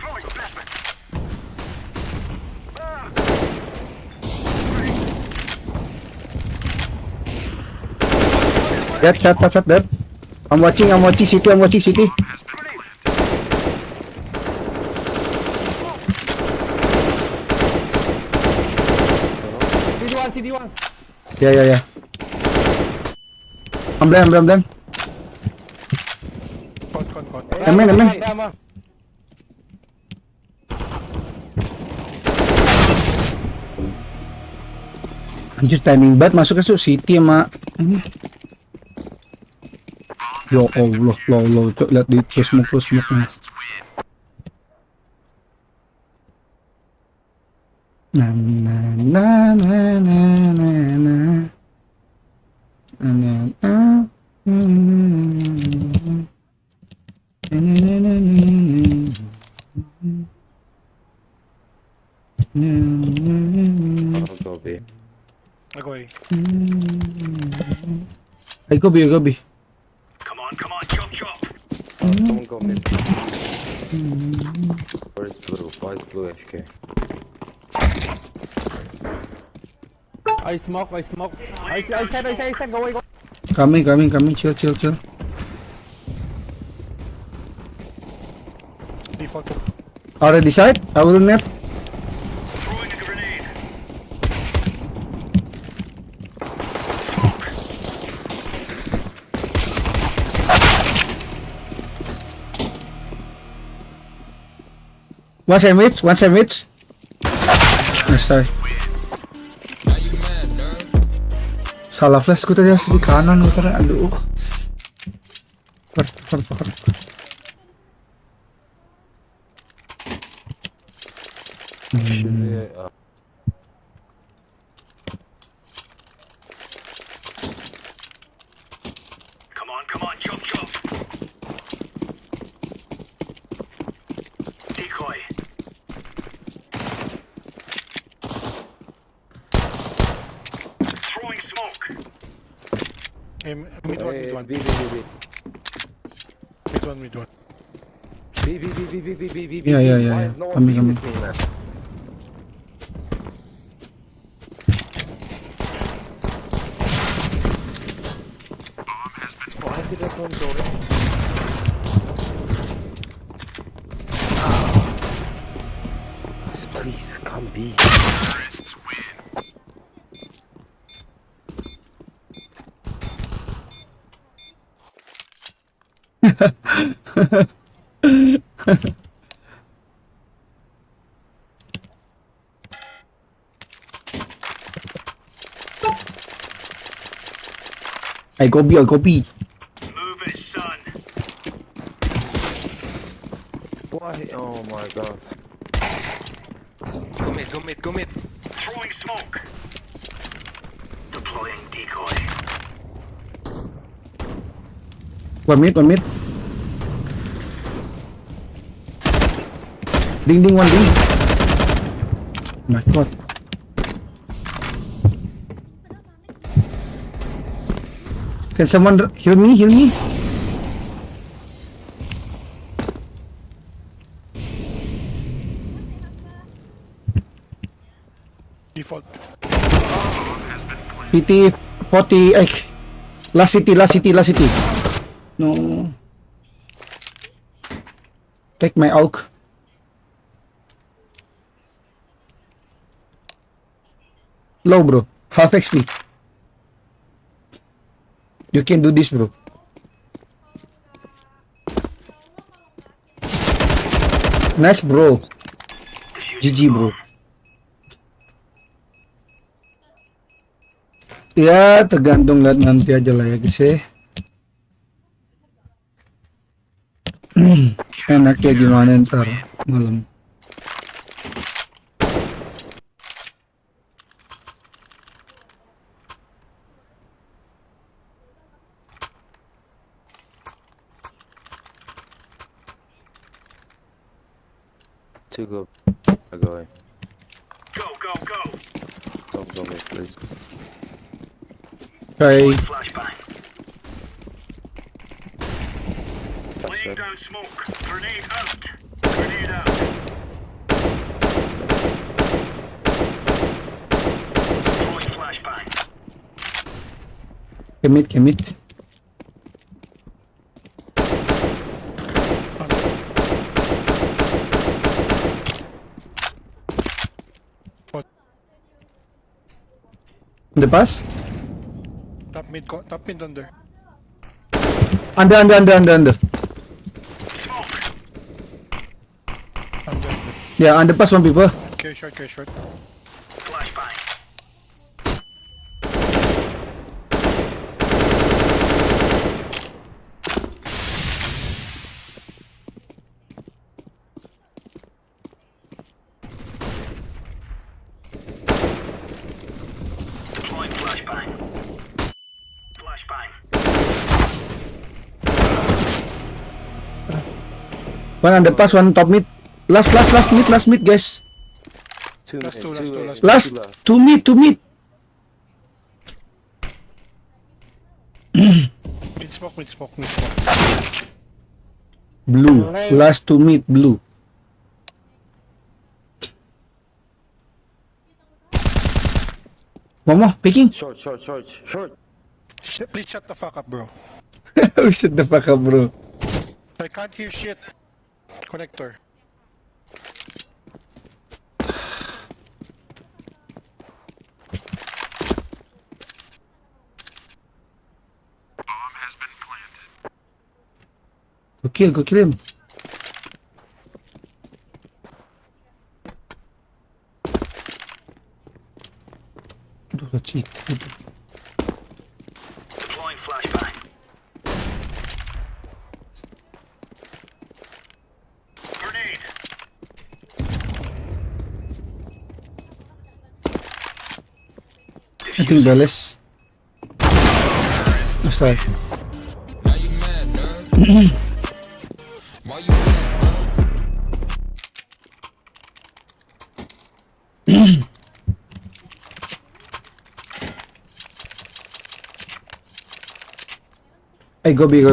Shut that. I'm watching city. CD1. Yeah. I'm blind. Con. I'm in. Anjir timing banget masuk ke city sama ini. Ya Allah, cok lihat di smoke-nya. I'll go B. I go A. I go B. Come on, chop! Someone go mid. Where's blue? Why is blue FK? I smoke. I said, go away. Coming, chill. Default. Already side, I will net. Throwing a grenade! One sandwich. Nice try. Salah flash ku tadi di kanan muter, aduh. Fakar. Come on, chop! Decoy! Throwing smoke! Mid one. B. Mid one. B. Yeah. Coming. Why did that one go in? Please, come B. Terrorists win. I copy. Move it, son. Why? Oh my god. Go mid. Throwing smoke. Deploying decoy. 1 mid. Ding 1 ding. My god. Can someone heal me? Default. CT 40. Last city. No. Take my AUG. Low, bro. Half XP. You can do this, bro. Nice, bro. GG, bro. Ya, tergantung lihat nanti aja lah ya, guys ya. Enaknya gimana ntar malam. To go. Go away. Go. Don't go mid, please. Okay. Flashbang. Laying down smoke. Grenade out. Deploying flashbang. Commit. The pass? Top mid under. Under. Yeah, underpass 1 people. Okay, short. Flashbang. Deploying flashbang. One underpass, 1 top mid. Last mid, guys. Last 2 mid. Mid smoke. Blue. Last 2 mid, blue. Momo, picking. Short. Please shut the fuck up, bro. Shut the fuck up, bro. I can't hear shit. Connector. Go kill him. Cheat. Deploying flashbang. Grenade. I think Dallas. Let's try. Go B.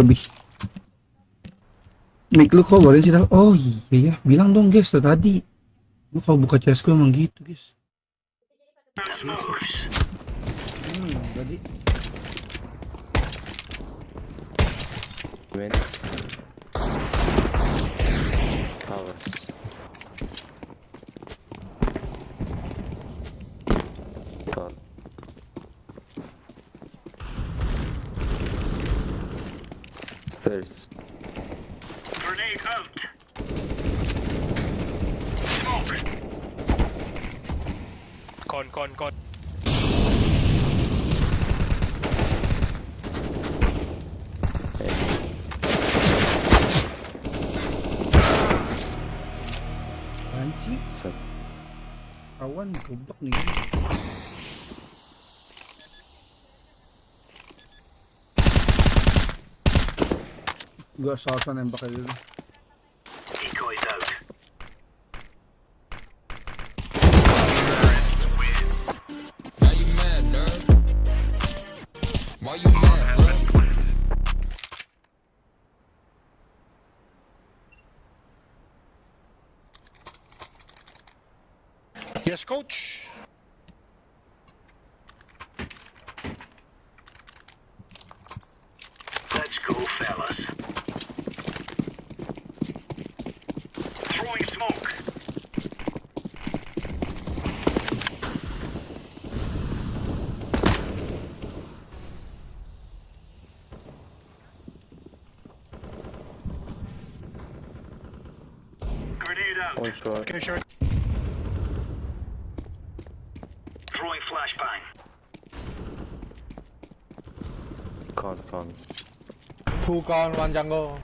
Mic lu kok bawain sih? Oh iya, bilang dong guys tadi. Lu kalau buka chestku emang gitu guys. Tadi. Powers. God. Stairs. Grenade out. Smoke. Con. sih? Kawan goblok nih. Gua soal nembak aja dulu. Decoys out. Now you mad, nerd? Why you mad, bro? Yes, coach. Let's go, fellas. Throwing smoke. Grenade out. One shot. Okay, sure. Throwing flashbang. Con. 2 con, 1 jungle.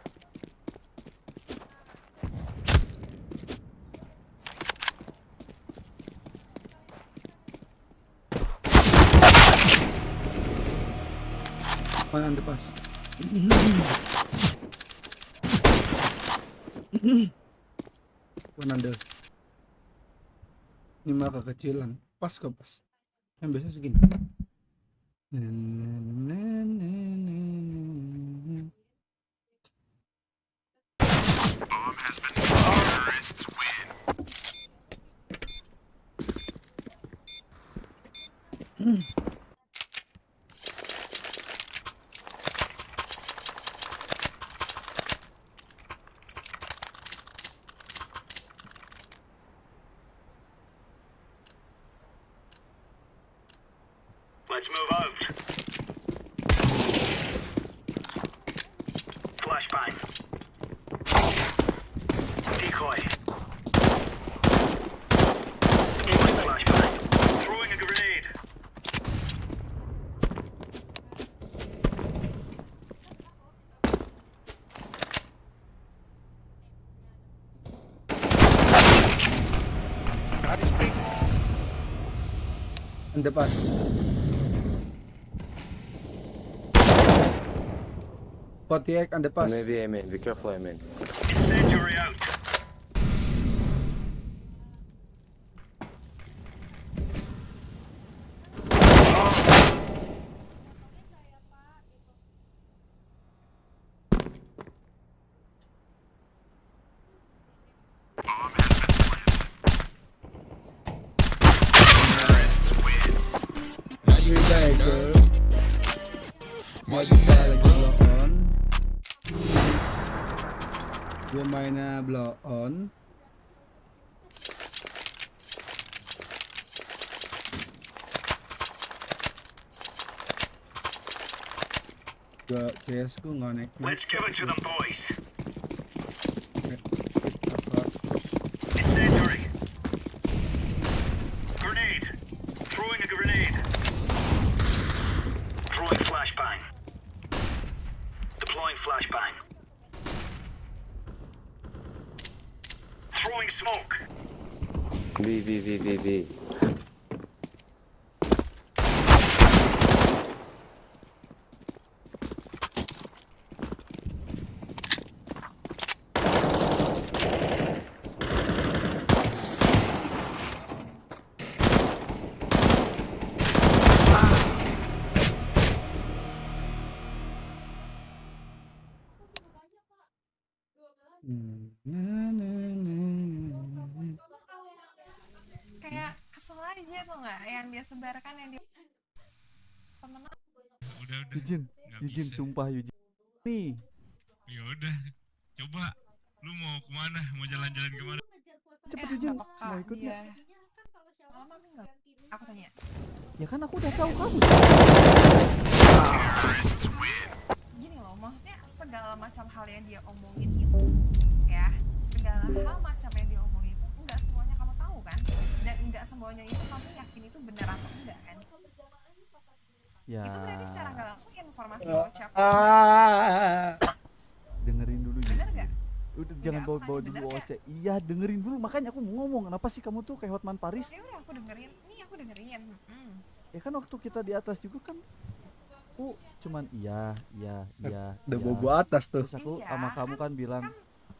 Mana underpass? One under. Ini mah kekecilan. Pas kok pas. Yang biasa segini. Bomb has been terrorists win. Let's move out. Flashbang. Decoy. Deploying flashbang. Throwing a grenade. Underpass. Potiek underpass. Maybe aiming. Be careful, aiming. Incendiary out. Now you mad, girl? Why you mad, Blow on. Gua mainnya blow on. Gua CS ku nggak naik. Let's give it to them, boys. Incendiary. Grenade. Throwing a grenade. Throwing flashbang. Deploying flashbang. Throwing smoke. V. Kayak kesel aja tuh nggak yang dia sebarkan yang dia pemenang. Udah. Yujin, sumpah Yujin. Nih. Ya udah, coba. Lu mau kemana? Mau jalan-jalan kemana? Cepet Yujin, mau ikut nggak? Mami nggak? Aku tanya. Ya kan aku udah tahu kamu. Gini loh, maksudnya segala macam hal yang dia omongin itu, ya, segala hal macam yang dia omongin itu enggak semuanya kamu tahu kan? Dan enggak semuanya itu kamu yakin itu benar atau enggak kan? Ya. Itu berarti secara nggak langsung informasi bocah. Dengerin dulu. Bener nggak? Udah jangan bawa dulu OC. Iya, dengerin dulu. Makanya aku mau ngomong, kenapa sih kamu tuh kayak Hotman Paris? Ya udah aku dengerin. Nih aku dengerin. Ya kan waktu kita di atas juga kan cuman iya. Udah bobo atas tuh. Terus aku sama kamu kan bilang,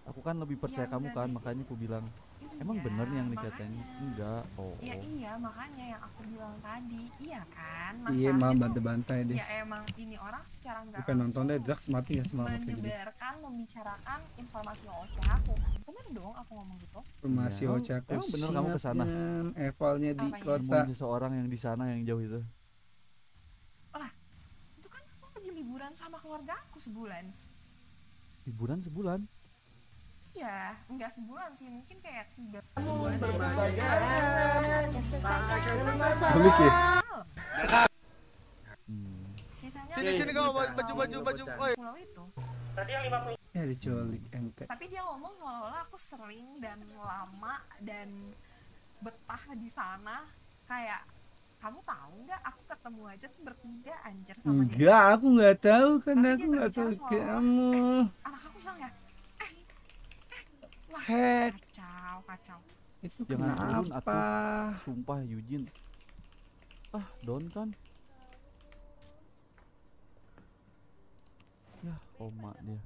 aku kan lebih percaya kamu kan, makanya aku bilang, emang bener nih yang dikatain? Enggak. Ya iya, makanya yang aku bilang tadi. Iya kan? Iya, emang bantai-bantai deh. Ya emang ini orang secara nggak Bukan nonton deh, drugs mati ya semua menyebarkan, membicarakan informasi OC aku kan. Bener dong aku ngomong gitu. Informasi OC aku. Emang bener kamu kesana? Evalnya di kota. Seseorang yang di sana yang jauh itu. Lah, itu kan aku lagi liburan sama keluarga aku sebulan. Liburan sebulan? Iya, enggak sebulan sih, mungkin kayak 3 Belik ya? Sisanya sini kau baju. Pulau itu. Tadi yang 50. Ya diculik ente. Tapi dia ngomong seolah-olah aku sering dan lama dan betah di sana. Kayak kamu tahu nggak? Aku ketemu aja tuh bertiga anjir sama dia. Enggak, aku nggak tahu karena aku nggak tahu kamu. Anak aku bilang ya, wah kacau. Itu jangan turun kenapa? Sumpah Yujin. Down kan? Ya, koma dia.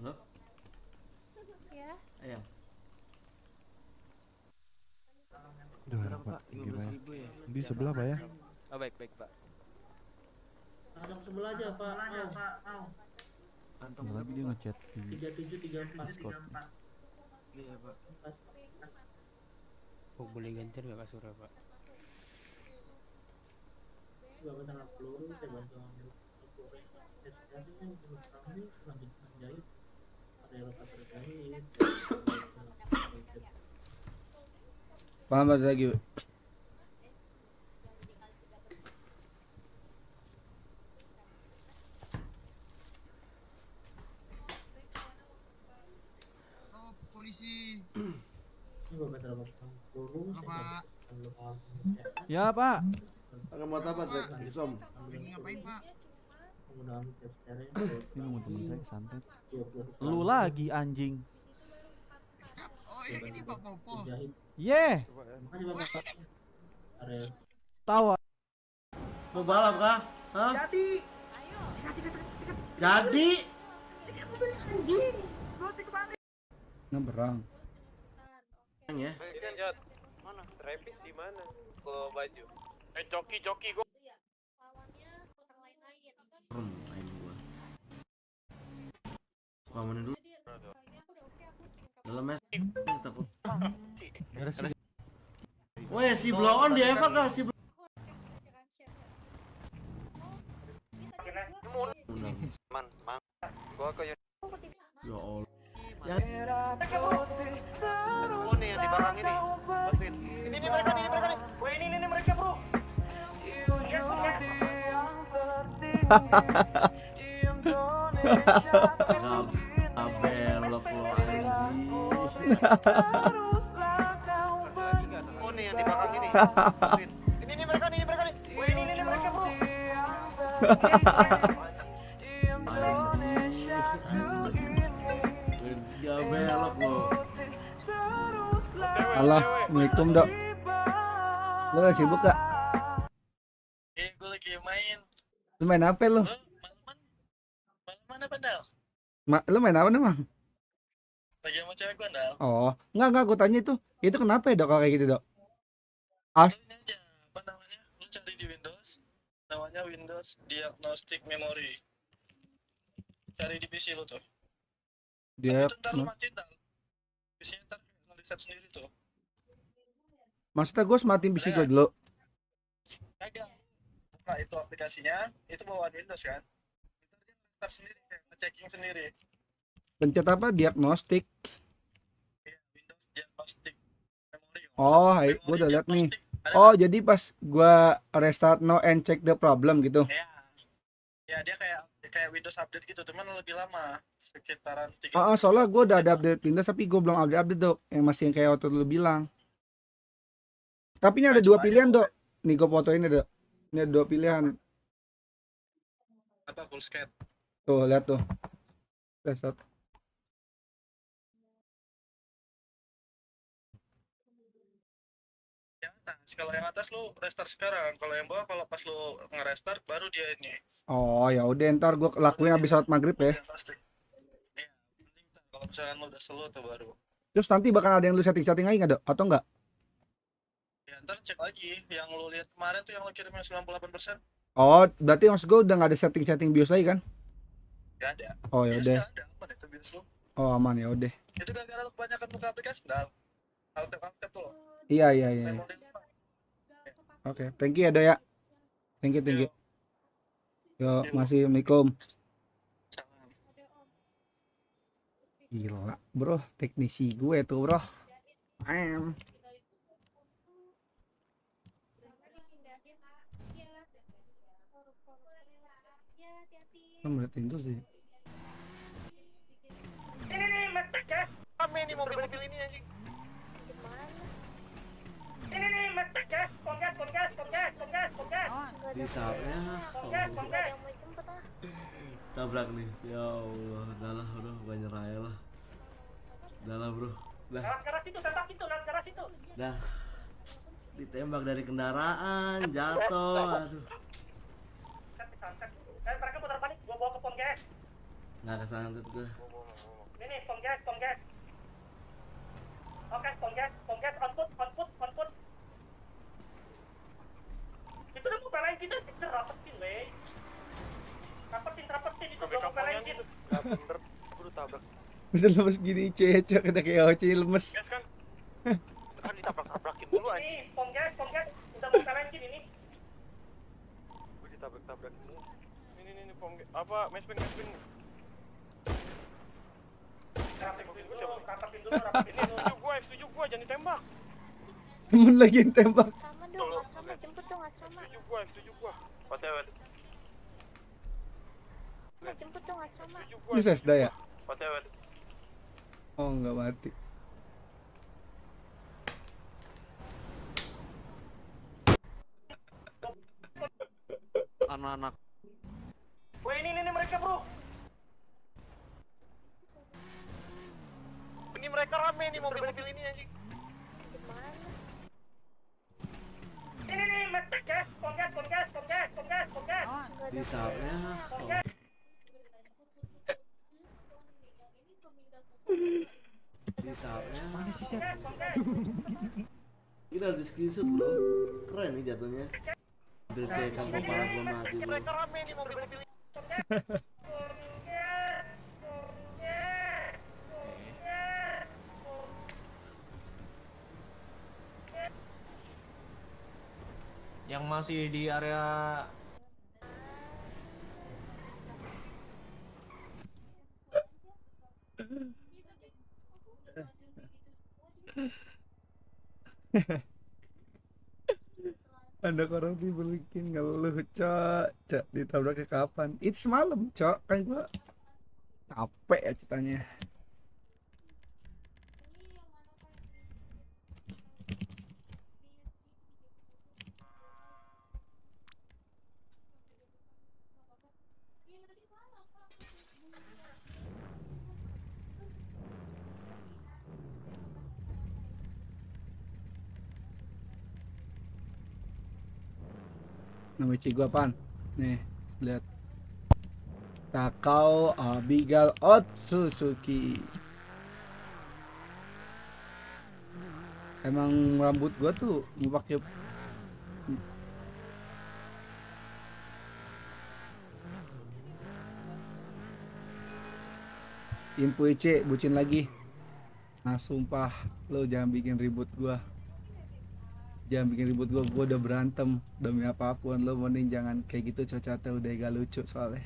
Halo? Ya. Ayo. Udah Pak, gimana? Di sebelah Pak ya? Oh baik Pak. Langsung sebelah aja Pak. Bentar lagi dia ngechat di 3734 Discord. Iya Pak. Boleh gantian nggak kasur Pak? Gak tengah peluru, saya bantu ambil goreng. Kami lanjut menjahit. Ada terjahit. Paham ada lagi. Polisi. Ya Pak. Pakai buat apa Jack? Disom. Ngapain Pak? Ini mau temen saya kesantet. Lu lagi anjing. Oh ini Pak Popo. Yeah. Tawa. Mau balap kah? Hah? Jadi. Sikat. Jadi. Sikat mobil anjing. Roti kebalik. Ngeberang. Ya. Mana? Rapid di mana? Ke baju. Joki gua. Main gua. Pamannya dulu. Dalam mes takut. Weh, si blow on dia apa kah si Man. Gua ke ya Allah. Oh nih yang di barang ini. Bantuin. Ini mereka nih. Wah ini mereka bro. Belok lo anjing. Oh nih yang di barang ini. Bantuin. Ini mereka nih. Wah ini mereka bro. Gak belok lo. Assalamualaikum Dok. Lo lagi sibuk gak? Gue lagi main. Lu main apa lu? Mana Bandal? Lu main apa emang? Lagi sama cewek gue Bandal. Oh, enggak gue tanya itu kenapa ya Dok kalau kayak gitu Dok? Ini aja, apa namanya? Lu cari di Windows. Namanya Windows Diagnostic Memory. Cari di PC lu tuh. Dia Ntar lu matiin Dal. PC-nya ntar nge-reset sendiri tuh. maksudnya gue matiin PC gue dulu. Kagak. Buka itu aplikasinya, itu bawaan Windows kan. Ntar dia nge-restart sendiri, kayak nge-checking sendiri. Pencet apa? Diagnostik. Iya, Windows Diagnostic Memory. Oh, hai, gue udah lihat nih. Oh, jadi pas gue restart now and check the problem gitu. Ya dia kayak kayak Windows update gitu, cuman lebih lama, sekitaran 3 Soalnya gue udah ada update Windows tapi gue belum update dok, yang masih yang kayak waktu lu bilang. Tapi ini ada dua pilihan dok, nih gue fotoin dok, ini ada dua pilihan. Apa full scan? Tuh lihat tuh, lihat. Kalau yang atas lu restart sekarang, kalau yang bawah kalau pas lu nge-restart baru dia ini. Oh ya udah, ntar gue lakuin habis sholat maghrib ya. Kalau misalkan lu udah slow tuh baru. Terus nanti bakal ada yang lu setting lagi nggak dok, atau enggak? Ya ntar cek lagi, yang lu lihat kemarin tuh yang lu kirimnya 98%. Oh berarti maksud gue udah nggak ada setting BIOS lagi kan? Gak ada. Oh ya udah. Aman itu BIOS lu. Oh aman ya udah. Itu gara-gara lu kebanyakan buka aplikasi, dah. Alt-tab tuh. Iya. Oke, thank you ya dok ya. Thank you. Yo, masih. Assalamualaikum. Gila bro, teknisi gue tuh bro. Ngeliatin tuh sih. Ini Mas Tegas, kami nih mobil ini anjing. Ini Mas Tegas, kongas. Di saatnya tabrak nih. Ya Allah, udahlah bro, gue nyerah ya lah. Udahlah bro, dah. Keras itu, tembak itu, keras itu. Dah, ditembak dari kendaraan, jatuh, aduh. Mereka putar balik, gua bawa ke pom gas. Nggak kesantet gue. Ini pom gas. Oke, pom gas, on put. Itu udah mau pelain kita, rapetin weh. Rapetin itu udah mau pelain kita. Bener, gua udah tabrak. Bener lemes gini, cecok kita kayak OC lemes. Gas kan? Kan ditabrak-tabrakin dulu aja. Ini pom gas, udah mau pelain kita ini. Gua ditabrak-tabrakin dulu. Ini pom gas, apa, mespin. Rapin dulu. Ini setuju gua, jangan ditembak. Temen lagi yang tembak. Sama dong, sama jemput dong, sama. Setuju gua. Pasewet. Jemput dong, sama. Ini Sesda ya? Pasewet. Oh nggak mati. Anak-anak. Wah ini mereka bro. Ini mereka rame nih mobil ini anjing. Ini Mas Tegas, kongas. Di saatnya. Di saatnya. Mana sih set? Ini harus di screenshot bro. Keren nih jatuhnya. Cekan kepala gua mati bro. Mereka rame nih mobil ini. Yang masih di area Ada orang dibelikin ngeluh cok ditabraknya kapan? Itu semalam cok, kan gua capek ya ceritanya. Nama cik gua apaan? Nih, lihat. Takao Abigail Otsuzuki. Emang rambut gua tuh pakai info IC bucin lagi. Nah sumpah lo jangan bikin ribut gua. Gua udah berantem demi apapun, lo mending jangan kayak gitu cocatnya udah gak lucu soalnya.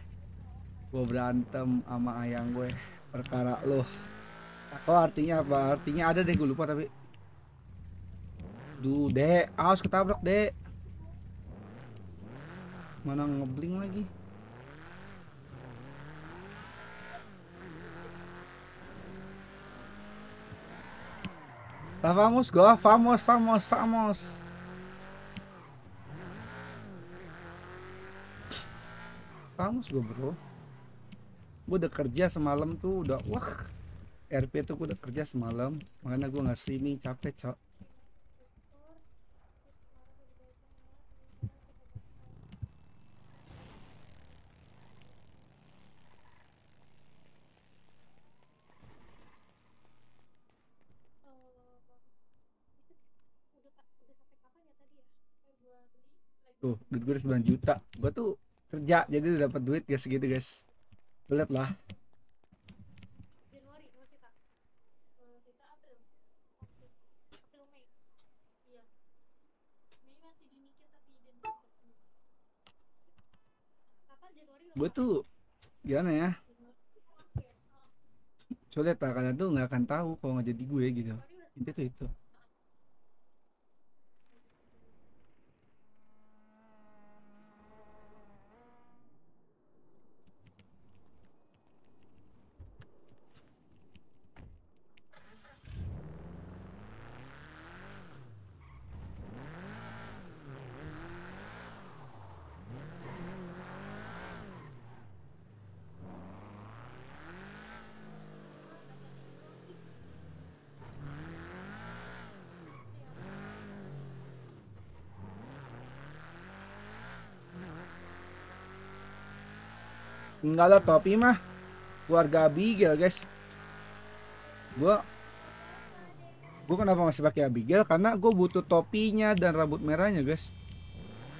Gua berantem sama ayang gue perkara lo. Oh artinya apa? Artinya ada deh gue lupa tapi. Duh dek, awas ketabrak dek. Mana ngebling lagi. Lah famos gua, famos. Famos gua, bro. Gua udah kerja semalam tuh, udah wah. RP tuh gua udah kerja semalam, makanya gua nggak streaming, capek, Cok. Tuh, duit gue 9 juta. Gue tuh kerja jadi udah dapat duit ya segitu, guys. Lihat lah. Gue tuh gimana ya? Sulit lah, kalian tuh nggak akan tahu kalau nggak jadi gue gitu. Itu. Enggak lah, topi mah keluarga Abigail, guys. Gua kenapa masih pakai Abigail? Karena gue butuh topinya dan rambut merahnya, guys.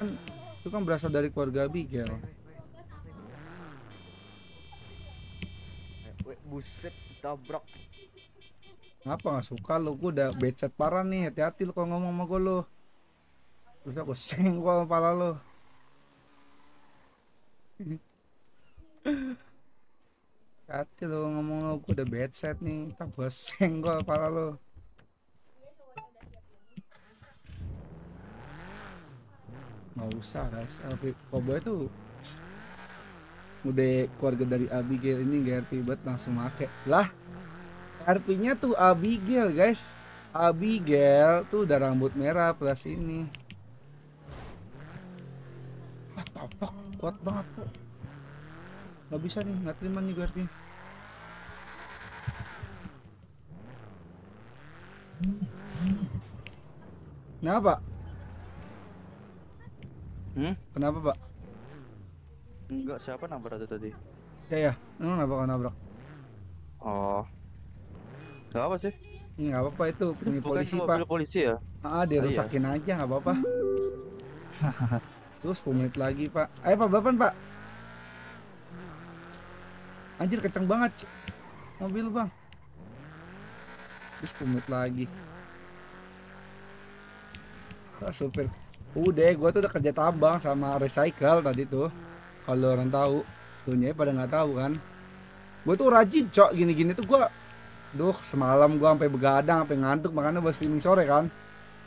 Kan itu kan berasal dari keluarga Abigail. Buset, tabrak. Ngapa nggak suka lo? Gue udah becet parah nih. Hati-hati lo kalau ngomong sama gue lo. Terus aku senggol kepala lo. Hati lo ngomong lo, gue udah bad set nih, tak gue senggol kepala lo. Nggak usah guys, Koboy tuh udah keluarga dari Abigail ini gak RP banget, langsung make lah. RP nya tuh Abigail, guys. Abigail tuh udah rambut merah plus ini. What the fuck, kuat banget kok. Gak bisa nih, gak terima nih gue RP. Kenapa? Kenapa, Pak? Enggak, siapa nabrak itu tadi? Ya, kenapa kau nabrak? Oh. Gak apa sih? Nggak apa-apa, itu punya polisi, Pak. Mobil polisi ya? Dirusakin aja, nggak apa-apa. Terus 10 menit lagi, Pak. Ayo, Pak, balapan, Pak. Anjir, kenceng banget mobil, Bang. Terus 10 menit lagi. Pak supir. Udah, gue tuh udah kerja tambang sama recycle tadi tuh. Kalau orang tahu, tuhnya pada nggak tahu kan. Gue tuh rajin, Cok, gini-gini tuh gue. Duh, semalam gue sampai begadang, sampai ngantuk, makanya buat streaming sore kan.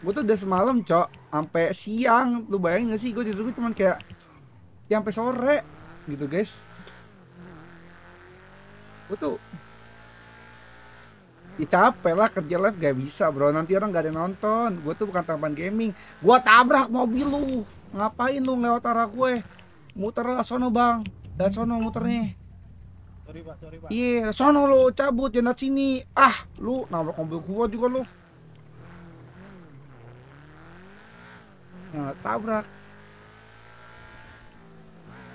Gue tuh udah semalam, Cok, sampai siang. Lu bayangin gak sih, gue tidur cuman kayak siang sampai sore gitu, guys. Gue tuh ya capek lah, kerja live gak bisa, bro. Nanti orang gak ada nonton. Gue tuh bukan tampan gaming. Gue tabrak mobil lu. Ngapain lu lewat arah gue? Muter lah sono, Bang. Dan sono muternya. Sorry, Pak. Iya, sono lu cabut, jangan sini. Ah, lu nabrak mobil gua juga lu. Nah, tabrak.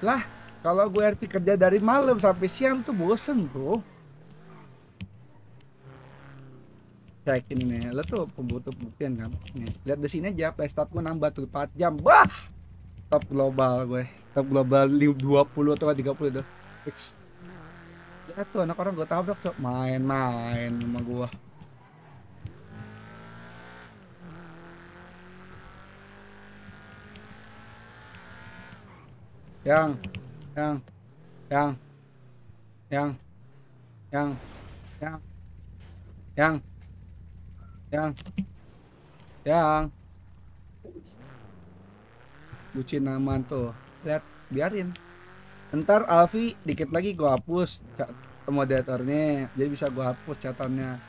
Lah, kalau gue RP kerja dari malam sampai siang tuh bosen, bro. Cek ini nih, lo tuh pembutuh pembuktian kan. Nih, lihat di sini aja, playstart gue nambah tuh 4 jam. Wah, top global gue. Top global 20 atau 30 itu. Fix. Lihat tuh anak orang gue tabrak, Cok. Main-main sama gue. Yang bucin aman tuh. Lihat, biarin. Ntar Alfi dikit lagi gua hapus moderatornya, jadi bisa gua hapus catatannya.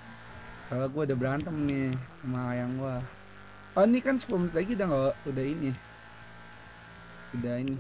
Kalau gue udah berantem nih sama yang gua. Oh ini kan 10 menit lagi udah nggak, udah ini. Udah ini.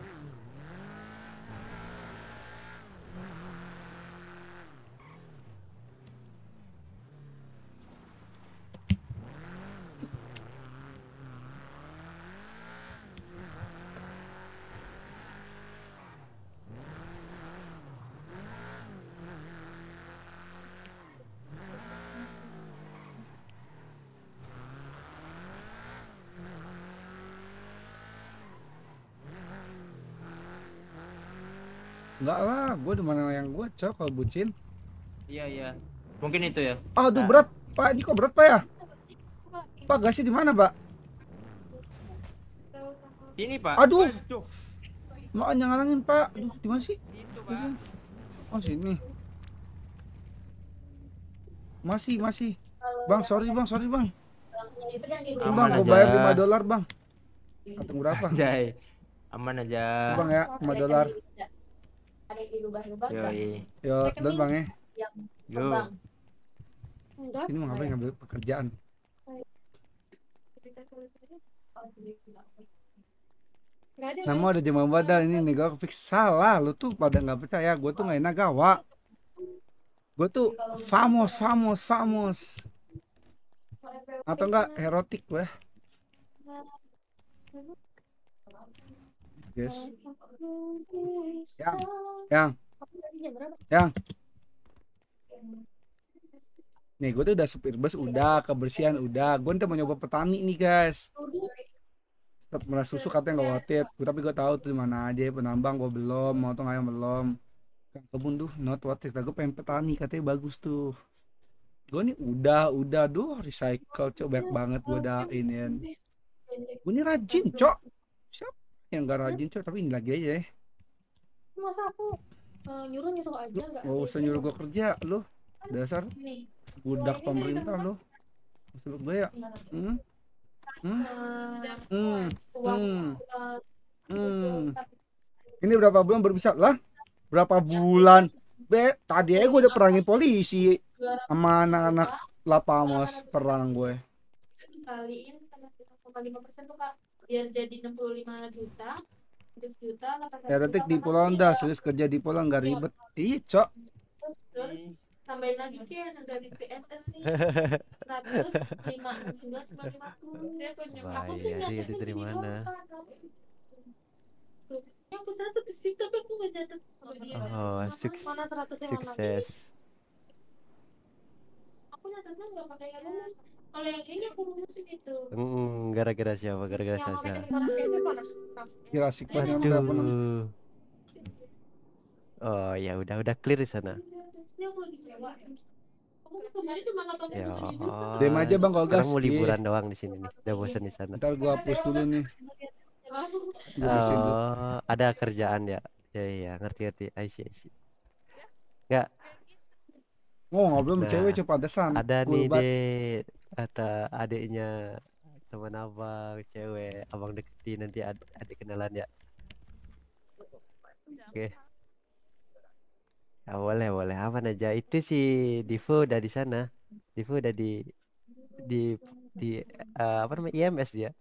Enggak lah, gue di mana yang gue cok kalau bucin. Iya. Mungkin itu ya. Aduh berat, Pak. Ini kok berat, Pak ya? Pak, gasnya di mana, Pak? Sini, Pak. Aduh. Mau ngalangin, Pak. Aduh, di mana sih? Oh, sini. Masih. Bang, sorry, Bang. Bang, gue bayar $5, Bang. Atau berapa? Anjay. Aman aja. Bang ya, $5. Ada yang dirubah-rubah. Yo, dan Bang ya. Yo. Sini mau ngapain, ngambil pekerjaan. Nama ada jemaah badal ini nih, gue fix salah. Lu tuh pada nggak percaya, gue tuh nggak nagawa. Gue tuh famous. Atau enggak erotik gue. Yes. Yang. Nih gue tuh udah supir bus, udah kebersihan, udah. Gue udah mau nyoba petani nih guys. Tetap merah susu katanya nggak worth it. Tapi gue tahu tuh mana aja penambang gue belum, motong ayam belum. Kebun tuh not worth it. Gue pengen petani katanya bagus tuh. Gue nih udah duh recycle cok, banyak banget gue udah iniin. Gue ini rajin cok. Siapa yang gak rajin cok, tapi ini lagi aja ya. Masa aku nyuruh aja nggak? Gak usah nyuruh gue kerja lu. Dasar budak pemerintah lu. Maksud gue ya. Ini berapa bulan baru bisa lah? Berapa bulan? Tadi aja gue udah perangin polisi sama anak-anak Lapamos, perang gue. Kaliin sama 5% tuh Kak, biar jadi 65 juta. 100 juta, 800 Ya detik di pulau dah, serius kerja di pulau nggak ribet. Iya cok. Terus tambahin lagi kan dari PSS nih 100, 5, 19, 50. Dia punya aku tuh Bayar itu dari mana? Yang aku catat di situ tapi aku nggak catat sama dia. Oh, Mana 100 sukses. Aku catatnya nggak pakai yang rumus. Kalau yang ini aku rumusin itu. Gara-gara siapa? Gara-gara Sasa. Kira asik banget Aduh. Oh ya udah clear di sana. Ya. Dem aja bang kalau gas. Sekarang mau liburan doang di sini nih. Udah bosan di sana. Ntar gua hapus dulu nih. Oh, ada kerjaan ya. Ya, ngerti. I see. Enggak. Ngobrol sama cewek coba pantesan. Ada nih deh, kata adiknya teman abang cewek, abang deketin nanti adik kenalan ya. Oke. Ya boleh aman aja. Itu si Divo udah di sana. Divo udah di apa namanya IMS dia.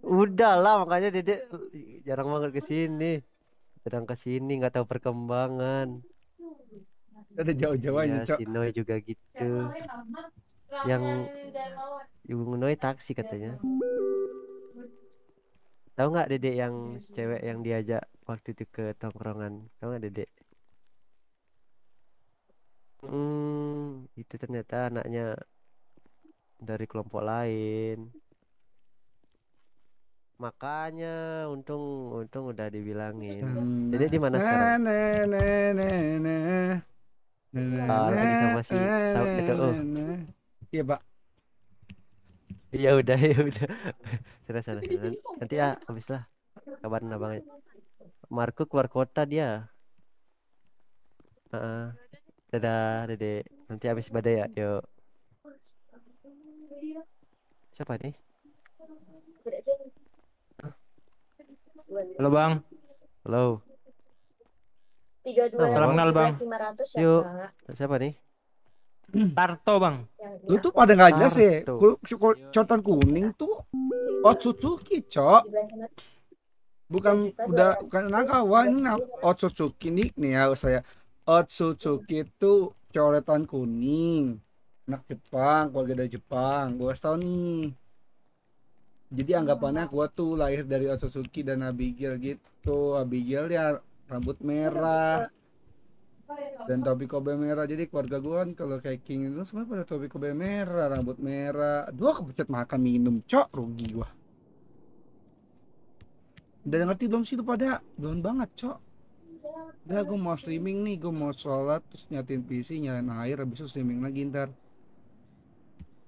Udah lah makanya Dedek jarang banget ke sini. Sedang ke sini nggak tahu perkembangan. Ada jauh-jauhnya ya, si Noi juga gitu. Yang Ibu Noi taksi katanya. Tahu nggak Dedek yang cewek yang diajak waktu itu ke tongkrongan? Tahu nggak Dedek? Itu ternyata anaknya dari kelompok lain. Makanya untung udah dibilangin. Dedek di mana sekarang? Lagi sama si itu. Iya, Pak. Ya udah. Sana. Nanti ya habis lah. Kabarin abangnya. Marco keluar kota dia. Dadah, Dedek. Nanti habis badai ya. Yuk. Siapa nih? Halo, Bang. Halo. 32 Salam kenal, Bang. 500 ya, Yuk. Kak. Siapa nih? Tarto bang. Lu tuh pada nggak jelas ya. Tarto. Cotan kuning tuh Otsutsuki, Cok. Bukan Nagawa ini Otsutsuki nih ya saya. Otsutsuki itu coretan kuning. Anak Jepang, keluarga dari Jepang. Gua kasih tau nih. Jadi anggapannya gua tuh lahir dari Otsutsuki dan Abigail gitu. Abigail ya rambut merah dan topi kobe merah. Jadi keluarga gua kan kalau kayak King itu semua pada topi kobe merah, rambut merah. Dua kepencet makan minum, Cok, rugi gua. Udah ngerti belum sih itu pada? Belum banget, Cok. Udah gue mau streaming nih, gue mau sholat terus nyatiin PC, nyalain air, habis itu streaming lagi ntar.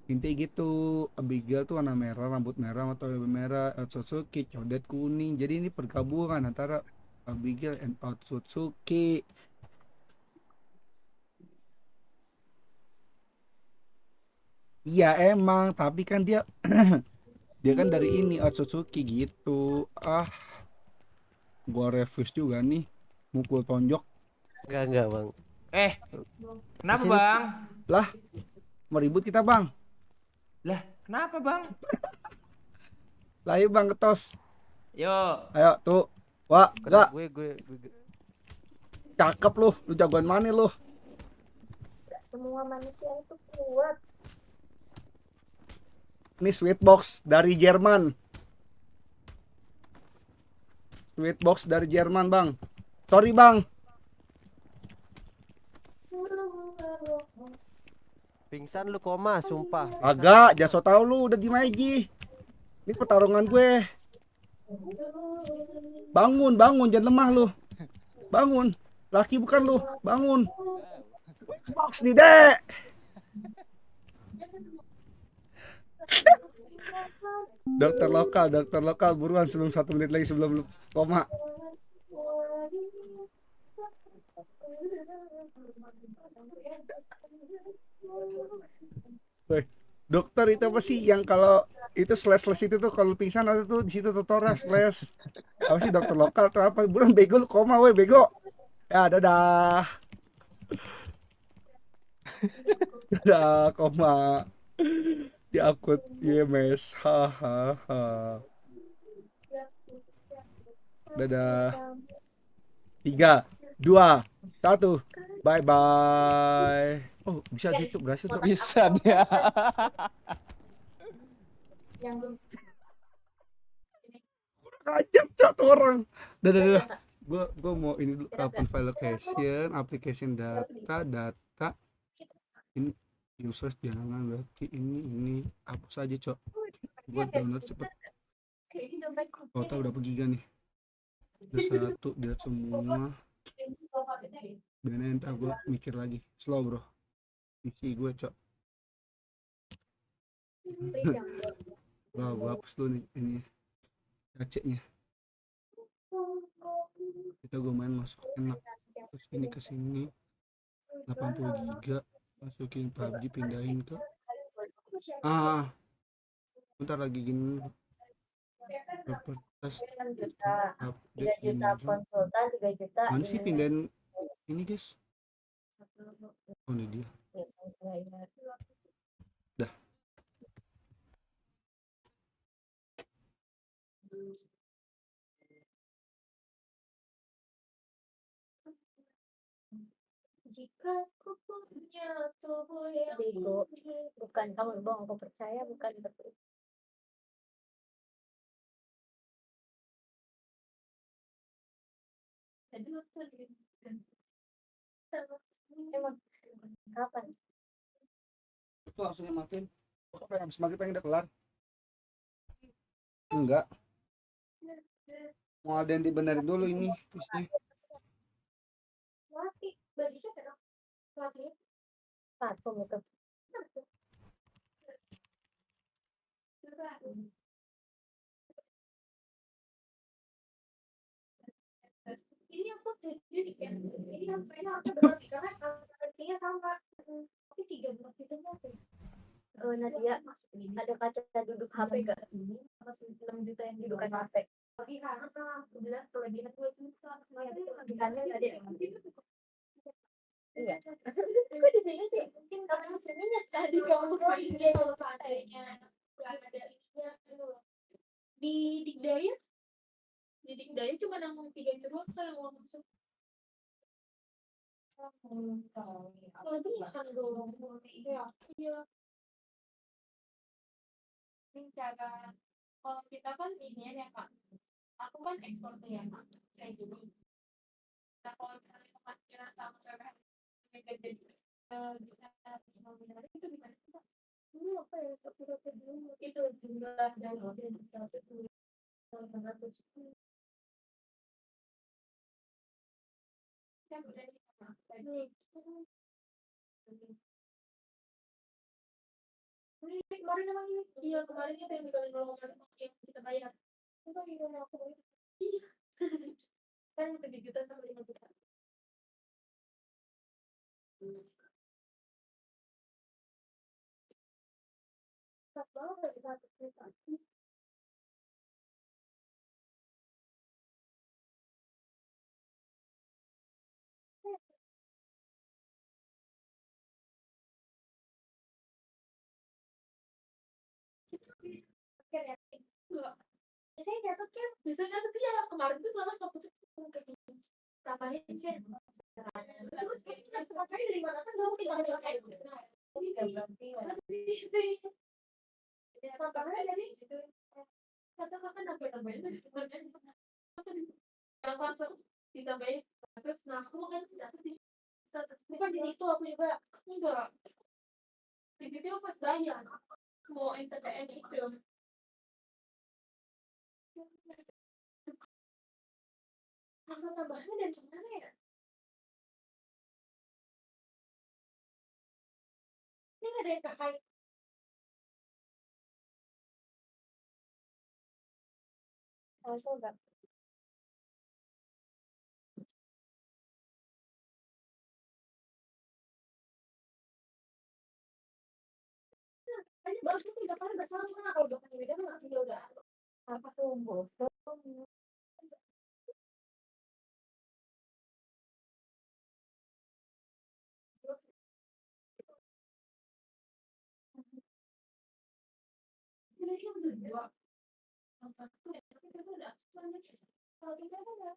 Intinya gitu, Abigail tuh warna merah, rambut merah, mata merah, Otsutsuki codet kuning. Jadi ini pergabungan antara Abigail and Otsutsuki. Iya emang, tapi kan dia dia kan dari ini Otsutsuki gitu. Gua refuse juga nih, mukul tonjok. Enggak bang. Kenapa bang? Lah, mau ribut kita bang. Lah, kenapa bang? Lah yuk bang, ketos. Yo. Ayo tuh. Wah, enggak. Gue. Cakep lu jagoan mana lu? Semua manusia itu kuat. Ini sweetbox dari Jerman. Sweetbox dari Jerman bang. Sorry bang. Pingsan lu koma, sumpah. Agak, jangan so tau lu udah di Maiji. Ini pertarungan gue. Bangun, jangan lemah lu. Bangun. Laki bukan lu, bangun. Box nih, Dek. Dokter lokal buruan sebelum 1 menit lagi sebelum lu koma. Woi, dokter itu apa sih yang kalau itu slash itu tuh kalau pingsan ada tuh di situ tutorial slash apa sih dokter lokal tuh apa buruan bego lu koma woi bego ya dadah dadah koma di akut IMS hahaha dadah 3 2 1 bye bye. Oh bisa gitu berhasil tuh. Bisa dia. Kacau cok tuh orang. Dadah. Gue mau ini dulu open file location, application data. Ini users jangan berarti ini hapus aja cok. Gue download cepet. Total berapa giga nih? Udah 1 dilihat semua. Bener entar gue mikir lagi. Slow bro. Isi gue cok. Wah gue hapus dulu nih ini AC-nya. Kita gue main masuk enak. Terus ini ke sini 80 giga masukin PUBG pindahin ke bentar lagi gini properties update ini mana sih pindahin ini guys. Oh ini dia dah. Jika ku punya tubuh yang bego, bukan kamu bohong, aku percaya bukan betul. Emang kapan? Itu langsung matiin. Kok pengen semakin udah kelar? Enggak. Mau ada yang dibenerin dulu ini PC. Mati, bagi siapa dong? Mati. Platform itu. Ini aku jadi kan. Ini aku berarti karena artinya sama. Tapi 3 bulan itu tuh. Nadia, ada kaca duduk HP gak? Apa 9 juta yang duduk HP? Tapi karena aku bilang kelebihan 2 juta. Kelebihannya gak ada. Iya. Kok di sini sih? Mungkin karena mesinnya tadi kamu dia kalau seandainya nggak ada ininya itu di Dikdaya cuma namun 3 itu doang kan yang mau masuk. Kalau itu kan dong. Iya. Iya. Ini cara kalau kita kan ini ya Kak. Aku kan ekspor tuh ya Kak. Kayak gini. Nah kalau misalnya pemakiran sama cewek jadi bisa nominalnya itu gimana sih Kak? Ini apa ya? Satu dulu itu jumlah dan yang bisa itu 100. Kan udah nih. Ini kemarin emang ini. Iya kemarin itu yang dikali ngomong yang kita bayar. Itu lagi ngomong aku bayar. Iya. Kan 7 juta sama 5 juta. Pas banget lagi 1 juta. Akhirnya enggak. Biasanya nyatet kan, biasanya nyatet ya kemarin tuh salah waktu itu kayak gini. Tambahin kan. Terus kayak makanya dari mana kan kamu tinggal kayak gitu. Ini enggak berarti. Ya, tambahannya jadi gitu. Kata-kata nambahin yang langsung ditambahin terus nah aku kan dapet di bukan di situ aku juga enggak di situ pas bayar mau NPTN itu apa tambahannya dari mana ya ini nggak ada yang terkait oh coba ini baru tuh tidak pernah bersalah sama kalau bukan beda nggak dia udah apa tuh bosong ini kan udah dua satu ya tapi kita udah kalau kita kan udah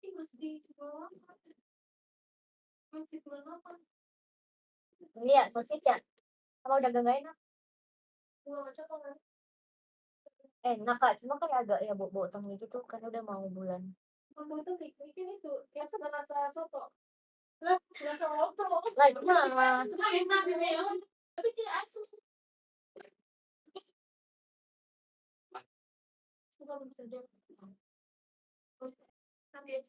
ini masih di bawah masih bulan apa iya sosis ya sama udah gak enak gua macam apa enak kak cuma kan agak ya bau tengah gitu kan udah mau bulan bau tuh bikin itu ya sudah rasa soto lah rasa soto lah itu mah enak ya tapi dia asin bukan bisa tapi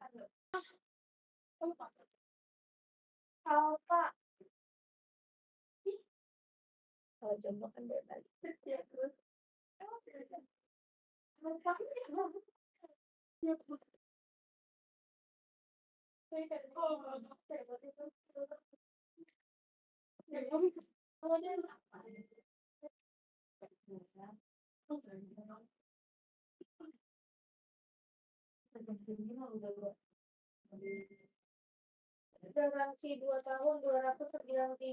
ada kalau pak kalau jomblo kan bebas ya terus garansi 2 tahun 209.000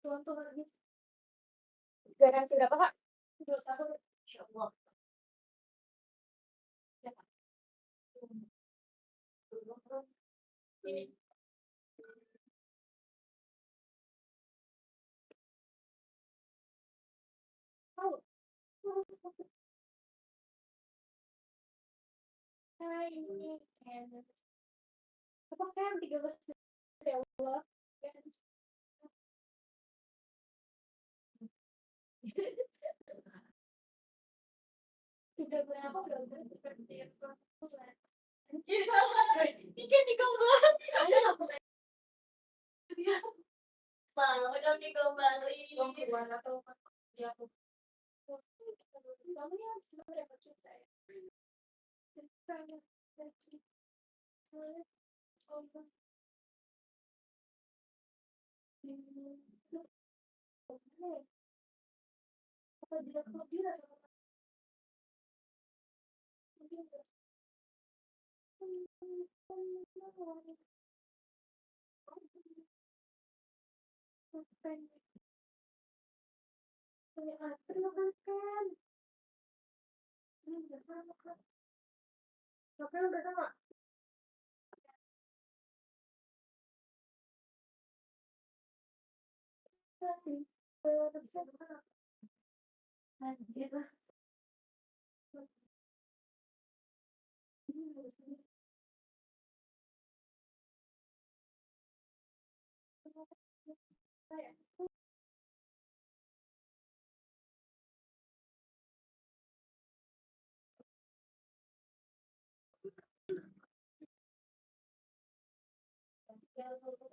contoh lagi garansi berapa kak 2 tahun insyaallah ini ini apa kan 13 ya Allah tidak berapa berapa seperti itu tiga 13 ada apa dia mau dong dikembali uang keluar atau dia aku kamu ya sebenarnya dapat juta ya apa dia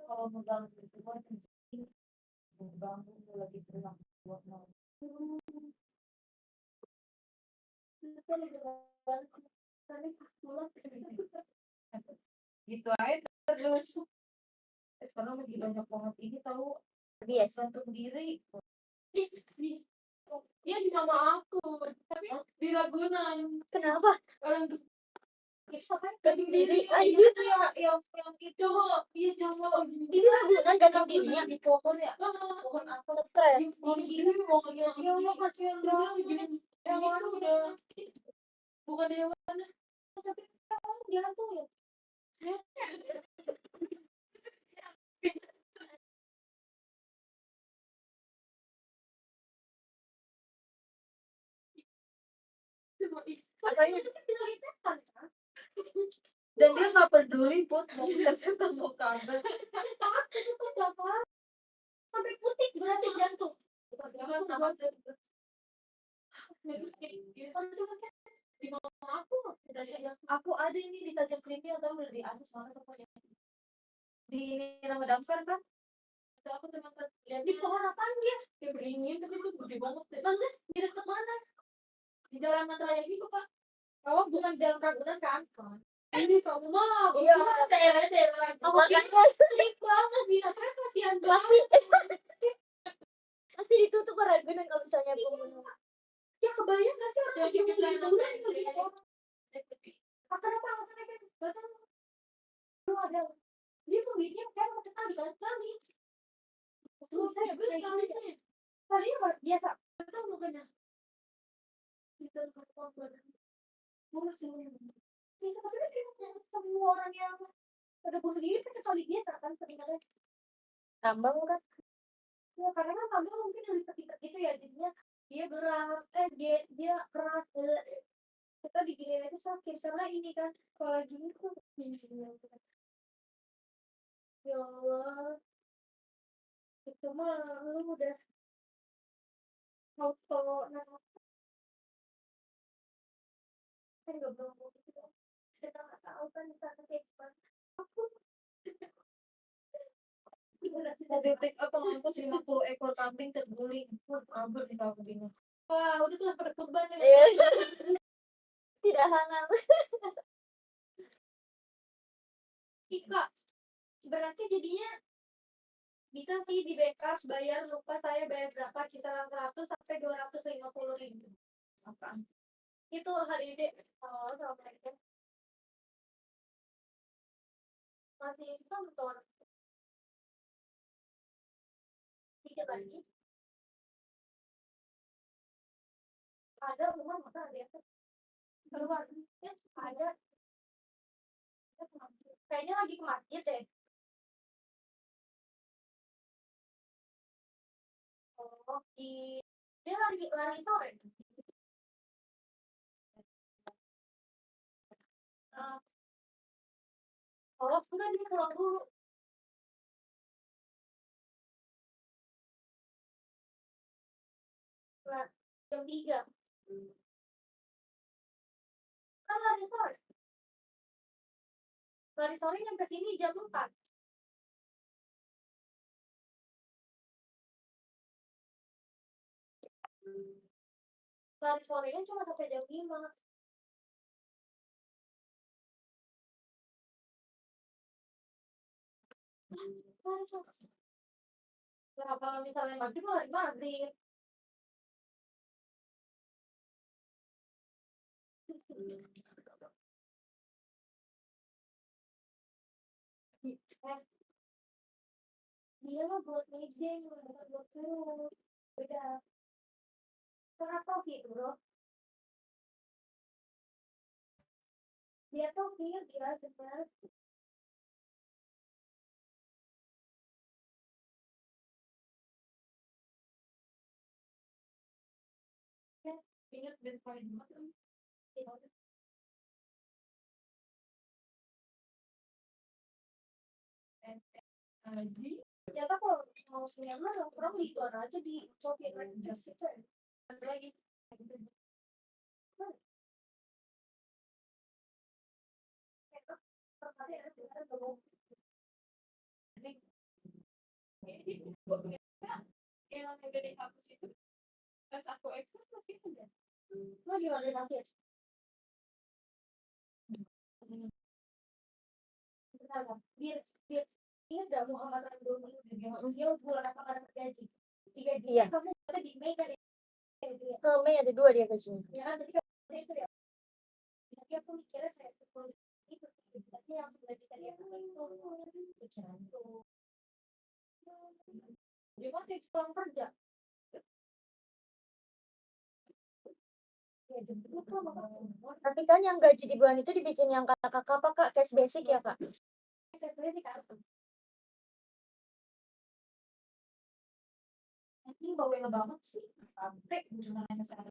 Kalau megang semua lagi pulang buat mau. Gitu aja terus. Karena lagi banyak banget ini tahu biasa untuk diri. Dia di sama aku, tapi di Ragunan. Kenapa? Orang gantung diri aja yang itu iya cowok ini Ragunan gantung dirinya di pohon ya pohon apa stres gini mau ya Allah kasihan banget yang mana udah bukan yang mana tapi dia tuh ya katanya dan dia nggak peduli put mau kita mau kabar sampai putih berarti jantung di mama aku ada ini di tajam kriminal atau udah di atas mana pokoknya di nama damkar kan aku cuma lihat di pohon apaan dia kayak beringin tapi itu gede banget maksudnya di dekat mana di jalan Matraya gitu pak oh bukan di dalam Ragunan kan ini kamu mah iya daerah makanya sedih banget di Natal kasihan banget pasti ditutup Ragunan kalau misalnya pembunuh ya kebayang nggak sih orang yang gitu kenapa alasannya kayak betul lu ada dia pemiliknya kan mau cepat dikali tuh saya beli kali biasa betul mukanya kita ngurusin itu tapi kan semua orang yang pada bunuh diri kan kali biasa kan seringkali tambang kan ya karena kan tambang mungkin lebih ketika itu ya jadinya dia berat dia keras kita diginiin itu sakit karena ini kan kalau gini tuh ya Allah itu mah lu udah auto kan gak belum gitu kita nggak tahu kan di sana kayak gimana aku mobil pick up pengangkut 50 ekor kambing terguling ambur di kampung ini wah udah tuh perkeban ya tidak hangat Ika berarti jadinya bisa sih di backup bayar lupa saya bayar berapa kisaran 100 sampai 250.000 apaan itu hari ini oh sama mereka masih itu motor dikit lagi ada rumah masa ada ya keluar ya ada kayaknya lagi ke masjid deh oh dia lari sore oh sudah dia pulang dulu jam 3 kan lari sore nyampe sini jam 4 lari sorenya cuma sampai jam 5 lari sore nah kalau misalnya maghrib lari maghrib Dia mah buat meeting, bukan buat terus. Beda. Kenapa gitu, bro? Dia tuh dia sebenarnya. Ingat best friend banget. Jadi, ternyata kalau mau sinema nongkrong di luar aja di Sophie Rangers itu ada lagi. Yang gede hapus itu pas aku ekspor masih ada. Lo gimana nanti? Biar biar ini udah Muhammad dulu dia bulan apa kan gaji 3 dia kamu ada di Mei kan ke Mei ada 2 dia gajinya ya kan tadi kan itu ya tapi aku mikirnya saya 10 itu berarti yang 11 juta dia itu pikiran tuh dia masih pulang kerja ya jemput lah tapi kan yang gaji di bulan itu dibikin yang kakak apa kak cash basic ya kak cash basic apa ini bawel banget sih sampai gimana cara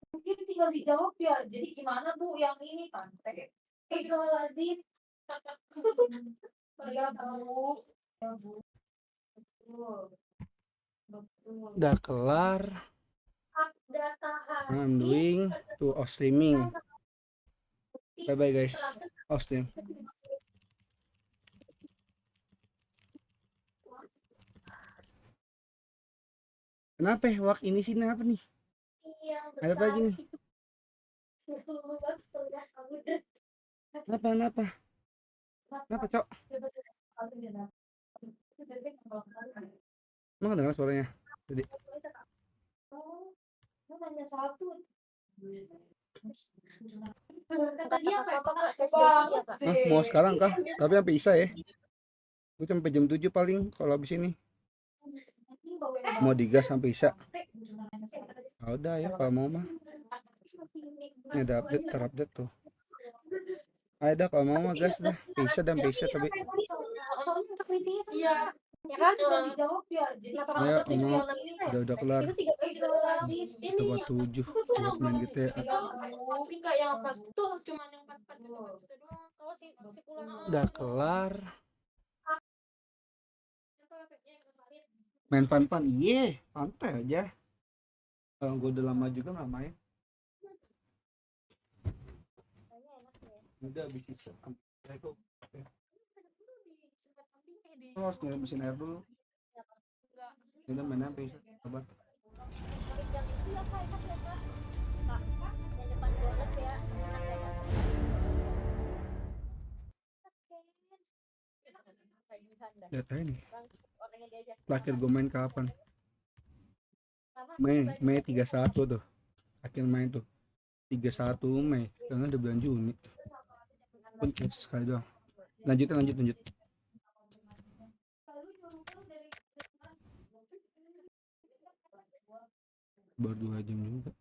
mungkin tinggal dijawab ya jadi gimana bu yang ini kan lazim saya tahu ya bu Udah kelar. I'm doing to off streaming. Bye bye guys. Off stream. Kenapa ya? Wak ini sini apa nih? Ada apa lagi nih? Kenapa? Kenapa, Cok? Emang dengar suaranya? Tadi. Mau sekarang kah? Tapi sampai Isa ya. Gue sampai jam 7 paling kalau habis ini. Mau digas sampai Isa. Ah, udah ya kalau mau mah. Ini ada update, terupdate tuh. Ada kalau mau mah gas dah. Bisa dan bisa tapi. Iya. Ya kan udah dijawab ya. Ayo, udah kelar. Coba 7 buat main gitu ya. Pasti enggak yang pas tuh cuman yang 4 gitu doang. Kalau si pulang. Udah kelar. Main fun-fun. Iya, santai aja. Kalau gue udah lama juga nggak main. Udah bikin harus ngabisin air dulu. Ini mainnya bisa sabar. Lihat aja nih. Terakhir gue main kapan? Mei 31 tuh. Akhir main tuh 31 Mei. Karena udah bulan Juni. Pun sekali doang. Lanjut. Baru 2 jam juga.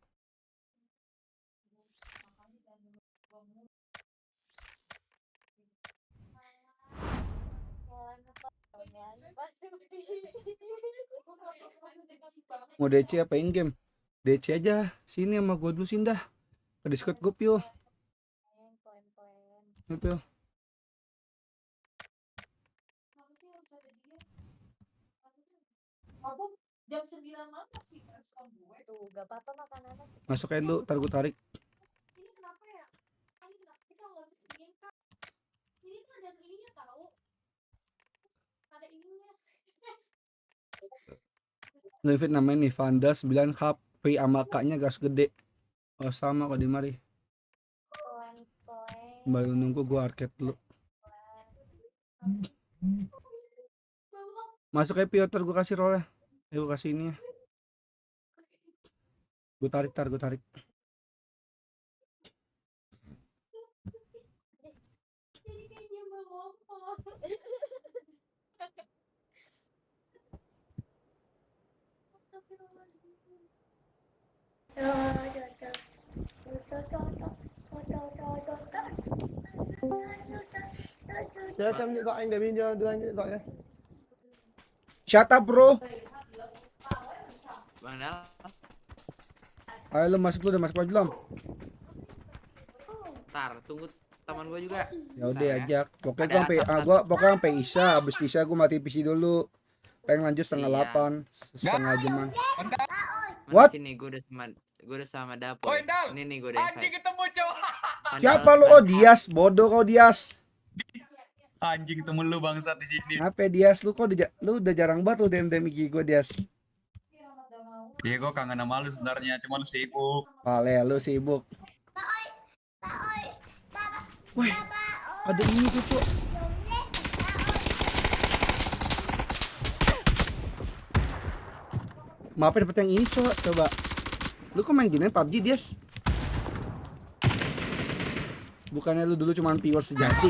Mau DC apa in game? DC aja. Sini sama gue dulu dah. Ke Discord gue yuk. Itu. Jam 9 malam sih respon gue tuh gak apa-apa makan nanas masuk aja dulu, ntar gue tarik. Ini kenapa ya? Ini kenapa kita nggak usah bikin kak? Ini tuh ada ininya tahu? Ada ininya. Ngevit namanya nih Vanda 9 HP sama kaknya gas gede. Oh sama kok di mari. Baru nunggu gue arcade dulu. Masuk aja Piotr, gue kasih roll ya. Gue kasih ini ya. Gue tarik. Cho em điện thoại anh để pin cho, đưa anh điện thoại đây. Shut up bro. Bang Dal. Ayo lu masuk belum? Ntar tunggu teman gue juga. Ya udah ajak. Pokoknya gue sampai Isya, abis Isya gue mati PC dulu. Pengen lanjut setengah 8, setengah jaman. What? Sini gue udah sama Dapo. Ini nih gue udah. Anjing ketemu cowok. Siapa lu? Oh Dias, bodoh kau Dias. Anjing temen lu bangsat di sini. Apa Dias lu kok lu udah jarang banget lu DM IG gue Dias. Iya gue kangen sama lu sebenarnya, cuma lu sibuk. Pale lu sibuk. Wih, ada ini tuh cok. Maaf dapet yang ini cok, coba. Lu kok main gini PUBG Dias? Bukannya lu dulu cuman viewer sejati?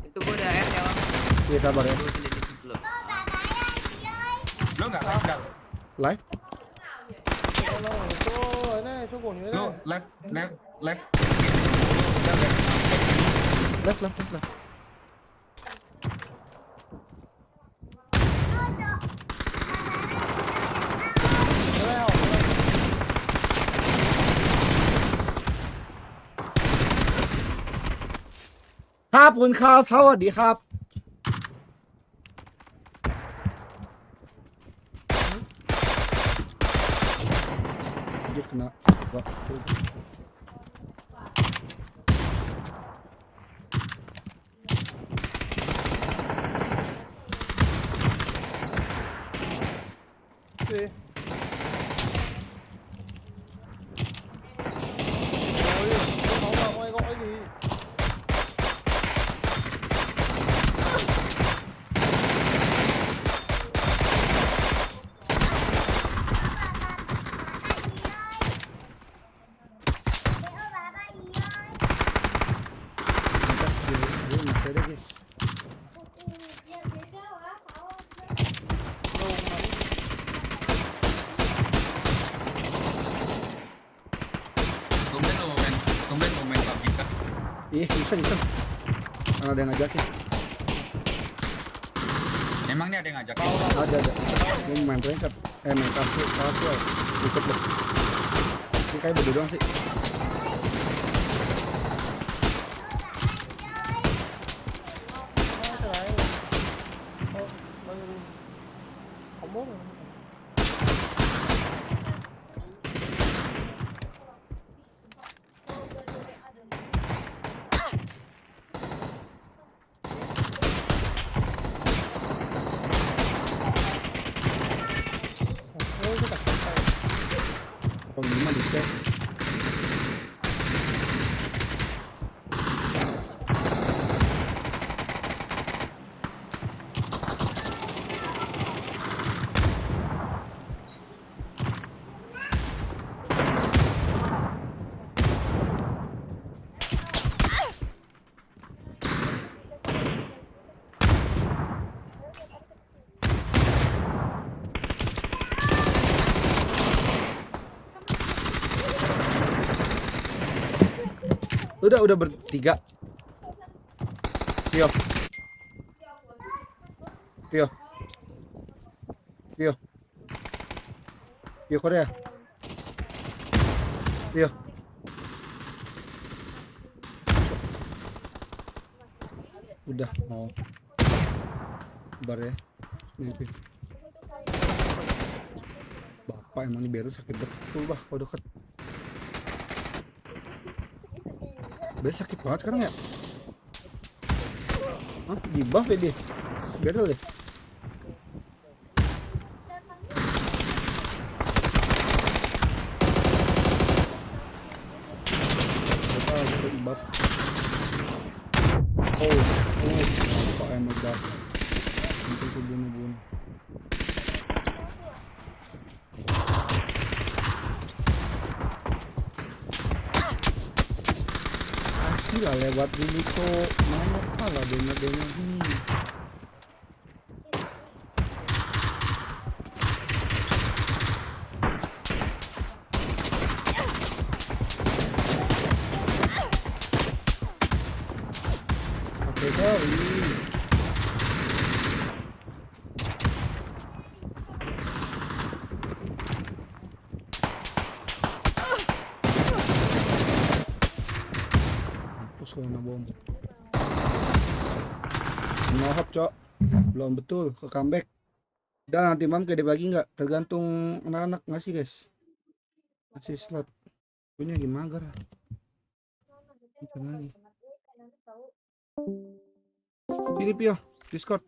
Itu gue udah add ya bang. Iya sabar ya. Lu nggak live Dal? Live? Lu live. Live.ครับคุณครับสวัสดีครับยึดคณะว่าiseng ada yang ngajakin. Emang nih ada yang ngajakin? Ada gue main ranket main casual ikut deh. Ini kayak berdua doang sih. Udah bertiga. Pio Korea. Pio. Udah mau. Bar ya. Nih, Pio. Bapak emang ini baru sakit betul bah kalau deket. Biar sakit banget sekarang ya. Hah? Di buff ya dia? Biar deh. Buff. Oh, Pak emang dah. Nanti aku bunuh. Enggak lewat dulu cok. Mana kalah demo gini. Oke, sorry. Mampus lo na bom. Nohop cok. Belum betul ke comeback. Dan nanti malam gede bagi nggak? Tergantung anak-anak ngasih guys. Ngasih slot. Punya gimana mager. Lagi. Sini Pio, Discord.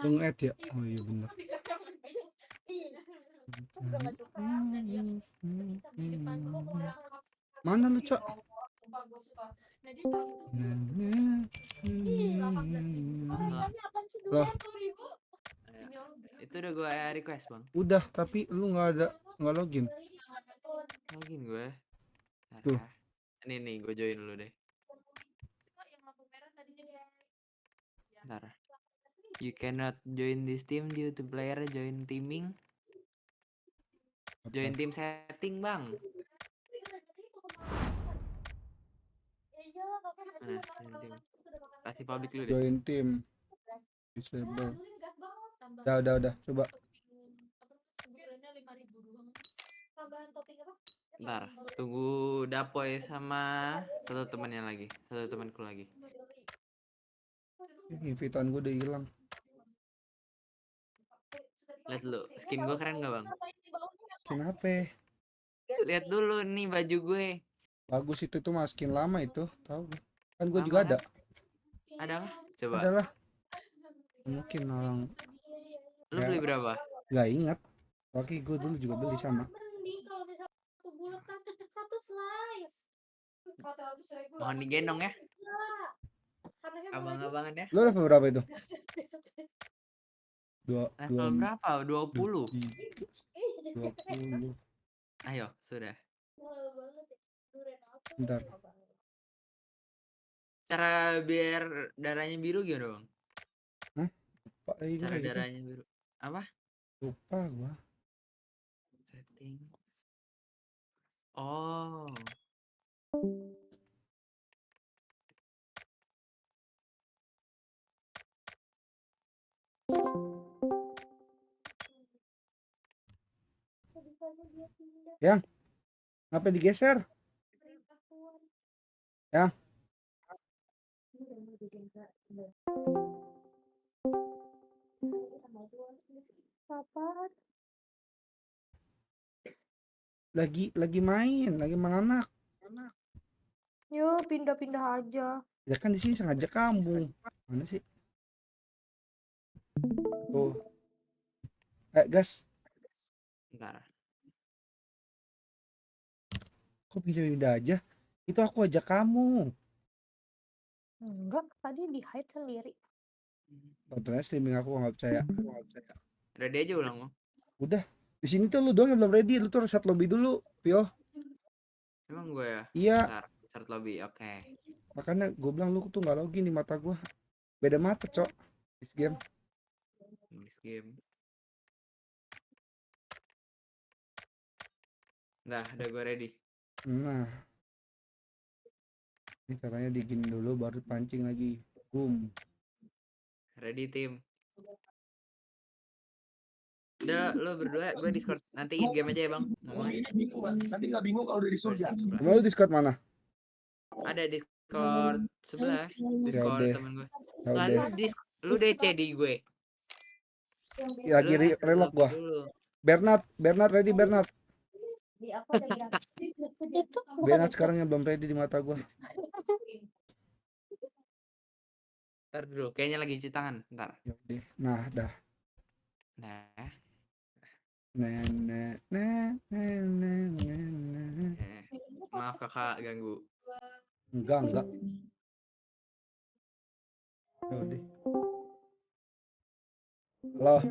Tunggu add ya. Oh iya bener. Mana lu cok? Loh. Itu udah gue request bang. Udah, tapi lu nggak login. Login gue. Tuh. Nih gue join dulu deh. Ntar. You cannot join this team due to player join teaming. Join team setting bang. Mana join team? Kasih public dulu deh. Join team. Disable. Udah. Coba. Ntar, tunggu Dapoy sama satu temannya lagi, satu temanku lagi. Invitan gue udah hilang. Lihat dulu, skin gue keren gak bang? Kenapa? Lihat dulu nih baju gue. Bagus itu tuh mas, skin lama itu, tahu? Kan gue juga ada. Ada kah? Coba. Adalah. Mungkin orang. Lu beli berapa? Gak ingat. Oke, gue dulu juga beli sama. Mohon digendong ya. Abang-abangan ya. Lu level berapa itu? Level berapa? 20. 20. Ayo, sudah. Bentar. Cara biar darahnya biru gimana bang? Hah? Cara darahnya biru. Apa? Lupa gua. Setting. Oh. Yang? Ngapain digeser? Yang? Lagi main anak. Yo, pindah-pindah aja. Ya kan di sini sengaja kamu. Mana sih? Tuh. Gas. Bentar. Kok pindah aja? Itu aku ajak kamu. Enggak, tadi di hide sendiri. Tontonnya streaming aku nggak percaya. Ready aja ulang bang. Udah. Di sini tuh lu doang yang belum ready. Lu tuh reset lobby dulu, Pio. Emang gue ya? Iya. Bentar, start lobby, oke. Makanya gue bilang lu tuh nggak login di mata gue. Beda mata, cok. This game. Nah, udah gue ready. Nah. Ini caranya digini dulu baru pancing lagi. Boom. Ready tim. Udah lo berdua gue Discord. Nanti in game aja ya bang. Nanti nggak bingung kalau udah di surga. Mau lu Discord mana? Ada Discord sebelah. Discord Yaudah. temen gue. Yaudah. Lalu lu DC di gue. Lagi relog gua. Bernard ready Bernard. Bernard sekarang yang belum ready di mata gua. Ntar dulu, kayaknya lagi cuci tangan. Ntar. Nah, dah. Maaf kakak ganggu. Enggak. Yaudah. Halo.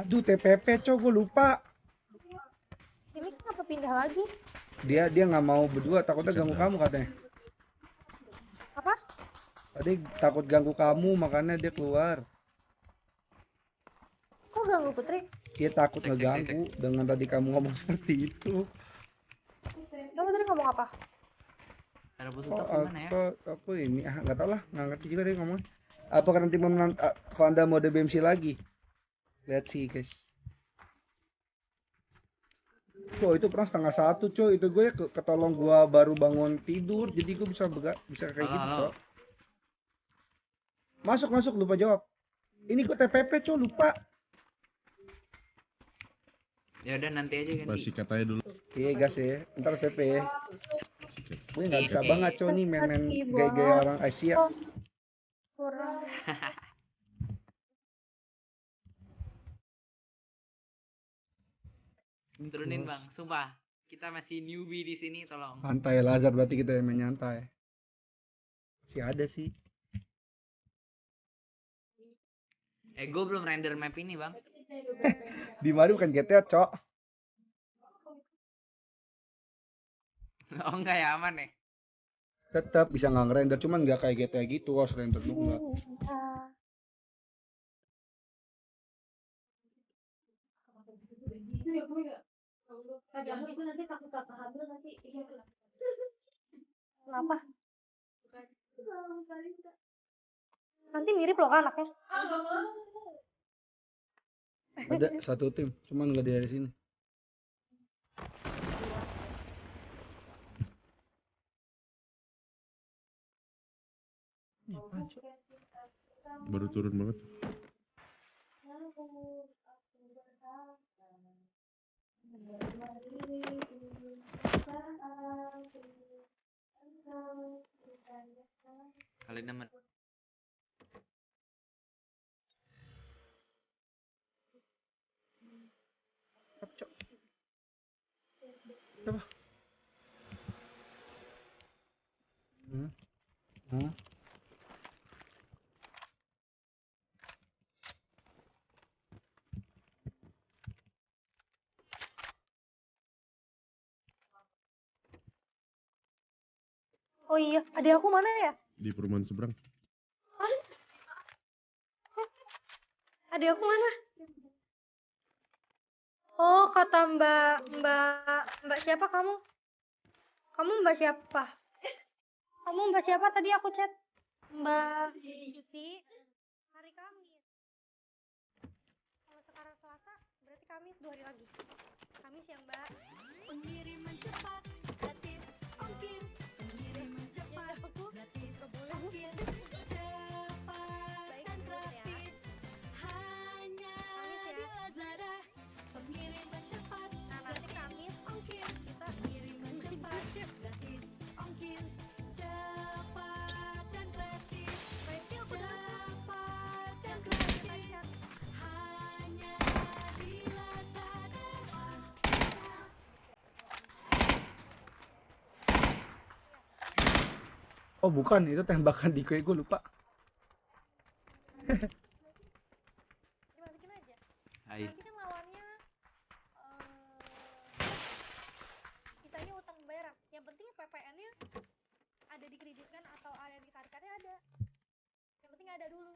Aduh, TPP cok, gue lupa. Ini kenapa kepindah lagi. Dia nggak mau berdua, takutnya ganggu kamu katanya. Apa? Tadi takut ganggu kamu, makanya dia keluar. Kok ganggu Putri? Dia takut ngeganggu dengan tadi kamu ngomong seperti itu. Kamu tadi ngomong apa? Aku ini nggak tahu lah, nggak ngerti juga dia ngomong. Apakah nanti Panda mode BMC lagi? Let's see guys. Itu pernah 12:30 coy, itu gue ketolong gue baru bangun tidur, jadi gue bisa kayak gitu coy. Masuk lupa jawab. Ini gue TPP coy, lupa. Ya udah nanti aja ganti. Masih katanya dulu. Iya gas ya, ntar PP ya. Gue nggak bisa banget coy nih main gaya-gaya orang Asia. Kurang. Turunin bang, sumpah kita masih newbie di sini, tolong. Santai Lazar, berarti kita yang main nyantai. Masih ada sih. Gue belum render map ini bang. Di mana bukan GTA cok. Oh enggak ya, aman ya. Tetap bisa nggak ngerender, cuman nggak kayak GTA gitu, harus render dulu nggak. Kenapa? Nanti mirip loh kan anaknya. Ada satu tim, cuman nggak dari sini. Baru turun banget. Kalian teman. Apa? Oh iya, adik aku mana ya? Di perumahan seberang. Hah? Adik aku mana? Oh, kata Mbak siapa kamu? Kamu Mbak siapa? Kamu Mbak siapa tadi aku chat? Mbak Susi. Hari Kamis. Kalau sekarang Selasa, berarti Kamis 2 hari lagi. Kamis ya Mbak. Pengiriman cepat, gratis, ongkir. Pengiriman cepat, gratis, ongkir. Cepat dan gratis. Hanya di Lazada. Pengiriman cepat, gratis, ongkir. Pengiriman cepat, gratis, ongkir. Cepat dan gratis. Cepat dan gratis. Hanya di Lazada. Oh bukan, itu tembakan di kue, gue lupa. Balikin aja. Hai. Nanti kan lawannya sisanya utang bayaran. Yang penting PPN-nya ada dikreditkan atau ada ditarikannya ada. Yang penting ada dulu.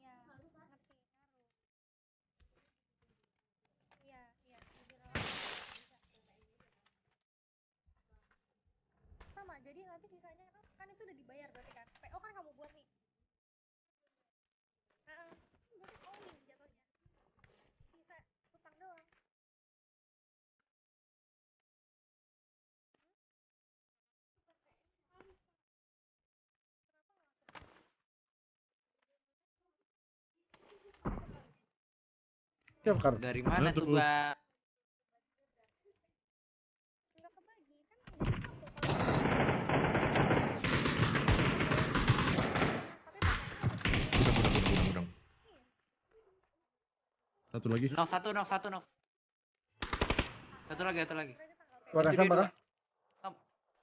Iya, ngerti, ngaruh. Iya, lebih relatif bisa. Sama, jadi nanti sisanya kan itu udah dibayar berarti kan. PO kan kamu buat nih. Berarti owning jatuhnya. Sisa utang doang. Dari mana tuh Mbak? Udang. Satu lagi. Satu. Satu lagi. Warna sama kah?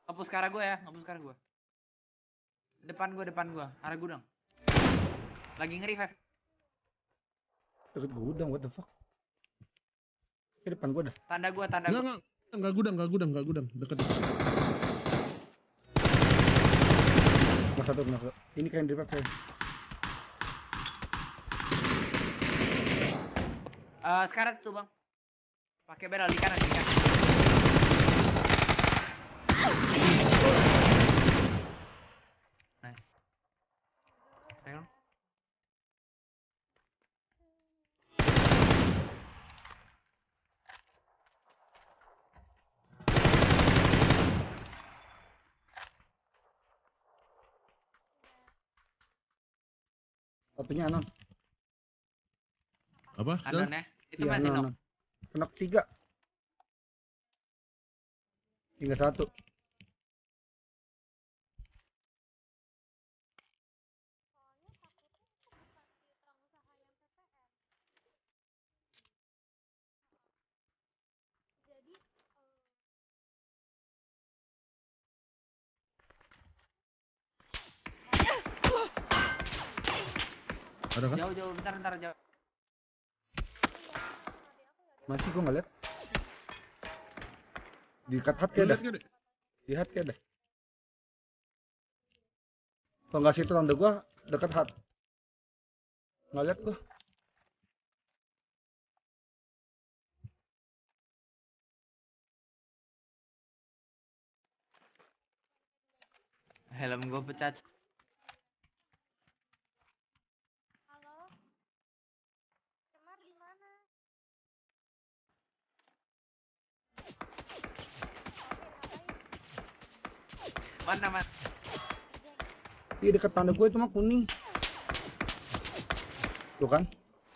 Ngapus ke arah gue ya, Depan gue, arah gudang. Lagi nge-revive. Deket gudang, what the fuck? Di depan gua dah. Tanda gua. Enggak gudang. Deket. Nggak satu. Ini kayak di pakai. Sekarang tuh bang. Pakai barrel di kanan. Nice. Ayo. Satunya anon. Apa? Anon ya? Itu Iya, masih anon. nok. Kena 3. Tinggal 1. Ada kan? Jauh, bentar jauh. Masih gua nggak lihat. Di hat kayak dah. Di hat kayak dah. Kalau nggak situ tanda gua dekat hat. Nggak lihat gua. Helm gua pecah. Mana? Iya dekat tanda gue itu mah kuning. Tuh kan?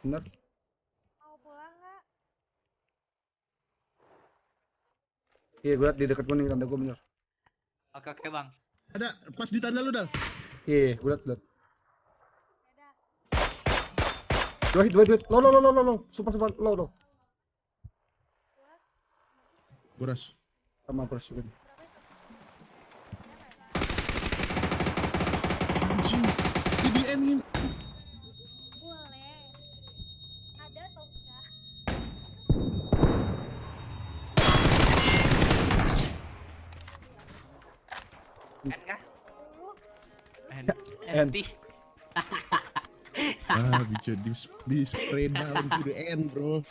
Bener. Mau pulang nggak? Iya gue liat di dekat kuning tanda gue bener. Oke bang. Ada pas di tanda lu Dal. Iya gue liat. Dua hit. Lo. Super lo. Boras. Sama boras juga. DBM Boleh. Ada atau enggak? Kah? Empty. Bisa di spray down to the end, bro.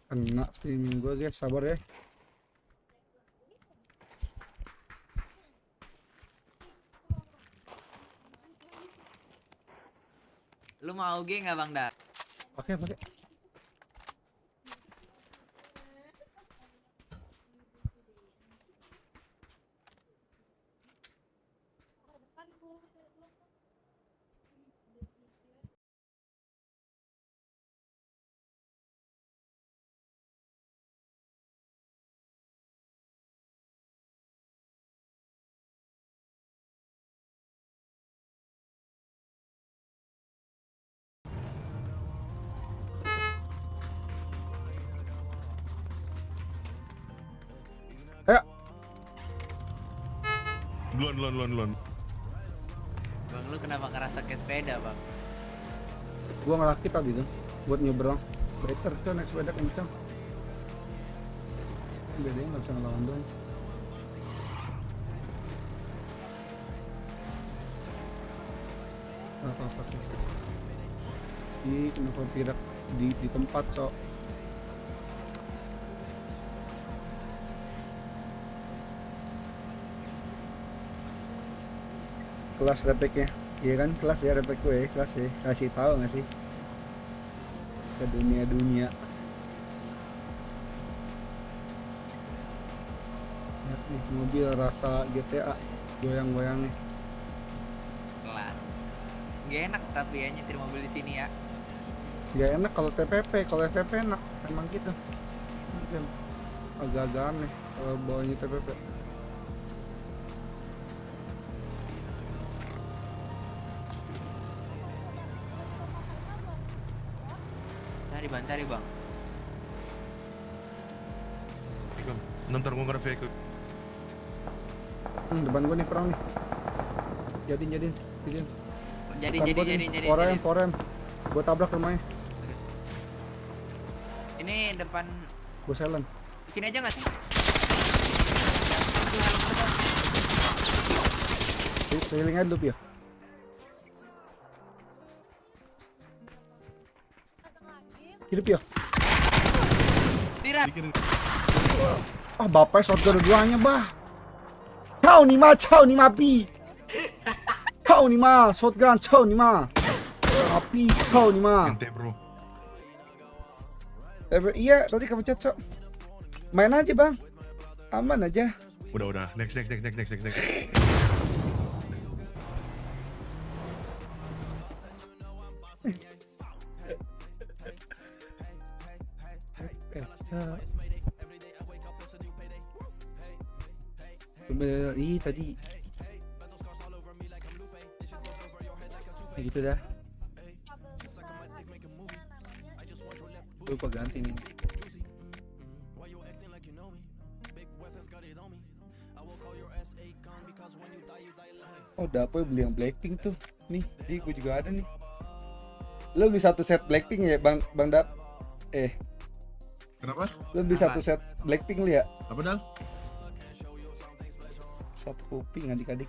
Kena streaming gue guys, sabar ya. Lu mau AUG nggak bang Dar? Pakai. Ayo. Duluan. Bang lu kenapa ngerasa kayak sepeda bang? Gua ngelaki tadi tuh buat nyebrang. Better tuh naik sepeda kencang. Bedanya nggak bisa ngelawan doang. Apa sih? Kenapa tidak di tempat cok? Kelas repeknya, iya kan kelas ya repek gue, kelas ya, kasih tahu nggak sih ke dunia. Lihat nih mobil rasa GTA goyang nih. Kelas. Gak enak tapi ya nyetir mobil di sini ya. Gak enak kalau TPP, kalau FPP enak, emang gitu. Mungkin agak-agak aneh kalau bawanya TPP. Cari bang. Ntar gua nge-review. Depan gua nih perang nih. Jadiin. Jadi. Forem. Gua tabrak rumahnya. Ini depan. Gua silent. Sini aja nggak sih? Healing aja dulu ya. Hidup ya. Dirap. Ah, bapak shotgun duanya, bah. Ciao nih ma pi. Ciao nih ma, shotgun, ciao nih ma. Api, ciao nih ma. Ente bro. Iya, tadi kepencet, Cok. Main aja, Bang. Aman aja. Udah. Next. Ih, tadi. Ya gitu dah. Lupa ganti nih. Oh, dapet beli yang Blackpink tuh. Nih, gue juga ada nih. Lo beli satu set Blackpink ya, Bang Dap? Kenapa? Lo beli satu set Blackpink li ya? Apa Dal? Satu kuping adik-adik.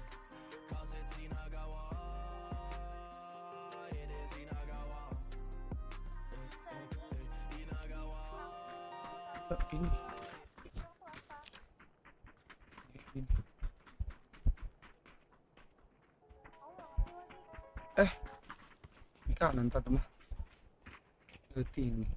Ini. Ini kanan tadi mah. Tinggi.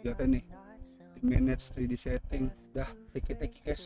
Lihat nih, di manage 3D setting, dah teki-teki guys.